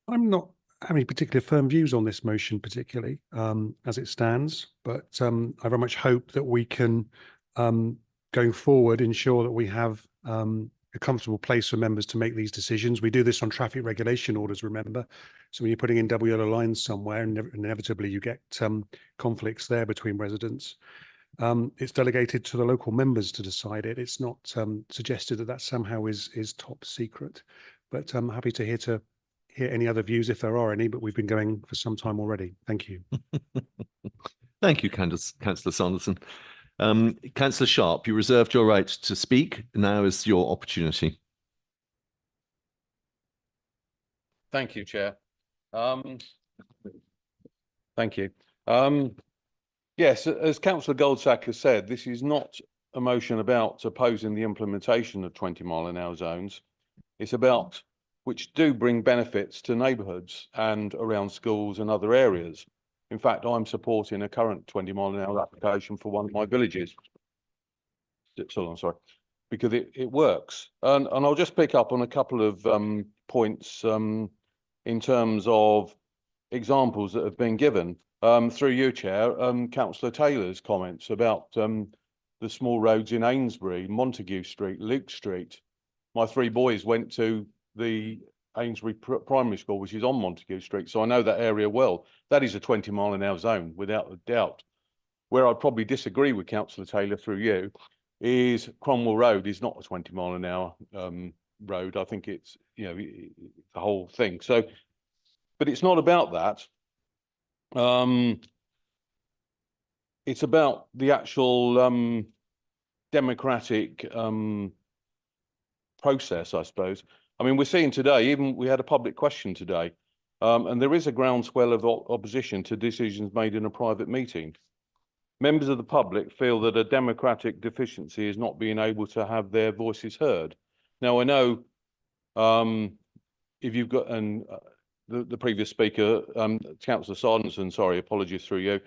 not have any particular firm views on this motion, particularly as it stands, but I very much hope that we can, going forward, ensure that we have a comfortable place for members to make these decisions. We do this on traffic regulation orders, remember. So when you're putting in double yellow lines somewhere, and inevitably you get conflicts there between residents. It's delegated to the local members to decide it. It's not suggested that somehow is top secret, but I'm happy to hear any other views if there are any, but we've been going for some time already. Thank you. Thank you, Councillor Sanderson. Councillor Sharp, you reserved your right to speak. Now is your opportunity. Thank you, Chair. Thank you. Yes, as Councillor Goldsack has said, this is not a motion about opposing the implementation of 20 mile an hour zones. It's about which do bring benefits to neighbourhoods and around schools and other areas. In fact, I'm supporting a current 20 mile an hour application for one of my villages. So I'm sorry, because it works. And I'll just pick up on a couple of points in terms of examples that have been given through you, Chair. Councillor Taylor's comments about the small roads in Amesbury, Montague Street, Luke Street. My three boys went to the Amesbury Primary School, which is on Montague Street, so I know that area well. That is a 20 mile an hour zone, without a doubt. Where I'd probably disagree with Councillor Taylor through you is Cromwell Road is not a 20 mile an hour road. I think it's, you know, the whole thing. So, but it's not about that. It's about the actual democratic process, I suppose. I mean, we're seeing today, even we had a public question today, and there is a groundswell of opposition to decisions made in a private meeting. Members of the public feel that a democratic deficiency is not being able to have their voices heard. Now, I know if you've got, and the previous speaker, Councillor Sanderson, sorry, apologies through you,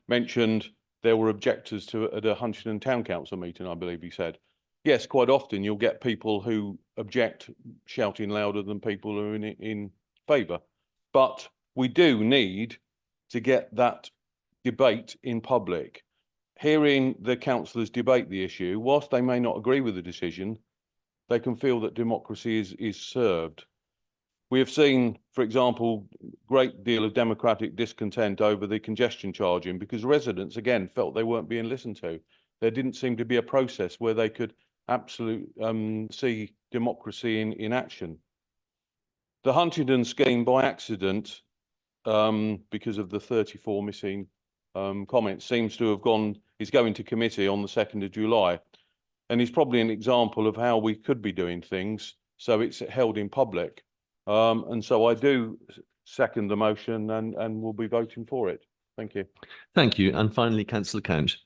mentioned there were objectors to at a Huntingdon Town Council meeting, I believe he said. yes, quite often you'll get people who object shouting louder than people who are in favour. But we do need to get that debate in public. Hearing the councillors debate the issue, whilst they may not agree with the decision, they can feel that democracy is served. We have seen, for example, great deal of democratic discontent over the congestion charging because residents, again, felt they weren't being listened to. There didn't seem to be a process where they could absolutely see democracy in action. The Huntingdon scheme, by accident, because of the 34 missing comments, seems to have is going to committee on the 2nd of July. And is probably an example of how we could be doing things so it's held in public. And so I do second the motion and will be voting for it. Thank you. Thank you. And finally, Councillor Count.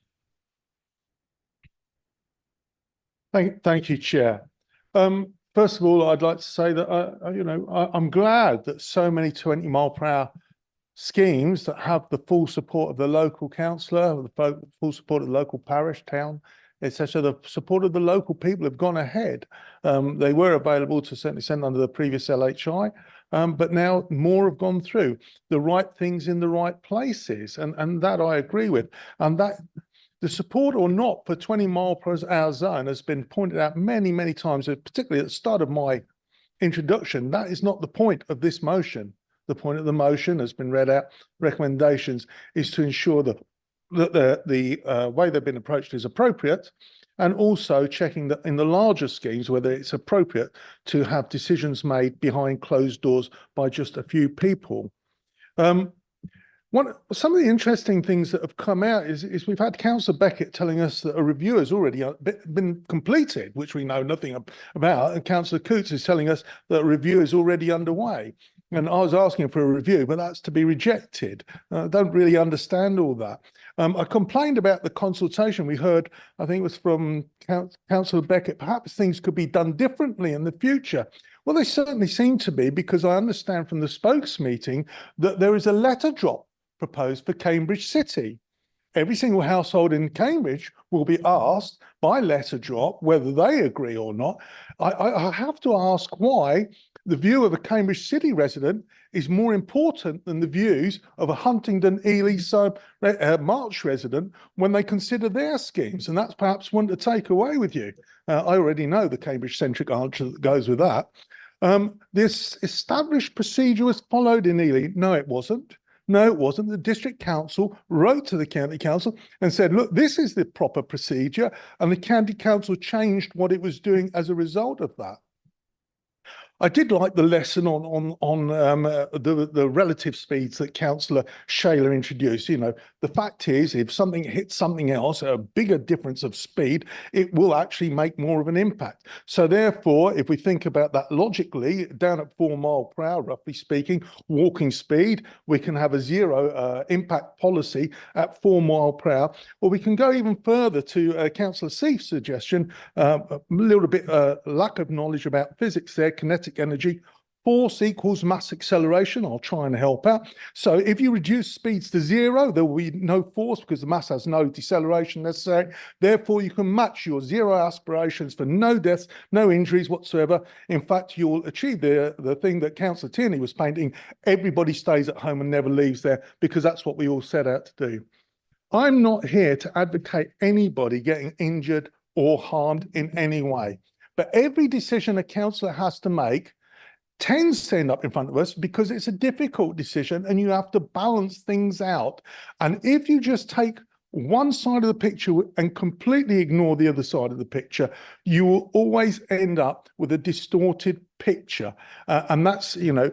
Thank you, Chair. First of all, I'd like to say that I'm glad that so many 20-mile-per-hour schemes that have the full support of the local councillor, the full support of the local parish, town, etc., the support of the local people have gone ahead. They were available to certainly send under the previous LHI, but now more have gone through. The right things in the right places, and that I agree with. And that the support or not for 20-mile-per-hour zone has been pointed out many, many times, particularly at the start of my introduction. That is not the point of this motion. The point of the motion has been read out. Recommendations is to ensure that the way they've been approached is appropriate, and also checking that in the larger schemes whether it's appropriate to have decisions made behind closed doors by just a few people. Some of the interesting things that have come out is we've had Councillor Beckett telling us that a review has already been completed, which we know nothing about, and Councillor Coates is telling us that a review is already underway. And I was asking for a review, but that's to be rejected. I don't really understand all that. I complained about the consultation we heard, I think it was from Councillor Beckett, perhaps things could be done differently in the future. Well, they certainly seem to be, because I understand from the spokes meeting that there is a letter drop proposed for Cambridge City. Every single household in Cambridge will be asked by letter drop whether they agree or not. I have to ask why the view of a Cambridge City resident is more important than the views of a Huntingdon, Ely, March resident when they consider their schemes. And that's perhaps one to take away with you. I already know the Cambridge-centric answer that goes with that. This established procedure was followed in Ely. No, it wasn't. No, it wasn't. The district council wrote to the county council and said, look, this is the proper procedure. And the county council changed what it was doing as a result of that. I did like the lesson on the relative speeds that Councillor Shayler introduced. You know, the fact is, if something hits something else, a bigger difference of speed, it will actually make more of an impact. So therefore, if we think about that logically, down at 4 miles per hour, roughly speaking, walking speed, we can have a zero impact policy at 4 miles per hour. Or we can go even further to Councillor Seif's suggestion, a little bit lack of knowledge about physics there, kinetic energy. Force equals mass acceleration. I'll try and help out. So if you reduce speeds to zero, there will be no force because the mass has no deceleration necessary. Therefore, you can match your zero aspirations for no deaths, no injuries whatsoever. In fact, you'll achieve the thing that Councillor Tierney was painting. Everybody stays at home and never leaves there, because that's what we all set out to do. I'm not here to advocate anybody getting injured or harmed in any way. But every decision a councillor has to make tends to end up in front of us because it's a difficult decision and you have to balance things out. And if you just take one side of the picture and completely ignore the other side of the picture, you will always end up with a distorted picture. And that's, you know,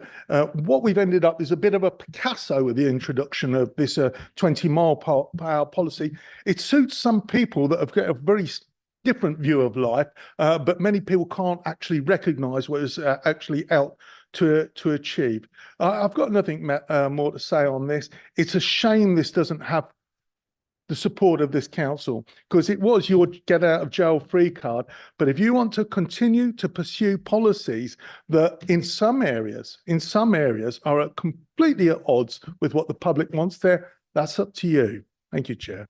what we've ended up is a bit of a Picasso with the introduction of this 20 mile per hour policy. It suits some people that have got a very different view of life, but many people can't actually recognize what is actually out to achieve. I've got nothing more to say on this. It's a shame this doesn't have the support of this council, because it was your get out of jail free card. But if you want to continue to pursue policies that in some areas are completely at odds with what the public wants there, that's up to you. Thank you, Chair.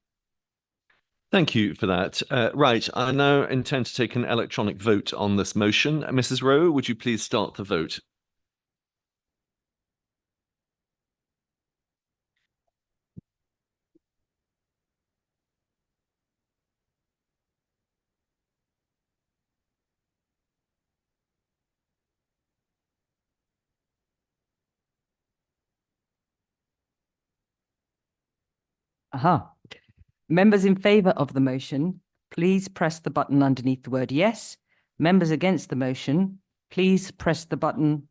Thank you for that. Right, I now intend to take an electronic vote on this motion. Mrs. Rowe, would you please start the vote? Aha. Members in favour of the motion, please press the button underneath the word yes. Members against the motion, please press the button.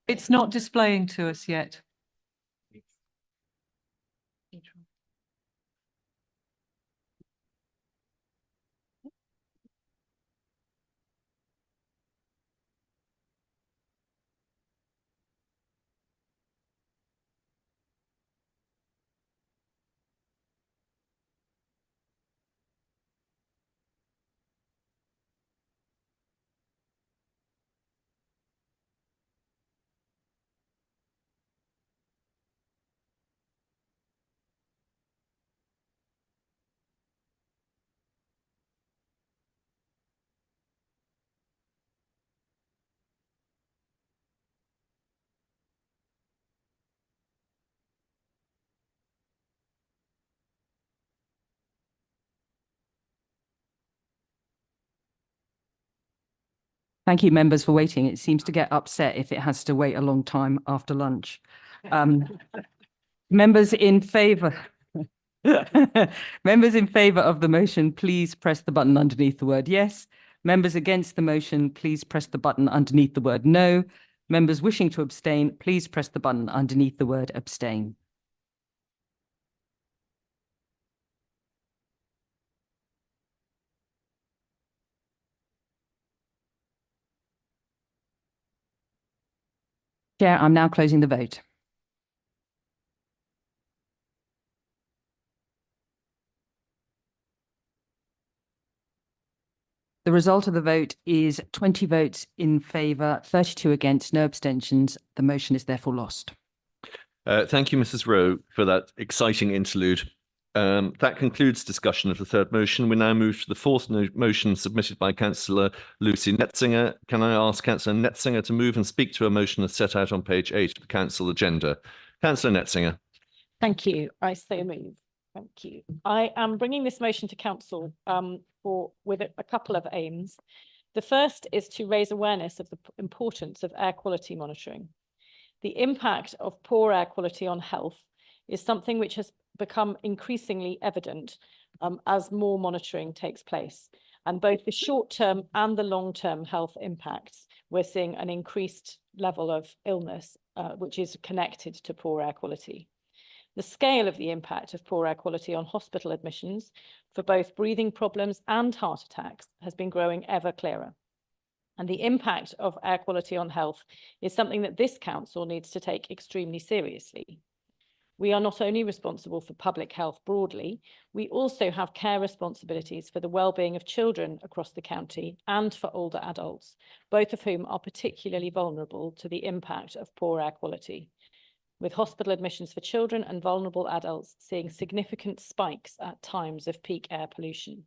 It's not displaying to us yet. Thank you, members, for waiting. It seems to get upset if it has to wait a long time after lunch. Members in favour. Members in favour of the motion, please press the button underneath the word yes. Members against the motion, please press the button underneath the word no. Members wishing to abstain, please press the button underneath the word abstain. Chair, I'm now closing the vote. The result of the vote is 20 votes in favour, 32 against, no abstentions. The motion is therefore lost. Thank you, Mrs. Rowe, for that exciting interlude. That concludes discussion of the third motion. We now move to the fourth motion submitted by Councillor Lucy Netzinger. Can I ask Councillor Netzinger to move and speak to a motion as set out on page 8 of the Council agenda? Councillor Netzinger. Thank you. I so move. Thank you. I am bringing this motion to Council with a couple of aims. The first is to raise awareness of the importance of air quality monitoring. The impact of poor air quality on health is something which has become increasingly evident as more monitoring takes place. And both the short-term and the long-term health impacts, we're seeing an increased level of illness, which is connected to poor air quality. The scale of the impact of poor air quality on hospital admissions for both breathing problems and heart attacks has been growing ever clearer. And the impact of air quality on health is something that this council needs to take extremely seriously. We are not only responsible for public health broadly, we also have care responsibilities for the well-being of children across the county and for older adults, both of whom are particularly vulnerable to the impact of poor air quality, with hospital admissions for children and vulnerable adults seeing significant spikes at times of peak air pollution.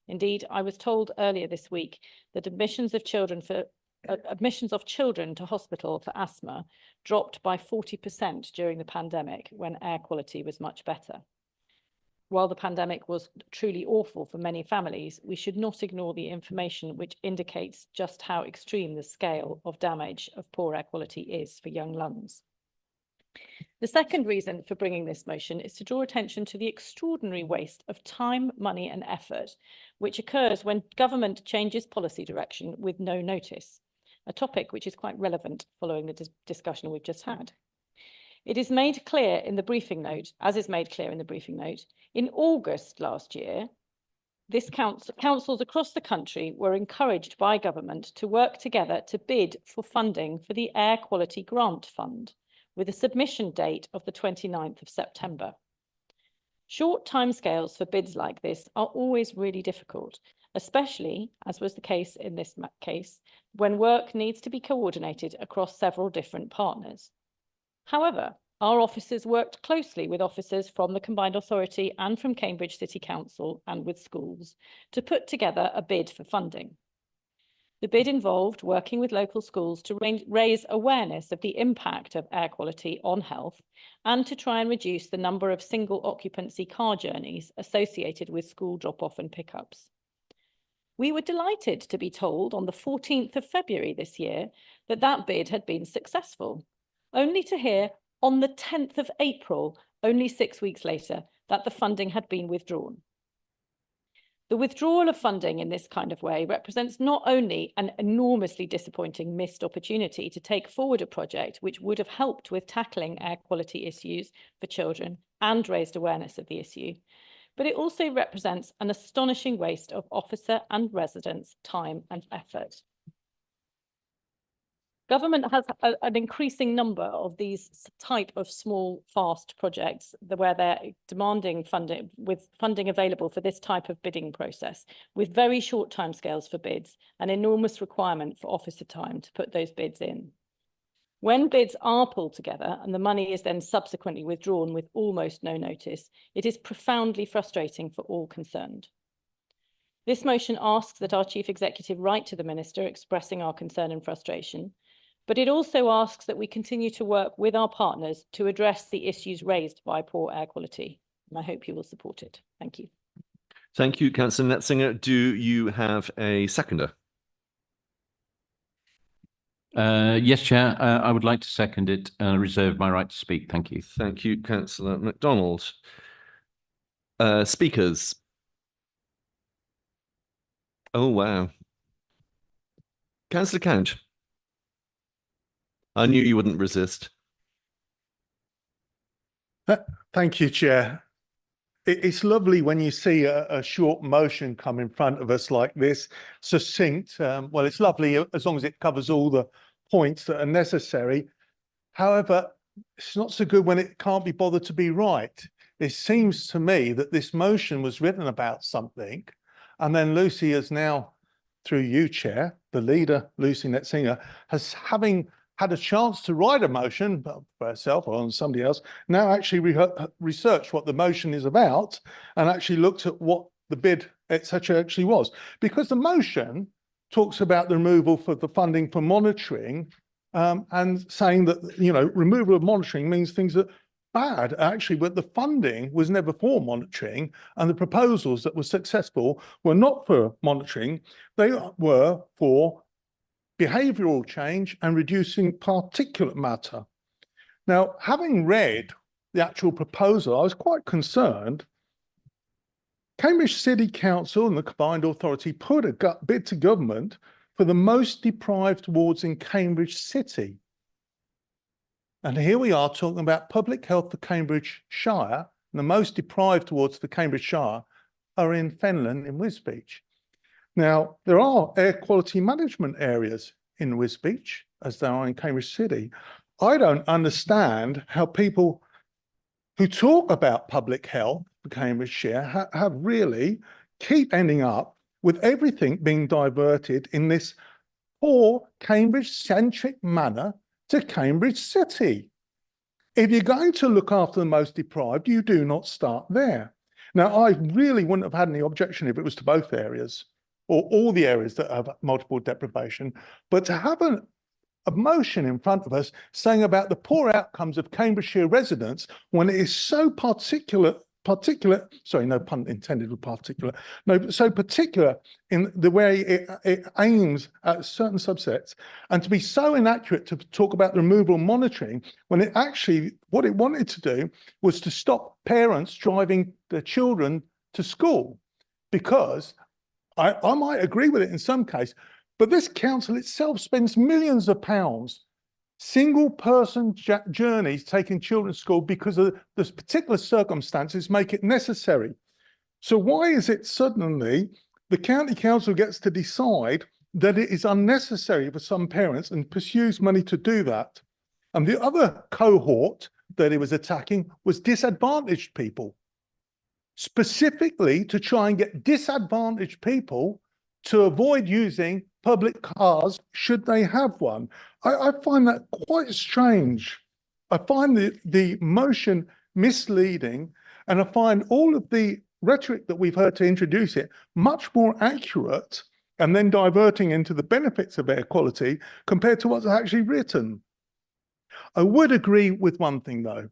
Indeed, I was told earlier this week that admissions of children to hospital for asthma dropped by 40% during the pandemic when air quality was much better. While the pandemic was truly awful for many families, we should not ignore the information which indicates just how extreme the scale of damage of poor air quality is for young lungs. The second reason for bringing this motion is to draw attention to the extraordinary waste of time, money and effort which occurs when government changes policy direction with no notice, a topic which is quite relevant following the discussion we've just had. It is made clear in the briefing note, in August last year, councils across the country were encouraged by government to work together to bid for funding for the Air Quality Grant Fund, with a submission date of the 29th of September. Short timescales for bids like this are always really difficult, especially, as was the case in this case, when work needs to be coordinated across several different partners. However, Our officers worked closely with officers from the Combined Authority and from Cambridge City Council and with schools to put together a bid for funding. The bid involved working with local schools to raise awareness of the impact of air quality on health and to try and reduce the number of single occupancy car journeys associated with school drop-off and pickups. We were delighted to be told on the 14th of February this year that that bid had been successful, only to hear on the 10th of April, only 6 weeks later, that the funding had been withdrawn. The withdrawal of funding in this kind of way represents not only an enormously disappointing missed opportunity to take forward a project which would have helped with tackling air quality issues for children and raised awareness of the issue, but it also represents an astonishing waste of officer and residents' time and effort. Government has an increasing number of these type of small, fast projects where they're demanding funding, with funding available for this type of bidding process, with very short timescales for bids, an enormous requirement for officer time to put those bids in. When bids are pulled together and the money is then subsequently withdrawn with almost no notice, it is profoundly frustrating for all concerned. This motion asks that our Chief Executive write to the Minister expressing our concern and frustration, but it also asks that we continue to work with our partners to address the issues raised by poor air quality. And I hope you will support it. Thank you. Thank you, Councillor Netzinger. Do you have a seconder? Yes, Chair. I would like to second it and reserve my right to speak. Thank you. Thank you, Councillor MacDonald. Speakers. Oh, wow. Councillor Count. I knew you wouldn't resist. Thank you, Chair. It's lovely when you see a short motion come in front of us like this, succinct. Well, it's lovely as long as it covers all the points that are necessary. However, it's not so good when it can't be bothered to be right. It seems to me that this motion was written about something, and then Lucy has now, through you, Chair, the leader, Lucy Netzinger, having had a chance to write a motion for herself or on somebody else, now actually researched what the motion is about and actually looked at what the bid, etc., actually was. Because the motion talks about the removal for the funding for monitoring and saying that, you know, removal of monitoring means things that bad, actually, but the funding was never for monitoring, and the proposals that were successful were not for monitoring, they were for behavioural change and reducing particulate matter. Now, having read the actual proposal, I was quite concerned. Cambridge City Council and the Combined Authority put a bid to government for the most deprived wards in Cambridge City. And here we are talking about public health for Cambridgeshire, and the most deprived wards for Cambridgeshire are in Fenland in Wisbech. Now, there are air quality management areas in Wisbech, as there are in Cambridge City. I don't understand how people who talk about public health for Cambridgeshire have really keep ending up with everything being diverted in this poor Cambridge-centric manner to Cambridge City. If you're going to look after the most deprived, you do not start there. Now, I really wouldn't have had any objection if it was to both areas, or all the areas that have multiple deprivation, but to have a motion in front of us saying about the poor outcomes of Cambridgeshire residents when it is so particular, sorry, no pun intended with particular, no, but so particular in the way it aims at certain subsets, and to be so inaccurate to talk about the removal of monitoring when it actually, what it wanted to do was to stop parents driving their children to school, because I might agree with it in some case, but this council itself spends millions of pounds, single person journeys taking children to school because of the particular circumstances make it necessary. So why is it suddenly the county council gets to decide that it is unnecessary for some parents and pursues money to do that? And the other cohort that it was attacking was disadvantaged people, specifically to try and get disadvantaged people to avoid using public cars should they have one. I find that quite strange. I find the motion misleading, and I find all of the rhetoric that we've heard to introduce it much more accurate and then diverting into the benefits of air quality compared to what's actually written. I would agree with one thing though.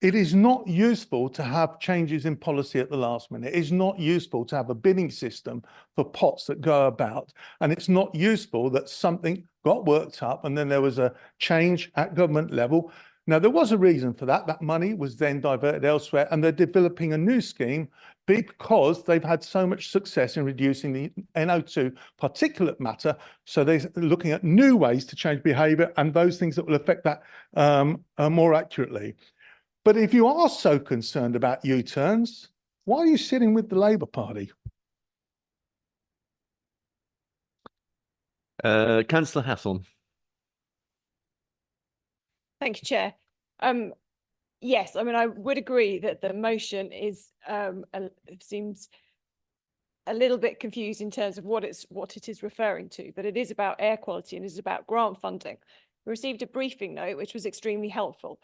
It is not useful to have changes in policy at the last minute. It is not useful to have a bidding system for pots that go about. And it's not useful that something got worked up and then there was a change at government level. Now, there was a reason for that. That money was then diverted elsewhere, and they're developing a new scheme because they've had so much success in reducing the NO2 particulate matter. So they're looking at new ways to change behavior and those things that will affect that more accurately. But if you are so concerned about U-turns, why are you sitting with the Labour Party? Councillor Hathorn. Thank you, Chair. Yes, I mean, I would agree that the motion is it seems a little bit confused in terms of what it is referring to, but it is about air quality and it is about grant funding. We received a briefing note, which was extremely helpful.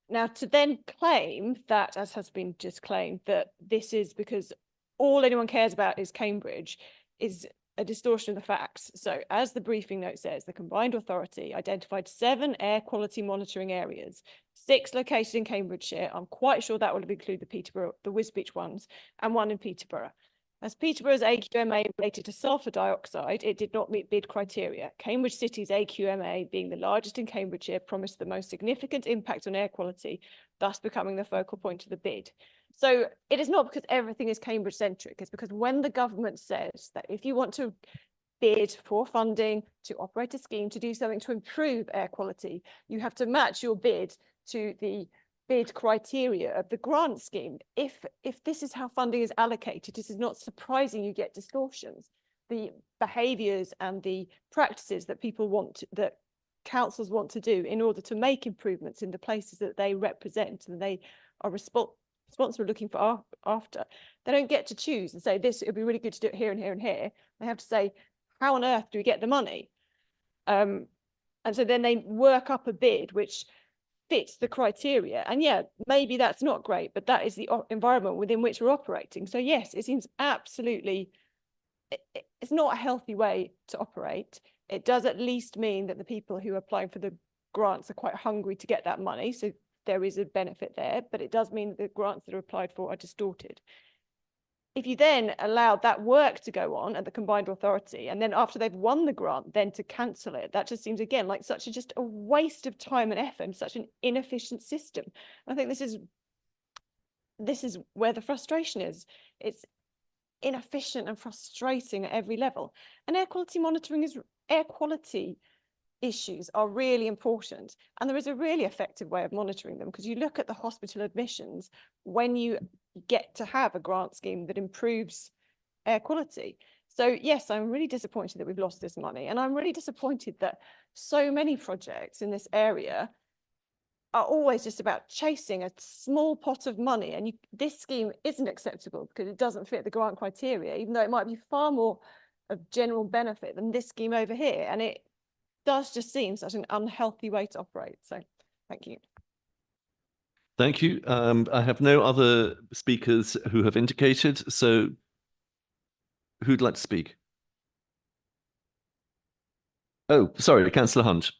Now, to then claim that, as has been just claimed, that this is because all anyone cares about is Cambridge is a distortion of the facts. So as the briefing note says, the combined authority identified 7 air quality monitoring areas, 6 located in Cambridgeshire. I'm quite sure that would include the Peterborough, the Wisbech ones, and 1 in Peterborough. As Peterborough's AQMA related to sulphur dioxide, it did not meet bid criteria. Cambridge City's AQMA, being the largest in Cambridgeshire, promised the most significant impact on air quality, thus becoming the focal point of the bid. So it is not because everything is Cambridge-centric. It's because when the government says that if you want to bid for funding to operate a scheme to do something to improve air quality, you have to match your bid to the bid criteria of the grant scheme. If this is how funding is allocated, it is not surprising you get distortions. The behaviours and the practices that people want to, that councils want to do in order to make improvements in the places that they represent and they are responsible looking for after, they don't get to choose and say this, it would be really good to do it here and here and here. They have to say, how on earth do we get the money? And so then they work up a bid which fits the criteria. And yeah, maybe that's not great, but that is the environment within which we're operating. So yes, it seems absolutely, it's not a healthy way to operate. It does at least mean that the people who are applying for the grants are quite hungry to get that money. So there is a benefit there, but it does mean that the grants that are applied for are distorted. If you then allow that work to go on at the combined authority, and then after they've won the grant, then to cancel it, that just seems again like such just a waste of time and effort and such an inefficient system. I think this is where the frustration is. It's inefficient and frustrating at every level. And air quality monitoring is air quality issues are really important, and there is a really effective way of monitoring them, because you look at the hospital admissions when you get to have a grant scheme that improves air quality. So yes, I'm really disappointed that we've lost this money, and I'm really disappointed that so many projects in this area are always just about chasing a small pot of money, and this scheme isn't acceptable because it doesn't fit the grant criteria, even though it might be far more of general benefit than this scheme over here, and it does just seem such an unhealthy way to operate. So thank you. Thank you. I have no other speakers who have indicated. So who'd like to speak? Oh, sorry, Councillor Hunt.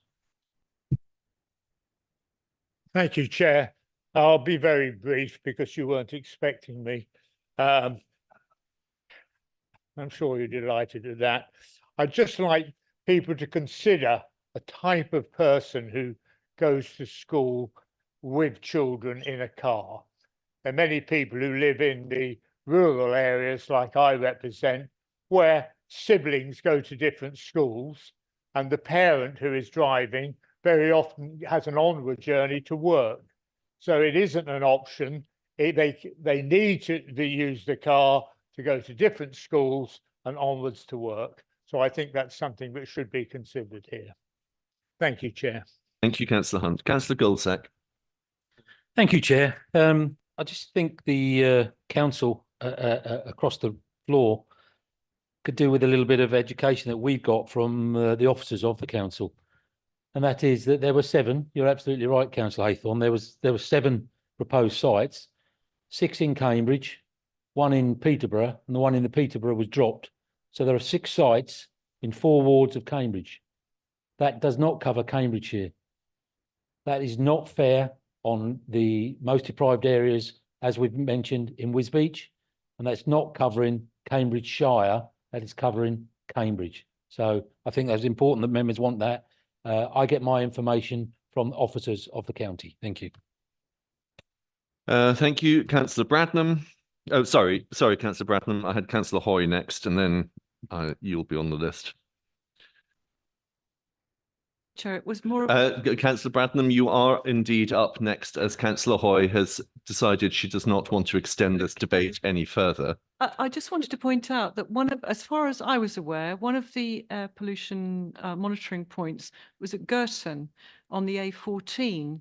Thank you, Chair. I'll be very brief because you weren't expecting me. I'm sure you're delighted at that. I'd just like people to consider a type of person who goes to school with children in a car. There are many people who live in the rural areas like I represent, where siblings go to different schools, and the parent who is driving very often has an onward journey to work. So it isn't an option. They need to use the car to go to different schools and onwards to work. So I think that's something that should be considered here. Thank you, Chair. Thank you, Councillor Hunt. Councillor Goldsack. Thank you, Chair. I just think the council across the floor could do with a little bit of education that we've got from the officers of the council. and that is that there were 7. You're absolutely right, Councillor Haythorne. There were 7 proposed sites, 6 in Cambridge, 1 in Peterborough, and the one in the Peterborough was dropped. So there are 6 sites in 4 wards of Cambridge. That does not cover Cambridgeshire. That is not fair on the most deprived areas, as we've mentioned in Wisbech, and that's not covering Cambridgeshire, that is covering Cambridge. So I think that's important that members want that. I get my information from officers of the county. Thank you. Thank you, Councillor Bradnam. Oh, sorry, Councillor Bradnam. I had Councillor Hoy next, and then you'll be on the list. Chair, it was more. Councillor Bradnam, you are indeed up next, as Councillor Hoy has decided she does not want to extend this debate any further. I just wanted to point out that as far as I was aware, one of the air pollution monitoring points was at Girton on the A14,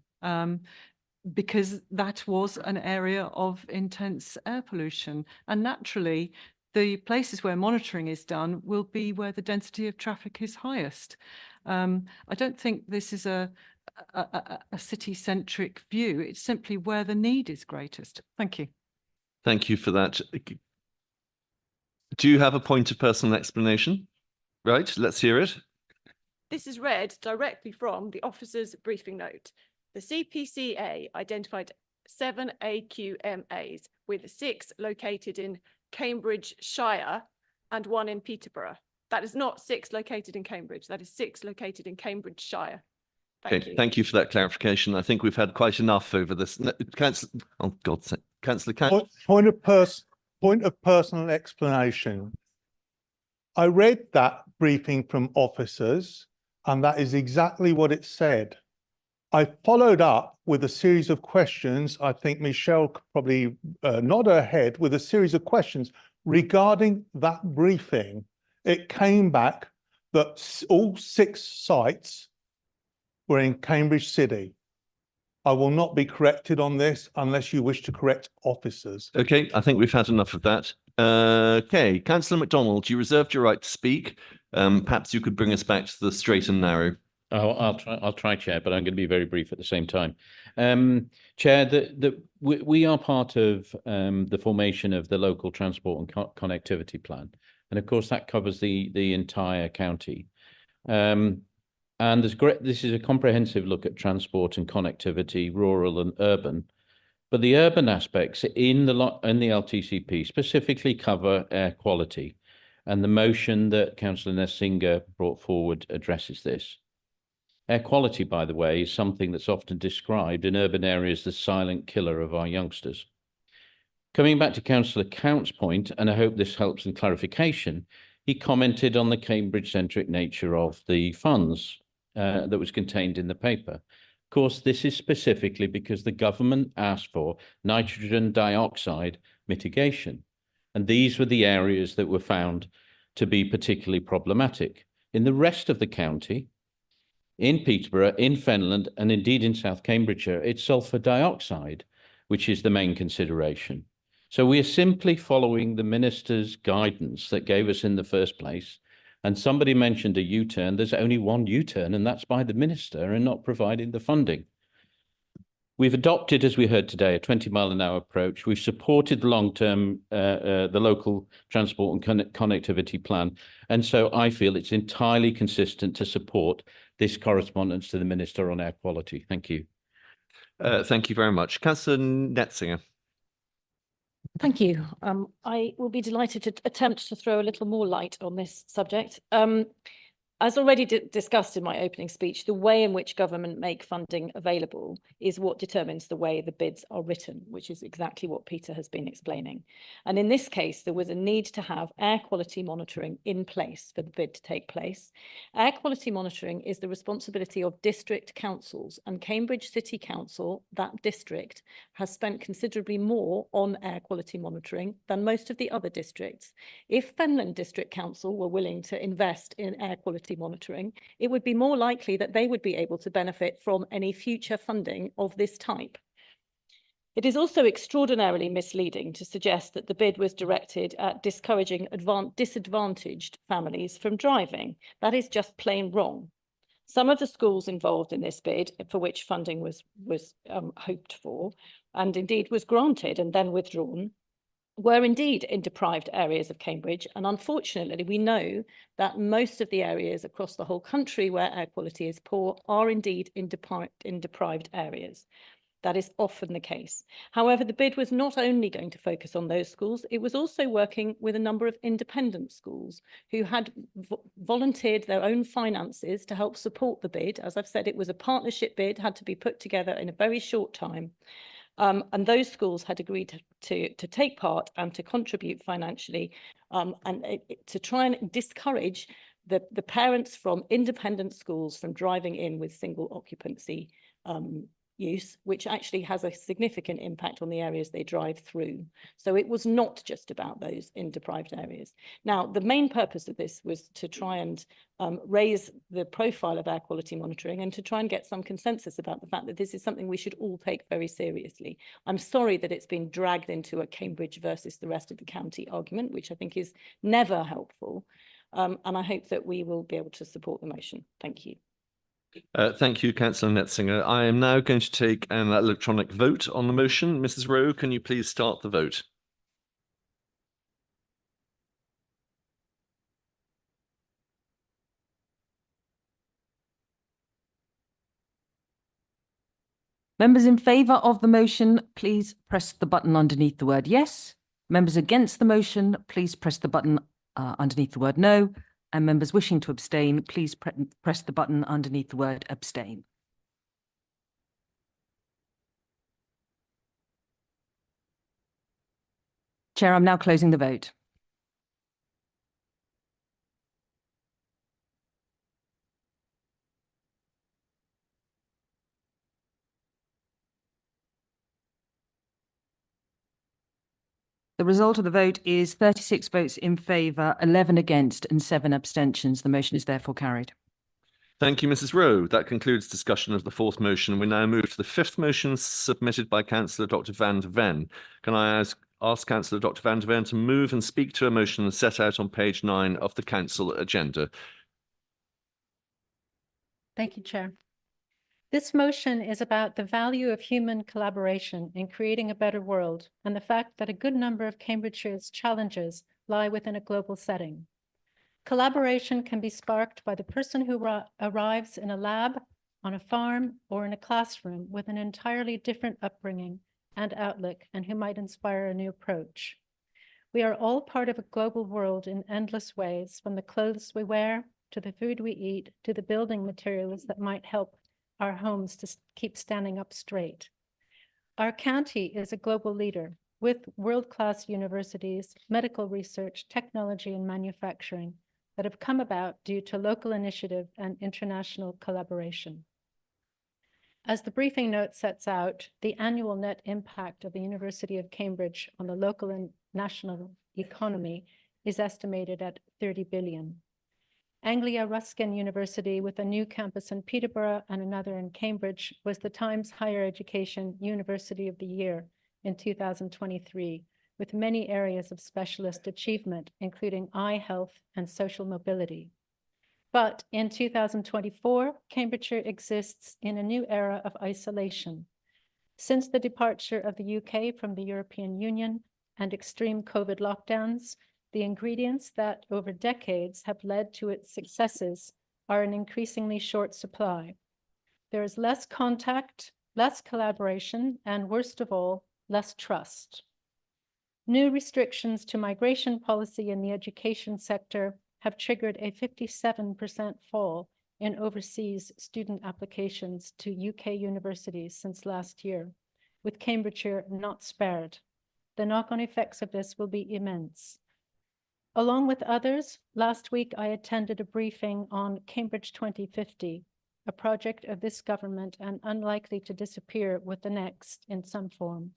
because that was an area of intense air pollution. And naturally, the places where monitoring is done will be where the density of traffic is highest. I don't think this is a city-centric view. It's simply where the need is greatest. Thank you. Thank you for that. Do you have a point of personal explanation? Right, let's hear it. This is read directly from the officer's briefing note. The CPCA identified 7 AQMAs, with 6 located in Cambridgeshire and 1 in Peterborough. That is not 6 located in Cambridge. That is 6 located in Cambridgeshire. Thank you. Thank you for that clarification. I think we've had quite enough over this. No, oh, God's sake. Councillor Point of personal explanation. I read that briefing from officers, and that is exactly what it said. I followed up with a series of questions. I think Michelle could probably nod her head with a series of questions regarding that briefing. It came back that all 6 sites were in Cambridge City. I will not be corrected on this unless you wish to correct officers. Okay, I think we've had enough of that. Okay, Councillor MacDonald, you reserved your right to speak. Perhaps you could bring us back to the straight and narrow. Oh, I'll try, Chair, but I'm going to be very brief at the same time. Chair, we are part of the formation of the local transport and connectivity plan, and of course that covers the entire county. And this is a comprehensive look at transport and connectivity, rural and urban. But the urban aspects in the LTCP specifically cover air quality, and the motion that Councillor Nessinger brought forward addresses this. Air quality, by the way, is something that's often described in urban areas as the silent killer of our youngsters. Coming back to Councillor Count's point, and I hope this helps in clarification, he commented on the Cambridge-centric nature of the funds that was contained in the paper. Of course, this is specifically because the government asked for nitrogen dioxide mitigation, and these were the areas that were found to be particularly problematic. In the rest of the county, in Peterborough, in Fenland, and indeed in South Cambridgeshire, it's sulphur dioxide, which is the main consideration. So we are simply following the minister's guidance that gave us in the first place. And somebody mentioned a U-turn. There's only one U-turn, and that's by the minister and not providing the funding. We've adopted, as we heard today, a 20-mile-an-hour approach. We've supported the long-term, the local transport and connectivity plan. And so I feel it's entirely consistent to support this correspondence to the minister on air quality. Thank you. Thank you very much. Councillor Netzinger. Thank you. I will be delighted to attempt to throw a little more light on this subject. As already discussed in my opening speech, the way in which government make funding available is what determines the way the bids are written, which is exactly what Peter has been explaining. And in this case, there was a need to have air quality monitoring in place for the bid to take place. Air quality monitoring is the responsibility of district councils, and Cambridge City Council, that district, has spent considerably more on air quality monitoring than most of the other districts. If Fenland District Council were willing to invest in air quality monitoring, it would be more likely that they would be able to benefit from any future funding of this type. It is also extraordinarily misleading to suggest that the bid was directed at discouraging disadvantaged families from driving. That is just plain wrong. Some of the schools involved in this bid, for which funding was hoped for, and indeed was granted and then withdrawn, were indeed in deprived areas of Cambridge. And unfortunately, we know that most of the areas across the whole country where air quality is poor are indeed in deprived areas. That is often the case. However, the bid was not only going to focus on those schools, it was also working with a number of independent schools who had volunteered their own finances to help support the bid. As I've said, it was a partnership bid, had to be put together in a very short time. And those schools had agreed to take part and to contribute financially to try and discourage the parents from independent schools from driving in with single occupancy use, which actually has a significant impact on the areas they drive through. So it was not just about those in deprived areas. Now, the main purpose of this was to try and raise the profile of air quality monitoring and to try and get some consensus about the fact that this is something we should all take very seriously. I'm sorry that it's been dragged into a Cambridge versus the rest of the county argument, which I think is never helpful. And I hope that we will be able to support the motion. Thank you. Thank you, Councillor Netzinger. I am now going to take an electronic vote on the motion. Mrs. Rowe, can you please start the vote? Members in favour of the motion, please press the button underneath the word yes. Members against the motion, please press the button underneath the word no. And members wishing to abstain, please press the button underneath the word abstain. Chair, I'm now closing the vote. The result of the vote is 36 votes in favour, 11 against and 7 abstentions. The motion is therefore carried. Thank you, Mrs. Rowe. That concludes discussion of the fourth motion. We now move to the fifth motion submitted by Councillor Dr. Van der Ven. Can I ask Councillor Dr. Van der Ven to move and speak to a motion set out on page 9 of the Council agenda? Thank you, Chair. This motion is about the value of human collaboration in creating a better world and the fact that a good number of Cambridgeshire's challenges lie within a global setting. Collaboration can be sparked by the person who arrives in a lab, on a farm, or in a classroom with an entirely different upbringing and outlook and who might inspire a new approach. We are all part of a global world in endless ways, from the clothes we wear, to the food we eat, to the building materials that might help our homes to keep standing up straight. Our county is a global leader with world-class universities, medical research, technology, and manufacturing that have come about due to local initiative and international collaboration. As the briefing note sets out, the annual net impact of the University of Cambridge on the local and national economy is estimated at 30 billion. Anglia Ruskin University, with a new campus in Peterborough and another in Cambridge, was the Times Higher Education University of the Year in 2023, with many areas of specialist achievement, including eye health and social mobility. But in 2024, Cambridgeshire exists in a new era of isolation. Since the departure of the UK from the European Union and extreme COVID lockdowns, the ingredients that over decades have led to its successes are in increasingly short supply. There is less contact, less collaboration, and worst of all, less trust. New restrictions to migration policy in the education sector have triggered a 57% fall in overseas student applications to UK universities since last year, with Cambridgeshire not spared. The knock-on effects of this will be immense. Along with others, last week I attended a briefing on Cambridge 2050, a project of this government and unlikely to disappear with the next in some form,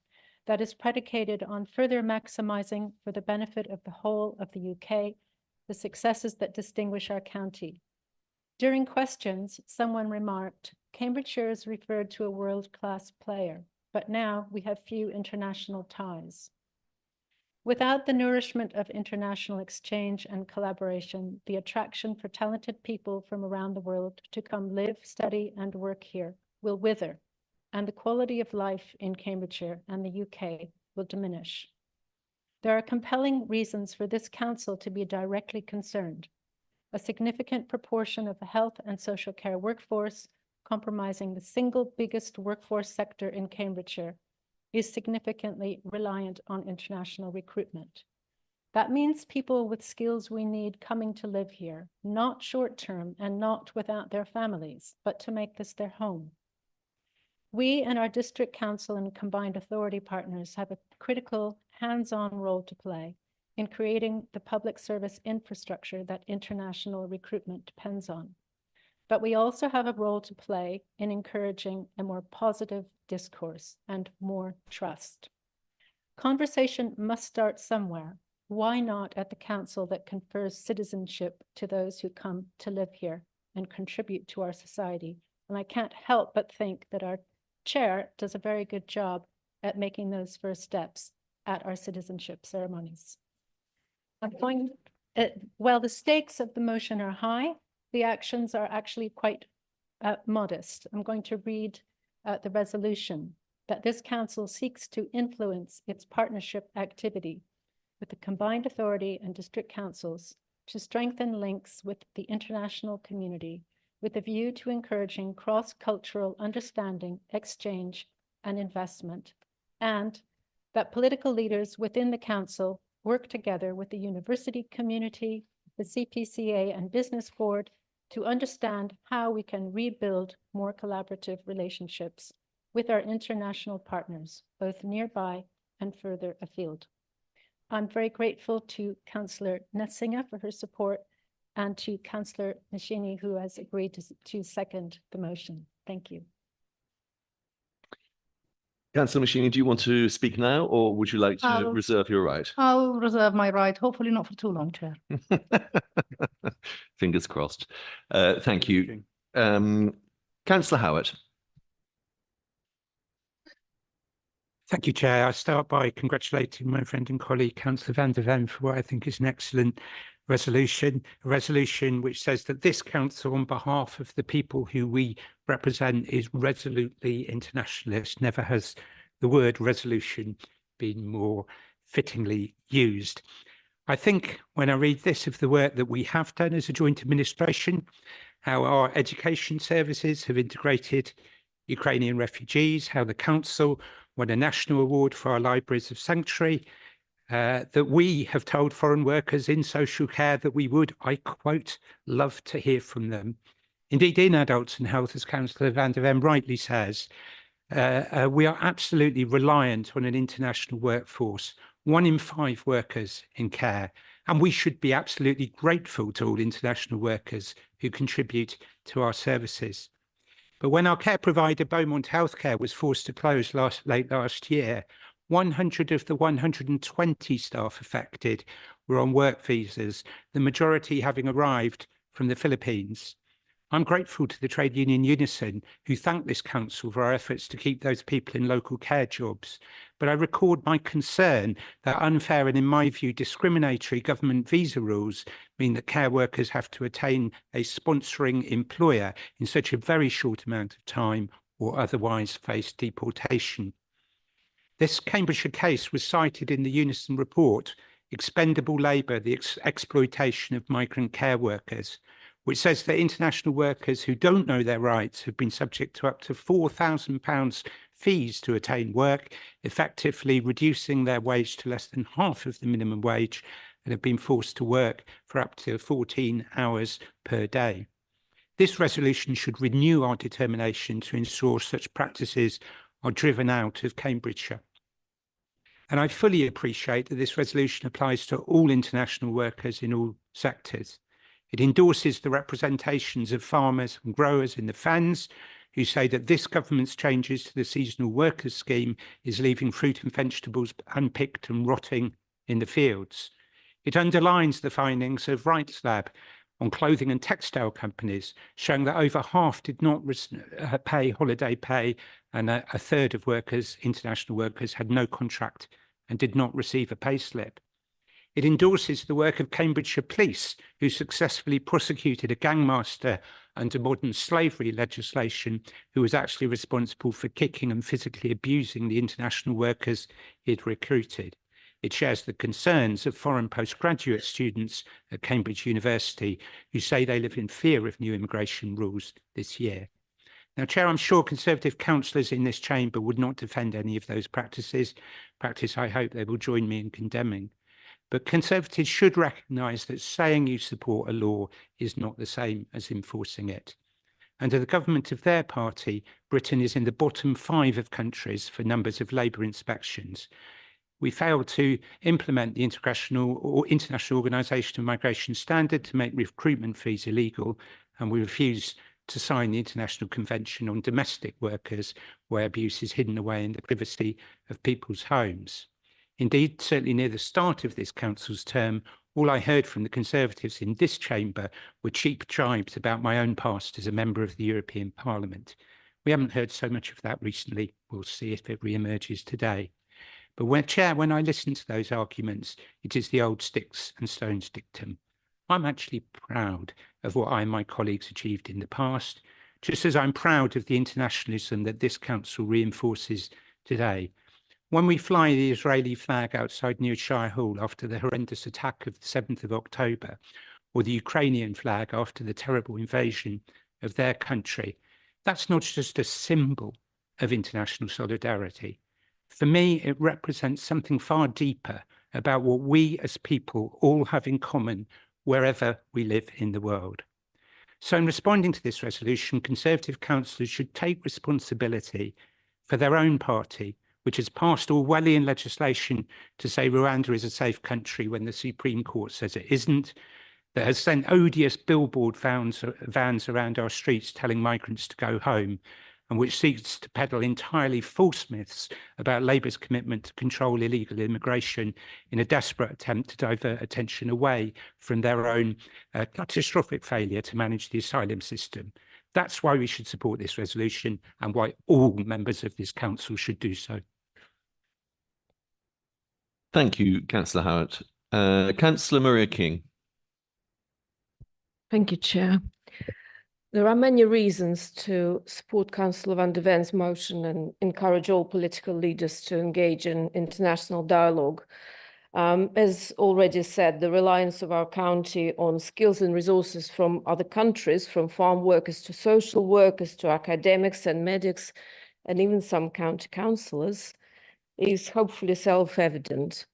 that is predicated on further maximizing for the benefit of the whole of the UK, the successes that distinguish our county. During questions, someone remarked, Cambridgeshire is referred to a world-class player, but now we have few international ties. Without the nourishment of international exchange and collaboration, the attraction for talented people from around the world to come live, study, and work here will wither, and the quality of life in Cambridgeshire and the UK will diminish. There are compelling reasons for this council to be directly concerned. A significant proportion of the health and social care workforce, comprising the single biggest workforce sector in Cambridgeshire, is significantly reliant on international recruitment. That means people with skills we need coming to live here, not short-term and not without their families, but to make this their home. We and our district council and combined authority partners have a critical hands-on role to play in creating the public service infrastructure that international recruitment depends on. But we also have a role to play in encouraging a more positive discourse and more trust. Conversation must start somewhere. Why not at the council that confers citizenship to those who come to live here and contribute to our society? And I can't help but think that our chair does a very good job at making those first steps at our citizenship ceremonies. While the stakes of the motion are high, the actions are actually quite modest. I'm going to read the resolution that this council seeks to influence its partnership activity with the combined authority and district councils to strengthen links with the international community with a view to encouraging cross-cultural understanding, exchange, and investment, and that political leaders within the council work together with the university community, the CPCA and Business Board to understand how we can rebuild more collaborative relationships with our international partners, both nearby and further afield. I'm very grateful to Councillor Nessinger for her support and to Councillor Machini, who has agreed to second the motion. Thank you. Councillor Machini, do you want to speak now, or would you like to reserve your right? I'll reserve my right, hopefully not for too long, Chair. Fingers crossed. Thank you. Councillor Howard. Thank you, Chair. I start by congratulating my friend and colleague, Councillor van der Ven, for what I think is an excellent resolution, a resolution which says that this council, on behalf of the people who we represent, is resolutely internationalist. Never has the word resolution been more fittingly used. I think when I read this of the work that we have done as a joint administration, how our education services have integrated Ukrainian refugees, how the council won a national award for our libraries of sanctuary, that we have told foreign workers in social care that we would, I quote, love to hear from them. Indeed, in adults and health, as Councillor van der Ven rightly says, we are absolutely reliant on an international workforce, 1 in 5 workers in care, and we should be absolutely grateful to all international workers who contribute to our services. But when our care provider, Beaumont Healthcare, was forced to close late last year, 100 of the 120 staff affected were on work visas, the majority having arrived from the Philippines. I'm grateful to the trade union Unison, who thanked this council for our efforts to keep those people in local care jobs. But I record my concern that unfair and, in my view, discriminatory government visa rules mean that care workers have to attain a sponsoring employer in such a very short amount of time or otherwise face deportation. This Cambridgeshire case was cited in the Unison report, Expendable Labour, the Exploitation of Migrant Care Workers, which says that international workers who don't know their rights have been subject to up to £4,000 fees to attain work, effectively reducing their wage to less than half of the minimum wage, and have been forced to work for up to 14 hours per day. This resolution should renew our determination to ensure such practices are driven out of Cambridgeshire. And I fully appreciate that this resolution applies to all international workers in all sectors. It endorses the representations of farmers and growers in the Fens, who say that this government's changes to the seasonal workers scheme is leaving fruit and vegetables unpicked and rotting in the fields. It underlines the findings of Rights Lab on clothing and textile companies, showing that over half did not pay holiday pay, and a third of workers, international workers, had no contract and did not receive a payslip. It endorses the work of Cambridgeshire Police, who successfully prosecuted a gangmaster under modern slavery legislation who was actually responsible for kicking and physically abusing the international workers he'd recruited. It shares the concerns of foreign postgraduate students at Cambridge University who say they live in fear of new immigration rules this year. Now, Chair, I'm sure Conservative councillors in this chamber would not defend any of those practice I hope they will join me in condemning. But Conservatives should recognise that saying you support a law is not the same as enforcing it. Under the government of their party, Britain is in the bottom 5 of countries for numbers of labour inspections. We failed to implement the International Organisation of Migration Standard to make recruitment fees illegal, and we refused to sign the International Convention on Domestic Workers, where abuse is hidden away in the privacy of people's homes. Indeed, certainly near the start of this council's term, all I heard from the Conservatives in this chamber were cheap jibes about my own past as a member of the European Parliament. We haven't heard so much of that recently. We'll see if it re-emerges today. But when I listen to those arguments, it is the old sticks and stones dictum. I'm actually proud of what I and my colleagues achieved in the past, just as I'm proud of the internationalism that this council reinforces today. When we fly the Israeli flag outside New Shire Hall after the horrendous attack of the 7th of October, or the Ukrainian flag after the terrible invasion of their country, that's not just a symbol of international solidarity. For me, it represents something far deeper about what we as people all have in common wherever we live in the world. So in responding to this resolution, Conservative councillors should take responsibility for their own party, which has passed Orwellian legislation to say Rwanda is a safe country when the Supreme Court says it isn't, that has sent odious billboard vans around our streets telling migrants to go home, and which seeks to peddle entirely false myths about Labour's commitment to control illegal immigration in a desperate attempt to divert attention away from their own catastrophic failure to manage the asylum system. That's why we should support this resolution and why all members of this council should do so. Thank you, Councillor Howard. Councillor Maria King. Thank you, Chair. There are many reasons to support Councillor Van der Ven's motion and encourage all political leaders to engage in international dialogue. As already said, the reliance of our county on skills and resources from other countries, from farm workers to social workers to academics and medics, and even some county councillors, is hopefully self-evident.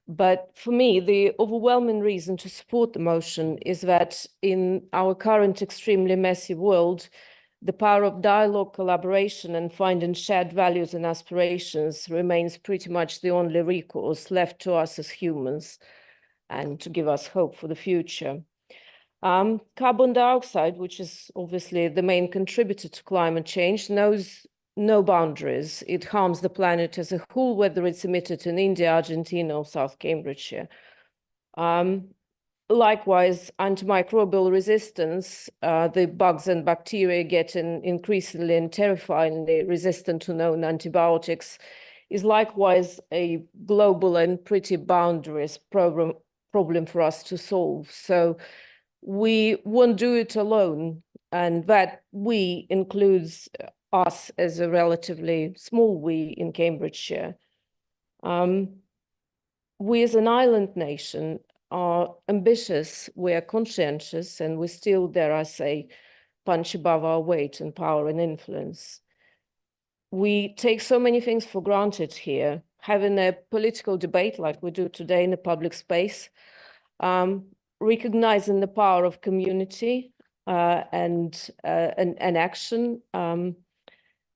But for me, the overwhelming reason to support the motion is that in our current extremely messy world, the power of dialogue, collaboration, and finding shared values and aspirations remains pretty much the only recourse left to us as humans and to give us hope for the future. Carbon dioxide, which is obviously the main contributor to climate change, knows no boundaries. It harms the planet as a whole, whether it's emitted in India, Argentina, or South Cambridgeshire. Likewise, antimicrobial resistance, the bugs and bacteria getting increasingly and terrifyingly resistant to known antibiotics, is likewise a global and pretty boundaries problem for us to solve. So we won't do it alone, and that we includes us as a relatively small we in Cambridgeshire. We as an island nation are ambitious, we are conscientious, and we still, dare I say, punch above our weight in power and influence. We take so many things for granted here, having a political debate like we do today in a public space, recognizing the power of community and action,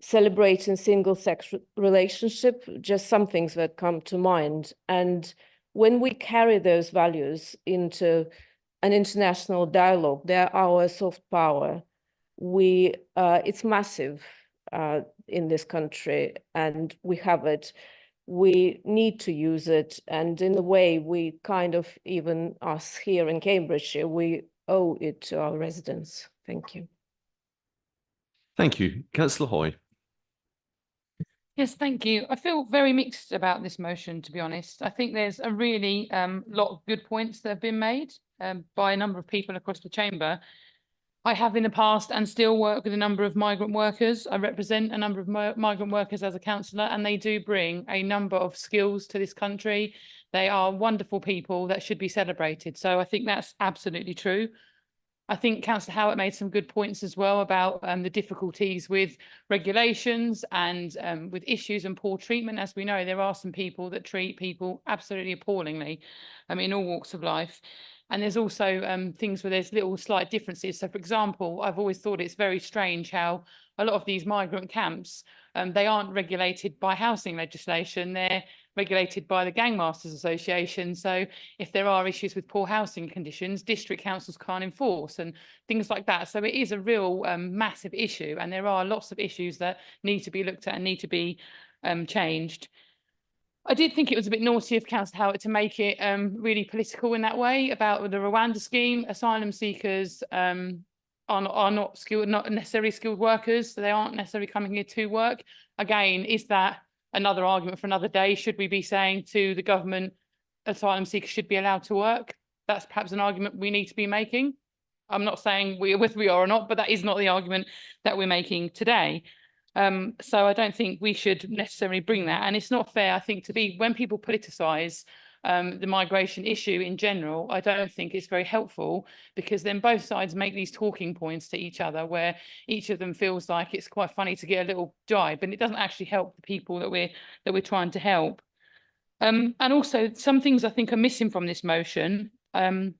celebrating single-sex relationship, just some things that come to mind. And when we carry those values into an international dialogue, they're our soft power. It's massive in this country, and we have it. We need to use it, and in a way, we kind of, even us here in Cambridgeshire, we owe it to our residents. Thank you. Thank you. Councillor Hoy. Yes, thank you. I feel very mixed about this motion, to be honest. I think there's a really lot of good points that have been made by a number of people across the chamber. I have in the past and still work with a number of migrant workers. I represent a number of migrant workers as a councillor, and they do bring a number of skills to this country. They are wonderful people that should be celebrated. So I think that's absolutely true. I think Councillor Howard made some good points as well about the difficulties with regulations and with issues and poor treatment. As we know, there are some people that treat people absolutely appallingly in all walks of life. And there's also things where there's little slight differences. So, for example, I've always thought it's very strange how a lot of these migrant camps, they aren't regulated by housing legislation. They're regulated by the Gangmasters Association. So if there are issues with poor housing conditions, district councils can't enforce and things like that. So it is a real massive issue, and there are lots of issues that need to be looked at and need to be changed. I did think it was a bit naughty of Councillor Howard to make it really political in that way about the Rwanda scheme. Asylum seekers are not skilled, not necessarily skilled workers. So they aren't necessarily coming here to work. Again, is that another argument for another day? Should we be saying to the government asylum seekers should be allowed to work? That's perhaps an argument we need to be making. I'm not saying whether we are or not, but that is not the argument that we're making today. So I don't think we should necessarily bring that. And it's not fair, I think, when people politicise the migration issue in general, I don't think it's very helpful, because then both sides make these talking points to each other where each of them feels like it's quite funny to get a little jibe, and it doesn't actually help the people that we're trying to help. And also some things I think are missing from this motion, and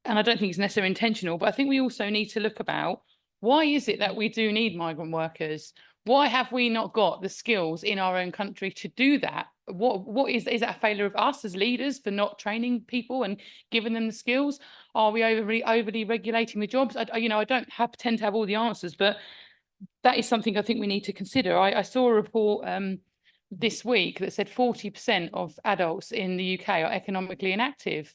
I don't think it's necessarily intentional, but I think we also need to look about why is it that we do need migrant workers? Why have we not got the skills in our own country to do that? What is that a failure of us as leaders for not training people and giving them the skills? Are we overly regulating the jobs? I don't tend to have all the answers, but that is something I think we need to consider. I saw a report this week that said 40% of adults in the UK are economically inactive.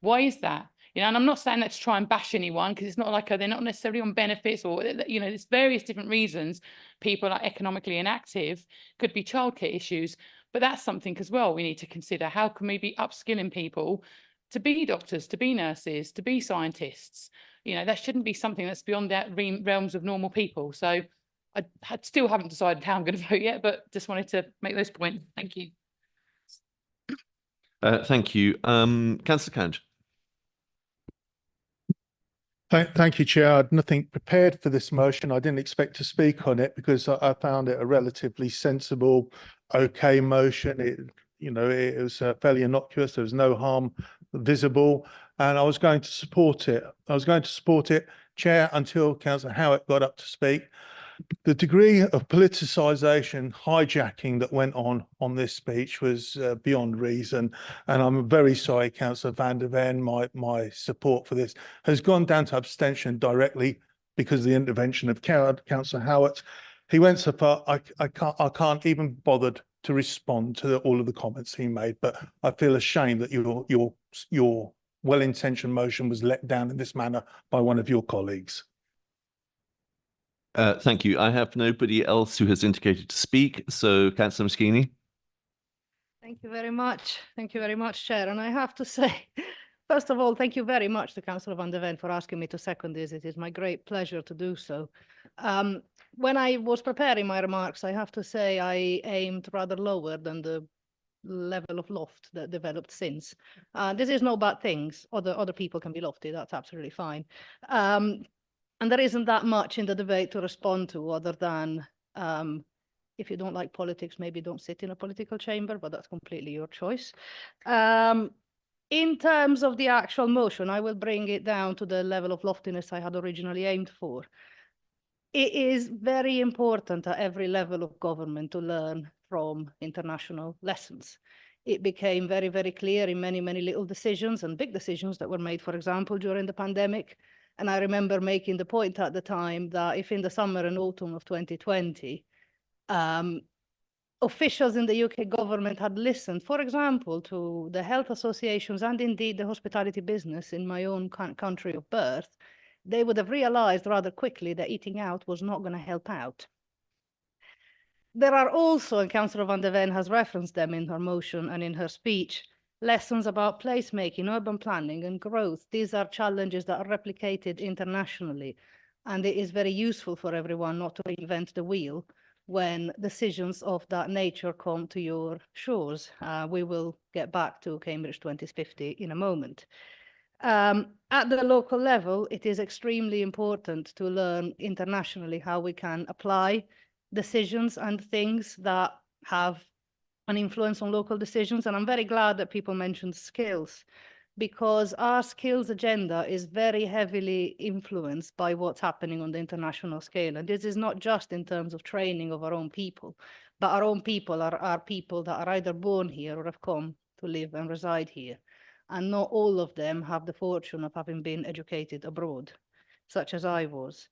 Why is that? And I'm not saying that to try and bash anyone, because it's not like they're not necessarily on benefits, or there's various different reasons people are economically inactive. Could be childcare issues, but that's something as well we need to consider. How can we be upskilling people to be doctors, to be nurses, to be scientists? That shouldn't be something that's beyond the realms of normal people. So I still haven't decided how I'm going to vote yet, but just wanted to make those points. Thank you. Thank you. Councillor Count. Thank you, Chair. I had nothing prepared for this motion. I didn't expect to speak on it because I found it a relatively sensible, okay motion. It was fairly innocuous. There was no harm visible, and I was going to support it. Chair, until Councillor Howard got up to speak. The degree of politicisation, hijacking that went on this speech was beyond reason, and I'm very sorry, Councillor Van der Ven. My support for this has gone down to abstention directly because of the intervention of Councillor Howard. He went so far I can't even bothered to respond to all of the comments he made, but I feel ashamed that your well-intentioned motion was let down in this manner by one of your colleagues. Thank you. I have nobody else who has indicated to speak. So, Councillor Moschini. Thank you very much. Thank you very much, Chair. And I have to say, first of all, thank you very much to Councillor Van der Ven for asking me to second this. It is my great pleasure to do so. When I was preparing my remarks, I have to say I aimed rather lower than the level of loft that developed since. This is no bad things. Other people can be lofty. That's absolutely fine. And there isn't that much in the debate to respond to, other than if you don't like politics, maybe don't sit in a political chamber, but that's completely your choice. In terms of the actual motion, I will bring it down to the level of loftiness I had originally aimed for. It is very important at every level of government to learn from international lessons. It became very, very clear in many, many little decisions and big decisions that were made, for example, during the pandemic. And I remember making the point at the time that if in the summer and autumn of 2020, officials in the UK government had listened, for example, to the health associations and indeed the hospitality business in my own country of birth, they would have realized rather quickly that eating out was not going to help out. There are also, and Councillor van der Ven has referenced them in her motion and in her speech, lessons about placemaking, urban planning and growth. These are challenges that are replicated internationally, and it is very useful for everyone not to reinvent the wheel when decisions of that nature come to your shores. We will get back to Cambridge 2050 in a moment. At the local level, it is extremely important to learn internationally how we can apply decisions and things that have an influence on local decisions. And I'm very glad that people mentioned skills, because our skills agenda is very heavily influenced by what's happening on the international scale. And this is not just in terms of training of our own people, but our own people are people that are either born here or have come to live and reside here. And not all of them have the fortune of having been educated abroad, such as I was.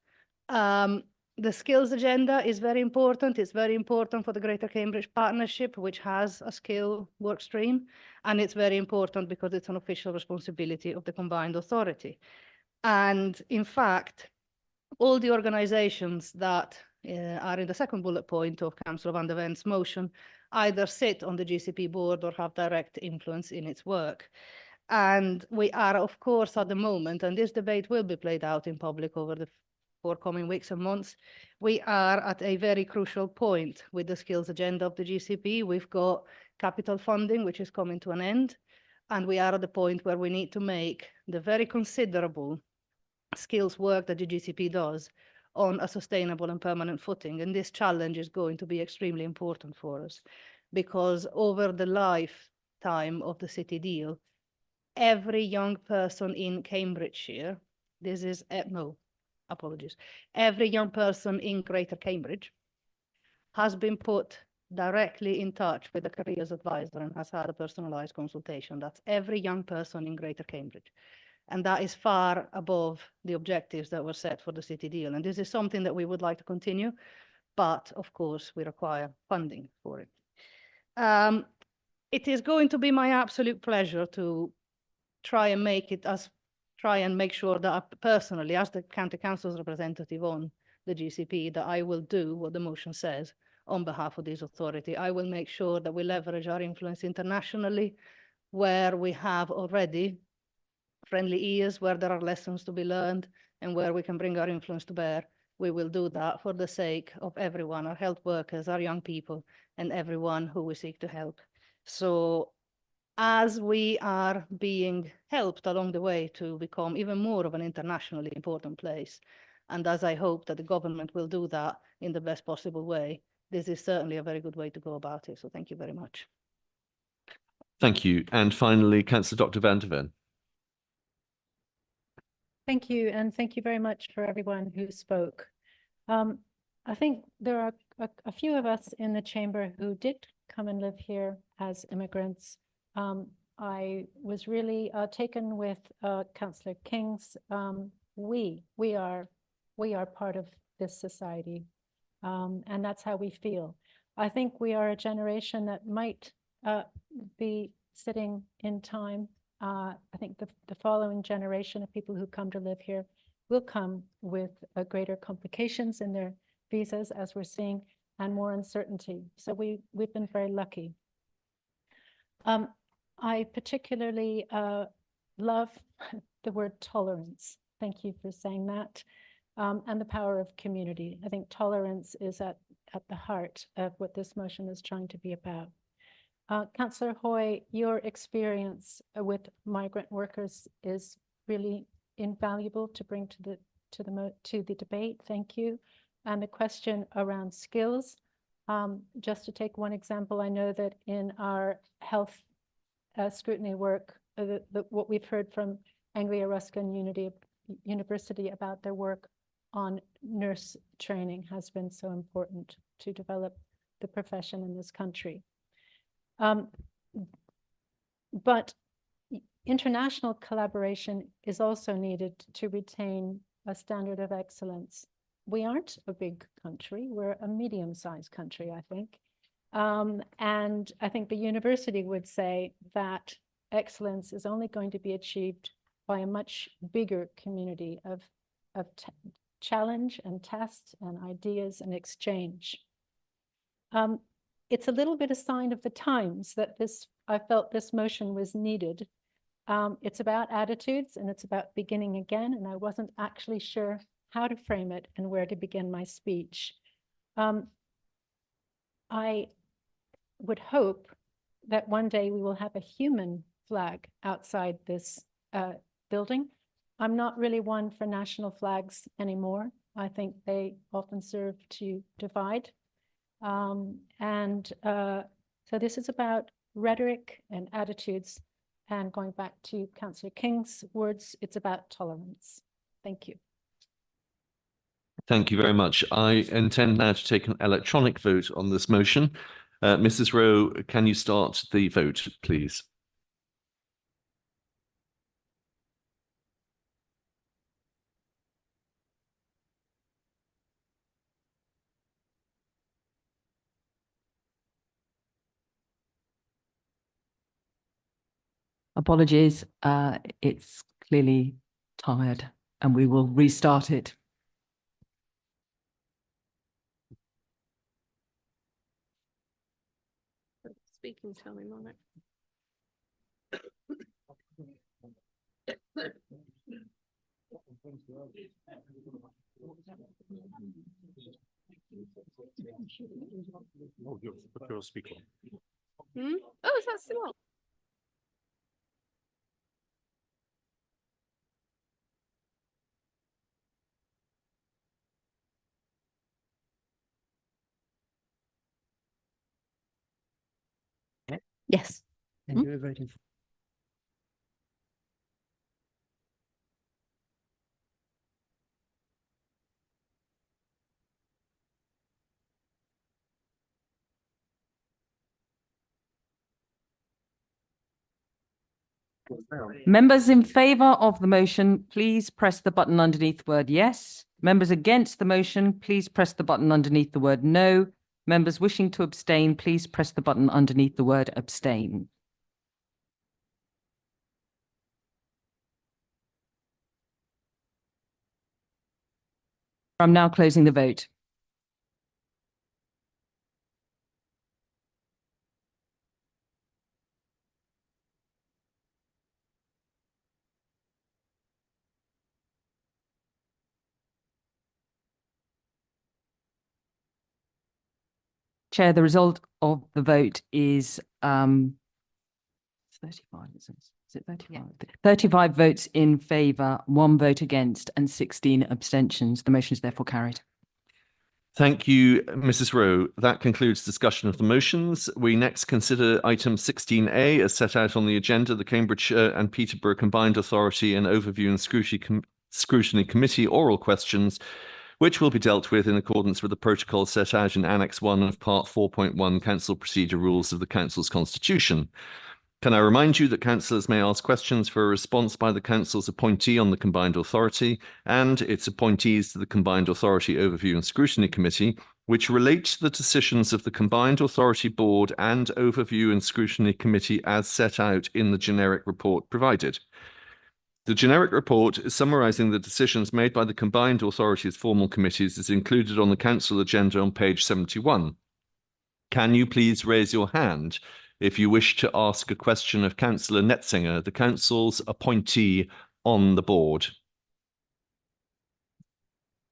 The skills agenda is very important. It's very important for the Greater Cambridge Partnership, which has a skill work stream. And it's very important because it's an official responsibility of the combined authority. And in fact, all the organizations that are in the second bullet point of Councillor van der Ven's motion either sit on the GCP board or have direct influence in its work. And we are, of course, at the moment, and this debate will be played out in public over the forthcoming weeks and months, we are at a very crucial point with the skills agenda of the GCP. We've got capital funding, which is coming to an end, and we are at the point where we need to make the very considerable skills work that the GCP does on a sustainable and permanent footing. And this challenge is going to be extremely important for us, because over the lifetime of the city deal, every young person in Cambridgeshire, every young person in Greater Cambridge has been put directly in touch with a careers advisor and has had a personalised consultation. That's every young person in Greater Cambridge. And that is far above the objectives that were set for the city deal. And this is something that we would like to continue, but of course we require funding for it. It is going to be my absolute pleasure to try and make sure that I personally, as the County Council's representative on the GCP, that I will do what the motion says on behalf of this authority. I will make sure that we leverage our influence internationally, where we have already friendly ears, where there are lessons to be learned, and where we can bring our influence to bear. We will do that for the sake of everyone, our health workers, our young people, and everyone who we seek to help. So as we are being helped along the way to become even more of an internationally important place, and as I hope that the government will do that in the best possible way, this is certainly a very good way to go about it. So thank you very much. Thank you. And finally, Councillor Dr. van der Ven. Thank you, and thank you very much for everyone who spoke. I think there are a few of us in the chamber who did come and live here as immigrants. I was really taken with Councillor King's. We are part of this society, and that's how we feel. I think we are a generation that might be sitting in time. I think the following generation of people who come to live here will come with greater complications in their visas, as we're seeing, and more uncertainty. So we've been very lucky. I particularly love the word tolerance. Thank you for saying that. And the power of community. I think tolerance is at the heart of what this motion is trying to be about. Councillor Hoy, your experience with migrant workers is really invaluable to bring to the debate. Thank you. And the question around skills. Just to take one example, I know that in our health scrutiny work, what we've heard from Anglia Ruskin University about their work on nurse training has been so important to develop the profession in this country. But international collaboration is also needed to retain a standard of excellence. We aren't a big country, we're a medium-sized country, I think. And I think the university would say that excellence is only going to be achieved by a much bigger community of challenge and test and ideas and exchange. It's a little bit a sign of the times that I felt this motion was needed. It's about attitudes and it's about beginning again, and I wasn't actually sure how to frame it and where to begin my speech. I would hope that one day we will have a human flag outside this building. I'm not really one for national flags anymore. I think they often serve to divide. So this is about rhetoric and attitudes. And going back to Councillor King's words, it's about tolerance. Thank you. Thank you very much. I intend now to take an electronic vote on this motion. Mrs. Rowe, can you start the vote, please? Apologies, it's clearly tired and we will restart it. Speaking, tell me, Monica. Oh, is that still on? Yes. Thank you, voting. Members in favour of the motion, please press the button underneath the word yes. Members against the motion, please press the button underneath the word no. Members wishing to abstain, please press the button underneath the word abstain. I'm now closing the vote. Chair, the result of the vote is 35, is it 35? Yeah. 35 votes in favour, 1 vote against and 16 abstentions. The motion is therefore carried. Thank you, Mrs. Rowe. That concludes discussion of the motions. We next consider item 16A as set out on the agenda, the Cambridgeshire and Peterborough Combined Authority and Overview and Scrutiny Committee oral questions, which will be dealt with in accordance with the protocol set out in Annex 1 of Part 4.1 Council Procedure Rules of the Council's Constitution. Can I remind you that councillors may ask questions for a response by the council's appointee on the Combined Authority and its appointees to the Combined Authority Overview and Scrutiny Committee, which relate to the decisions of the Combined Authority Board and Overview and Scrutiny Committee as set out in the generic report provided. The generic report summarising the decisions made by the Combined Authority's formal committees is included on the council agenda on page 71. Can you please raise your hand if you wish to ask a question of Councillor Netzinger, the council's appointee on the board?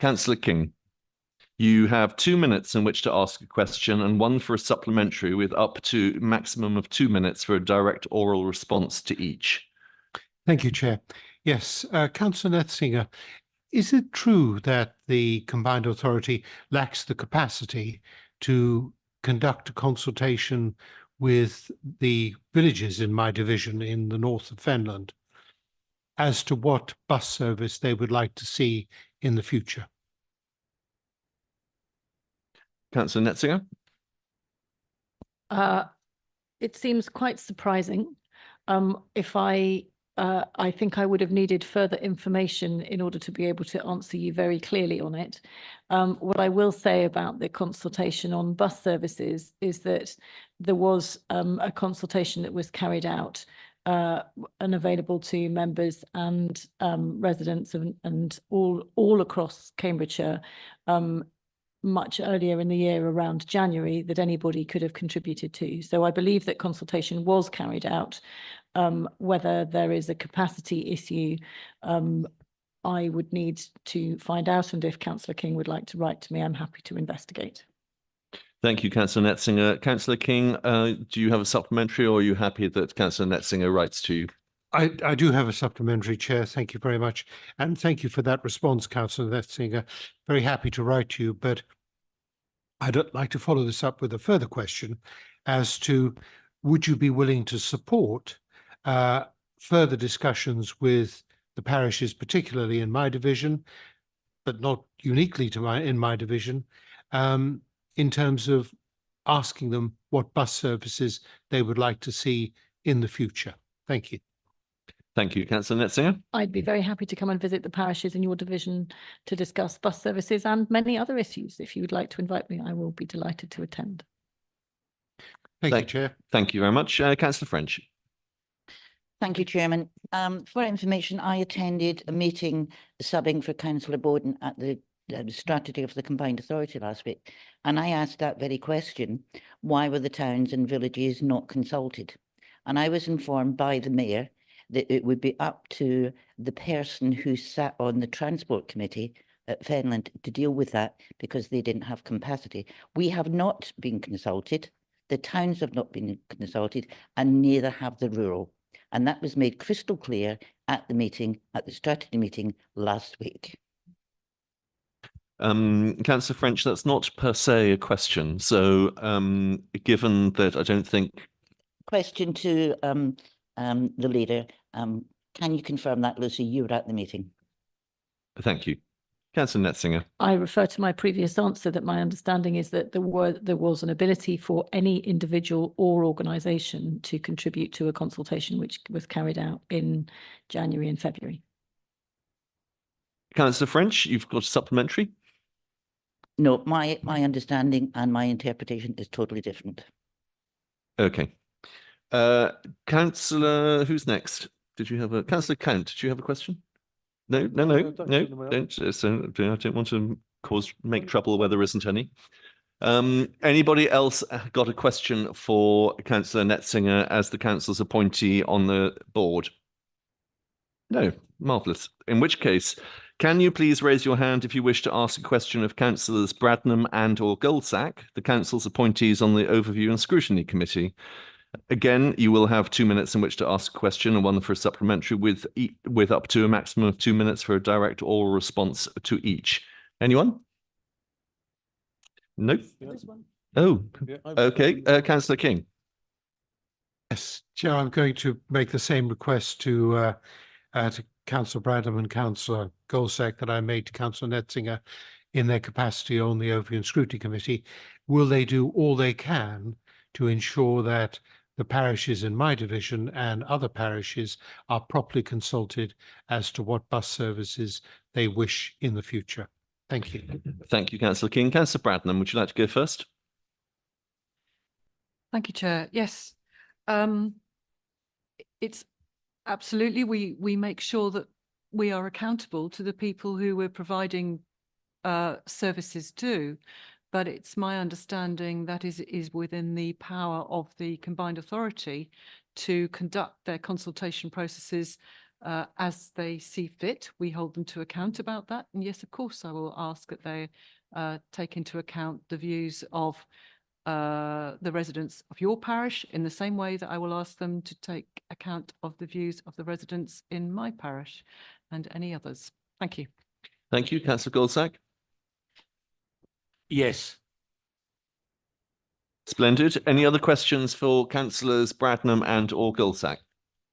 Councillor King, you have 2 minutes in which to ask a question and 1 for a supplementary, with up to maximum of 2 minutes for a direct oral response to each. Thank you, Chair. Yes, Councillor Netzinger, is it true that the Combined Authority lacks the capacity to conduct a consultation with the villages in my division in the north of Fenland as to what bus service they would like to see in the future? Councillor Netzinger. It seems quite surprising. I think I would have needed further information in order to be able to answer you very clearly on it. What I will say about the consultation on bus services is that there was a consultation that was carried out and available to members and residents and all across Cambridgeshire much earlier in the year, around January, that anybody could have contributed to. So I believe that consultation was carried out. Whether there is a capacity issue, I would need to find out, and if Councillor King would like to write to me, I'm happy to investigate. Thank you, Councillor Netzinger. Councillor King, do you have a supplementary, or are you happy that Councillor Netzinger writes to you? I do have a supplementary, Chair. Thank you very much. And thank you for that response, Councillor Netzinger. Very happy to write to you, but I'd like to follow this up with a further question as to, would you be willing to support further discussions with the parishes, particularly in my division, but not uniquely to in my division, in terms of asking them what bus services they would like to see in the future? Thank you. Thank you, Councillor Netzinger. I'd be very happy to come and visit the parishes in your division to discuss bus services and many other issues. If you would like to invite me, I will be delighted to attend. Thank you, Chair. Thank you very much. Councillor French. Thank you, Chairman. For information, I attended a meeting subbing for Councillor Bowden at the strategy of the Combined Authority last week, and I asked that very question: why were the towns and villages not consulted? And I was informed by the Mayor that it would be up to the person who sat on the Transport Committee at Fenland to deal with that, because they didn't have capacity. We have not been consulted, the towns have not been consulted, and neither have the rural. And that was made crystal clear at the meeting, at the strategy meeting last week. Councillor French, that's not per se a question. So given that I don't think... Question to the leader. Can you confirm that, Lucy, you were at the meeting? Thank you. Councillor Netzinger. I refer to my previous answer that my understanding is that there was an ability for any individual or organisation to contribute to a consultation which was carried out in January and February. Councillor French, you've got a supplementary? No, my understanding and my interpretation is totally different. Okay. Councillor, who's next? Did you have a Councillor Count? Did you have a question? No, don't. So I don't want to make trouble where there isn't any. Anybody else got a question for Councillor Netzinger as the council's appointee on the board? No, marvellous. In which case, can you please raise your hand if you wish to ask a question of Councillors Bradnam and or Goldsack, the council's appointees on the Overview and Scrutiny Committee? Again, you will have 2 minutes in which to ask a question and one for a supplementary, with up to a maximum of 2 minutes for a direct oral response to each. Anyone? No? Oh, okay. Councillor King. Yes, Chair, I'm going to make the same request to Councillor Bradham and Councillor Goldsack that I made to Councillor Netzinger in their capacity on the Overview and Scrutiny Committee. Will they do all they can to ensure that the parishes in my division and other parishes are properly consulted as to what bus services they wish in the future? Thank you. Thank you, Councillor King. Councillor Bradnam, would you like to go first? Thank you, Chair. Yes. It's absolutely, we make sure that we are accountable to the people who we're providing services to. But it's my understanding that is within the power of the Combined Authority to conduct their consultation processes as they see fit. We hold them to account about that. And yes, of course, I will ask that they take into account the views of the residents of your parish, in the same way that I will ask them to take account of the views of the residents in my parish and any others. Thank you. Thank you. Councillor Goldsack. Yes. Splendid. Any other questions for Councillors Bradnam and or Goldsack?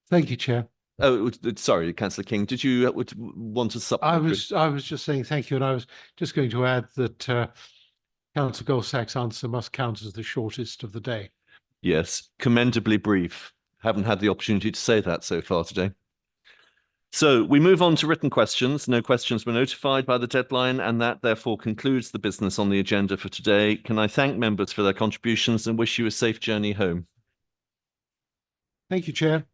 Thank you, Chair. Oh, sorry, Councillor King. Did you want to supplement? I was just saying thank you, and I was just going to add that Councillor Goldsack's answer must count as the shortest of the day. Yes, commendably brief. Haven't had the opportunity to say that so far today. So we move on to written questions. No questions were notified by the deadline, and that therefore concludes the business on the agenda for today. Can I thank members for their contributions and wish you a safe journey home? Thank you, Chair.